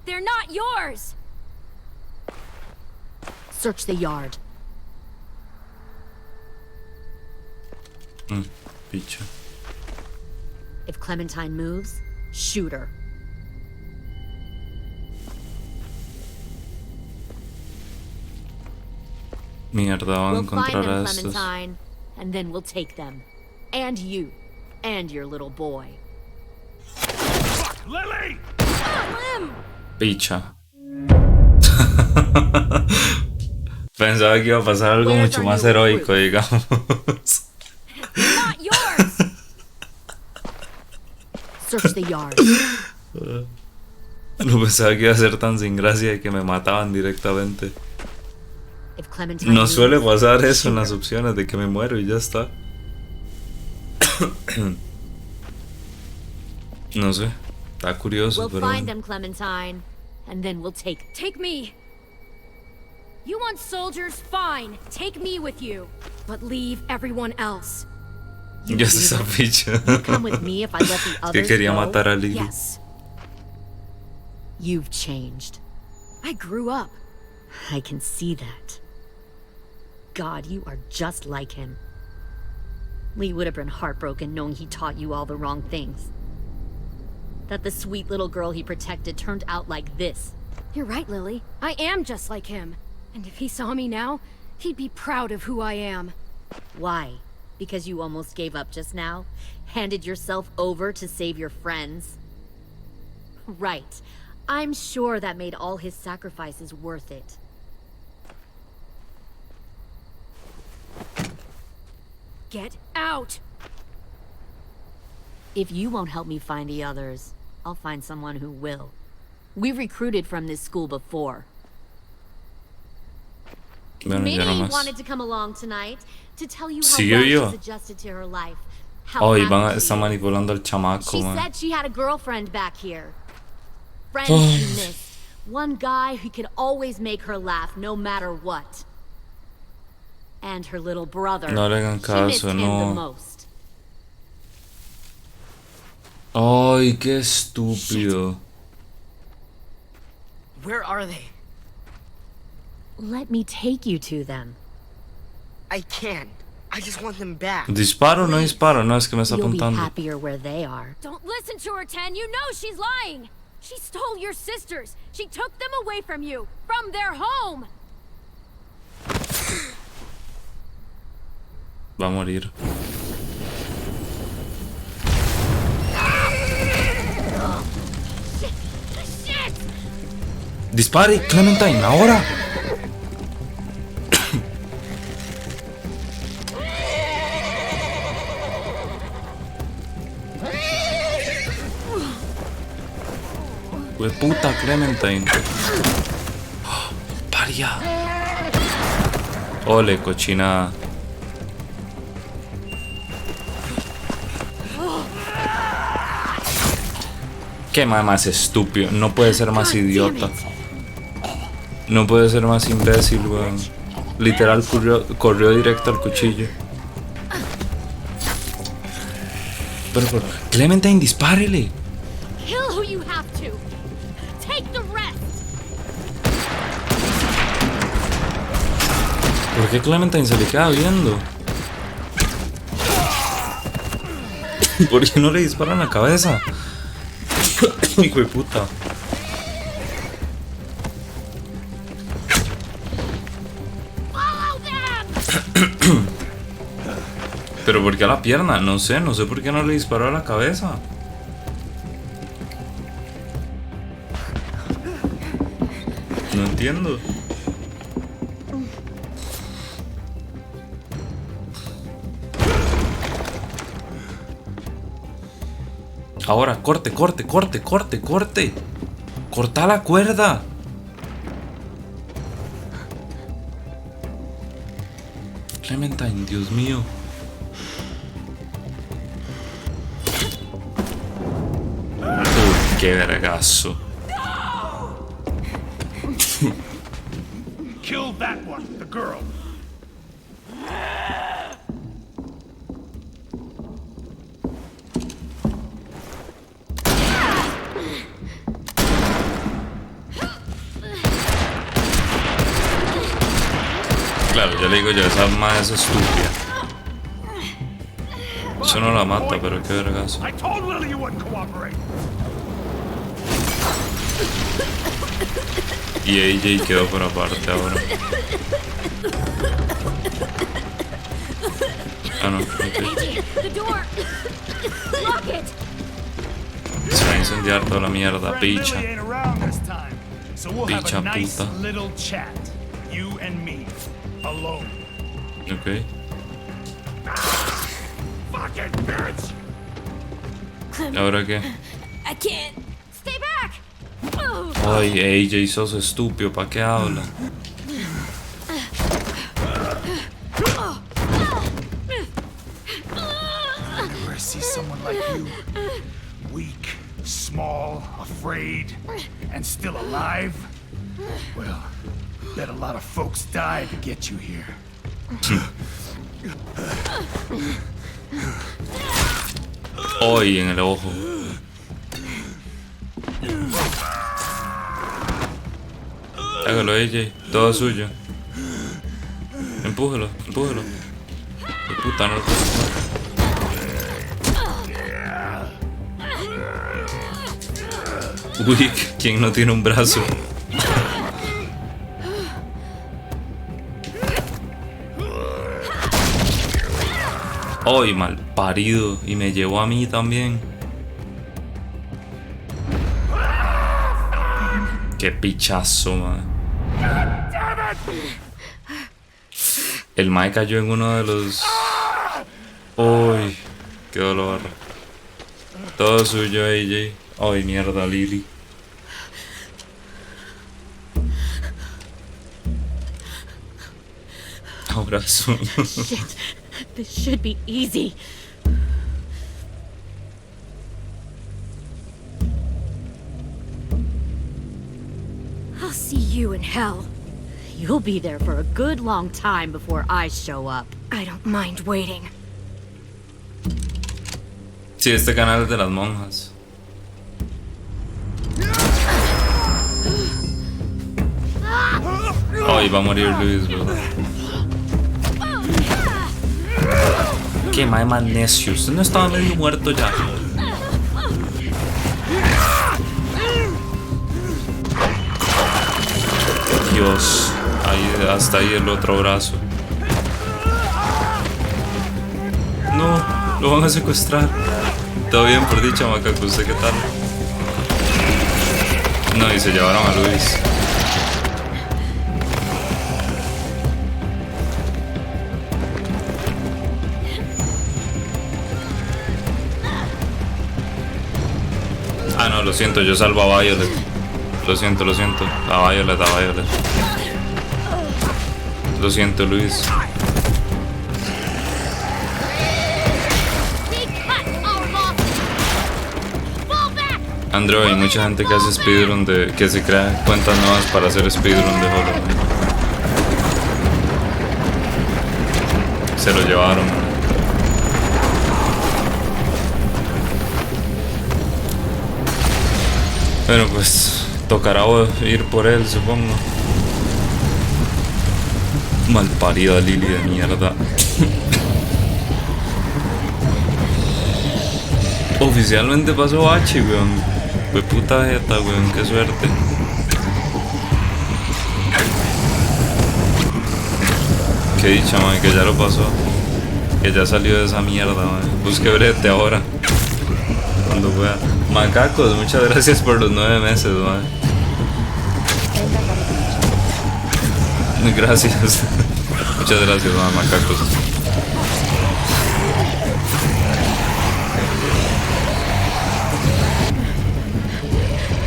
They're not yours! Search the yard. Picha. If Clementine moves, shoot her. Mierda, van a We'll find encontrar a them, estos. Clementine, and then we'll take them. And you. And your little boy. Lily! Picha. Pensaba que iba a pasar algo mucho más heroico, digamos. Not yours! Search the yard. No pensaba que iba a ser tan sin gracia de que me mataban directamente. If Clementine No suele moves, pasar eso en shoot las her. opciones de que me muero y ya está. No sé, está curioso, We'll pero find them, Clementine, and then we'll take them. Take me! You want soldiers? Fine. Take me with you. But leave everyone else. ya es esa picha. Come with me if I let the Es others que quería go? matar a Lily. Yes. You've changed. I grew up. I can see that. God, you are just like him. Lee would have been heartbroken knowing he taught you all the wrong things. That the sweet little girl he protected turned out like this. You're right, Lily. I am just like him. And if he saw me now, he'd be proud of who I am. Why? Because you almost gave up just now? Handed yourself over to save your friends? Right. I'm sure that made all his sacrifices worth it. Get out! If you won't help me find the others, I'll find someone who will. We've recruited from this school before. Bueno, ya no Minnie más. wanted to come along tonight to tell you how Sigue well viva. she's adjusted to her life. How Oh, y happy van a she estar is. manipulando al chamaco, She man. said she had a girlfriend back here. Friends Ay. she missed. One guy who could always make her laugh no matter what. And her little brother. No le hagan She missed caso, him no. the most. Ay, qué estúpido. Where are they? Let me take you to them. I can't. I just want them back. ¿Disparo o no disparo? No, es que me está You'll be apuntando. happier where they are. Don't listen to her, Ten. You know she's lying. She stole your sisters. She took them away from you. From their home. Va a morir. Dispare, Clementine, ahora. Hue puta, Clementine. Paria. Ole, cochina. Qué más estúpido. No puede ser más idiota. No puede ser más imbécil, weón. Literal corrió directo al cuchillo. Pero, Clementine, dispárele. Kill who you have to. Take the rest. ¿Por qué Clementine se le queda viendo? ¿Por qué no le disparan la cabeza? Hijo de puta. Pero ¿por qué a la pierna? No sé por qué no le disparó a la cabeza. No entiendo. Ahora, corte. Corta la cuerda. Clementine, Dios mío. Uy, qué vergazo. Kill that one, the girl. Claro, ya le digo yo, esa madre es estúpida. Eso no la mata, pero qué vergazo. I told Lily you wouldn't cooperate. Y AJ quedó por aparte ahora. Ah, no, ok. The door. Lock it. Se va a incendiar toda la mierda, picha. Lily ain't around this time, so we'll have Picha a nice puta. little chat. You and me. Alone. Ok. Fucking bitch! ¿Ahora qué? I can't. Stay back. Ay, AJ, sos estúpido, ¿pa' qué habla? Whenever I see someone like you, weak, small, afraid, and still alive, well, bet a lot of folks died to get you here. Hoy en el ojo. Hágalo, AJ, todo suyo. Empújalo. De puta, no lo puedo tomar. Uy, ¿quién no tiene un brazo? Ay, mal parido. Y me llevó a mí también. Qué pichazo, man. El mae cayó en uno de los... Uy, qué dolor. Todo suyo, AJ. Ay, mierda, Lily. Abrazo. Shit. This should be easy. I'll see you in hell. You'll be there for a good long time before I show up. I don't mind waiting. Sí, este canal es de las monjas. Ay, va a morir Luis, ¿verdad? Qué mae más necio. Usted no estaba medio muerto ya. Dios. Ahí, hasta ahí el otro brazo. No, lo van a secuestrar. Todo bien por dicha, macaco. ¿Usted qué tal? No, y se llevaron a Luis. No, lo siento, yo salvo a Violet. Lo siento. A Violet. Lo siento, Luis. Andrew, hay mucha gente que hace speedrun que se crea cuentas nuevas para hacer speedrun de Hollow Knight. Se lo llevaron. Bueno, pues tocará ir por él, supongo. Malparida Lily de mierda. Oficialmente pasó H, weón. Fue puta jeta, weón, qué suerte. Qué dicha, man, que ya lo pasó. Que ya salió de esa mierda, man. Busque brete ahora. Cuando pueda. Macacos, muchas gracias por los 9 meses, man. Gracias. Muchas gracias, man, macacos.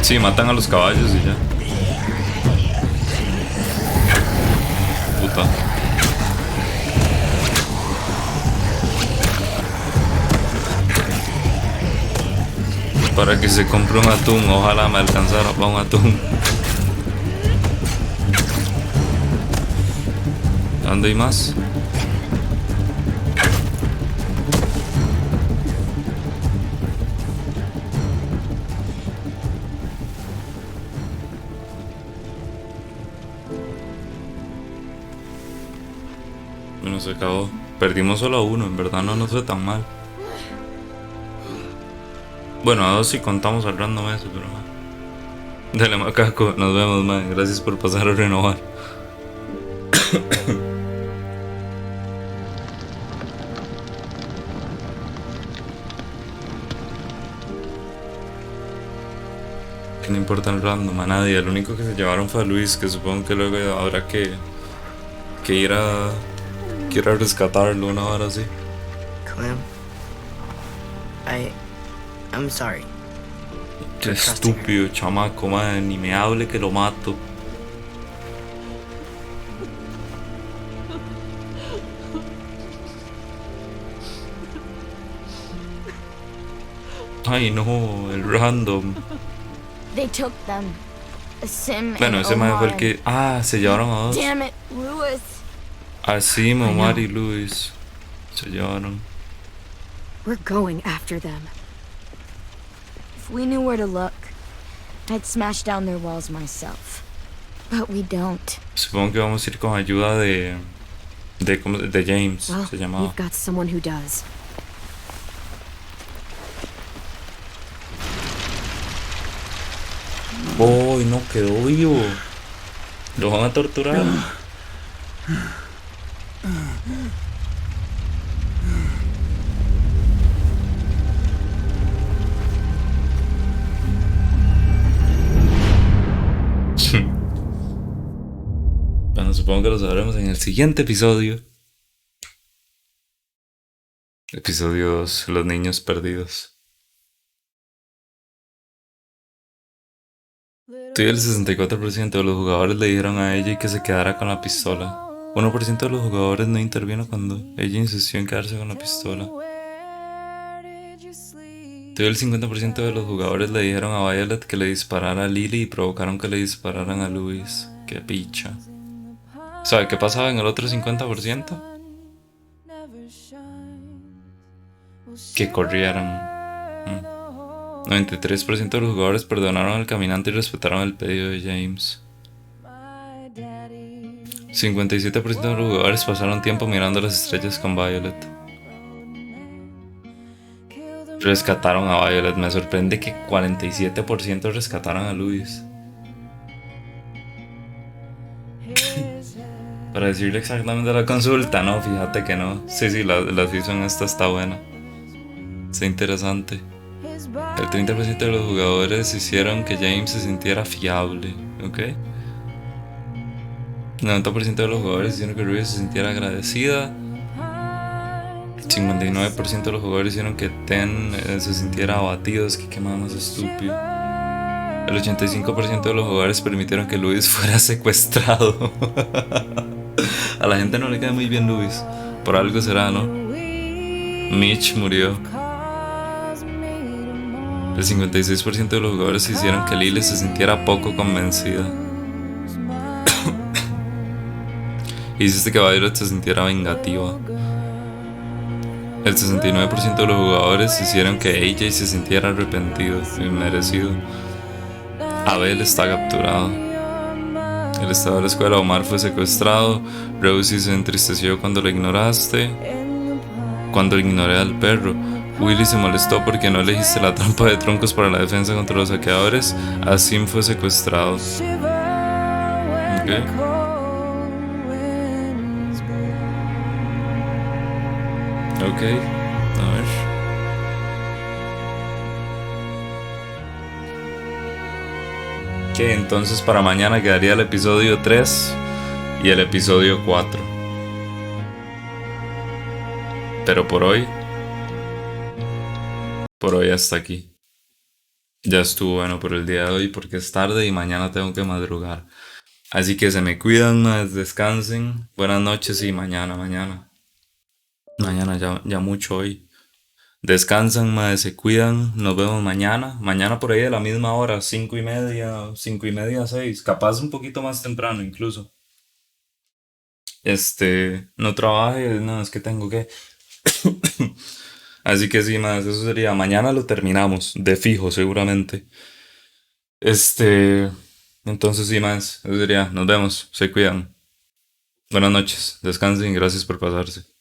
Sí, matan a los caballos y ya. Puta. Para que se compre un atún, ojalá me alcanzara para un atún. ¿Dónde hay más? Bueno, se acabó. Perdimos solo a uno, en verdad no nos fue tan mal. Bueno, a 2 si contamos al random eso, pero man. Dale, macaco, nos vemos, man. Gracias por pasar a renovar. Que no importa el random, a nadie. El único que se llevaron fue a Luis, que supongo que luego habrá que ir a rescatarlo, una hora así. Clem, I'm sorry. Qué estúpido, chamaco, man. Ni me hable que lo mato. Ay, no, el random. They took them. Sim Bueno, and ese man fue el Omar. que... Ah, se llevaron a 2. Damn it, Lewis. A Sim, Omar y Luis. Se llevaron. We're going after them. If we knew where to look, I'd smash down their walls myself. But we don't. Supongo que vamos a ir con ayuda de James, Well, se llamaba. we've got someone who does. Oh, no quedó vivo. Lo van a torturar. Bueno, supongo que lo sabremos en el siguiente episodio. Episodio 2, los niños perdidos. El 64% de los jugadores le dijeron a ella que se quedara con la pistola. 1% de los jugadores no intervino cuando ella insistió en quedarse con la pistola. El 50% de los jugadores le dijeron a Violet que le disparara a Lily y provocaron que le dispararan a Luis. Qué picha. ¿Sabe qué pasaba en el otro 50%? Que corrieran. 93% de los jugadores perdonaron al caminante y respetaron el pedido de James. 57% de los jugadores pasaron tiempo mirando las estrellas con Violet. Rescataron a Violet. Me sorprende que 47% rescataron a Luis. Para decirle exactamente la consulta, no, fíjate que no. Sí, la season esta está buena. Está interesante. El 30% de los jugadores hicieron que James se sintiera fiable, ¿ok? El 90% de los jugadores hicieron que Ruby se sintiera agradecida. El 59% de los jugadores hicieron que Ten se sintiera abatido. Es que qué más estúpido. El 85% de los hogares permitieron que Luis fuera secuestrado. A la gente no le cae muy bien Luis. Por algo será, ¿no? Mitch murió. El 56% de los jugadores hicieron que Lily se sintiera poco convencida. Hiciste que Violet se sintiera vengativa. El 69% de los jugadores hicieron que AJ se sintiera arrepentido y merecido. Abel está capturado. El estado de la escuela, Omar fue secuestrado. Rosie se entristeció cuando lo ignoraste. Cuando ignoré al perro. Willy se molestó porque no elegiste la trampa de troncos para la defensa contra los saqueadores. Asim fue secuestrado. Okay. Ok, a ver. Ok, entonces para mañana quedaría el episodio 3 y el episodio 4. Pero por hoy hasta aquí. Ya estuvo bueno por el día de hoy porque es tarde y mañana tengo que madrugar. Así que se me cuidan, más descansen. Buenas noches y mañana ya mucho hoy. Descansan, más se cuidan. Nos vemos mañana. Mañana por ahí a la misma hora, 5:30, 6. Capaz un poquito más temprano incluso. No trabaje, no, es que tengo que. Así que sí, más, eso sería. Mañana lo terminamos, de fijo, seguramente. Entonces sí, más, eso sería. Nos vemos, se cuidan. Buenas noches, descansen y gracias por pasarse.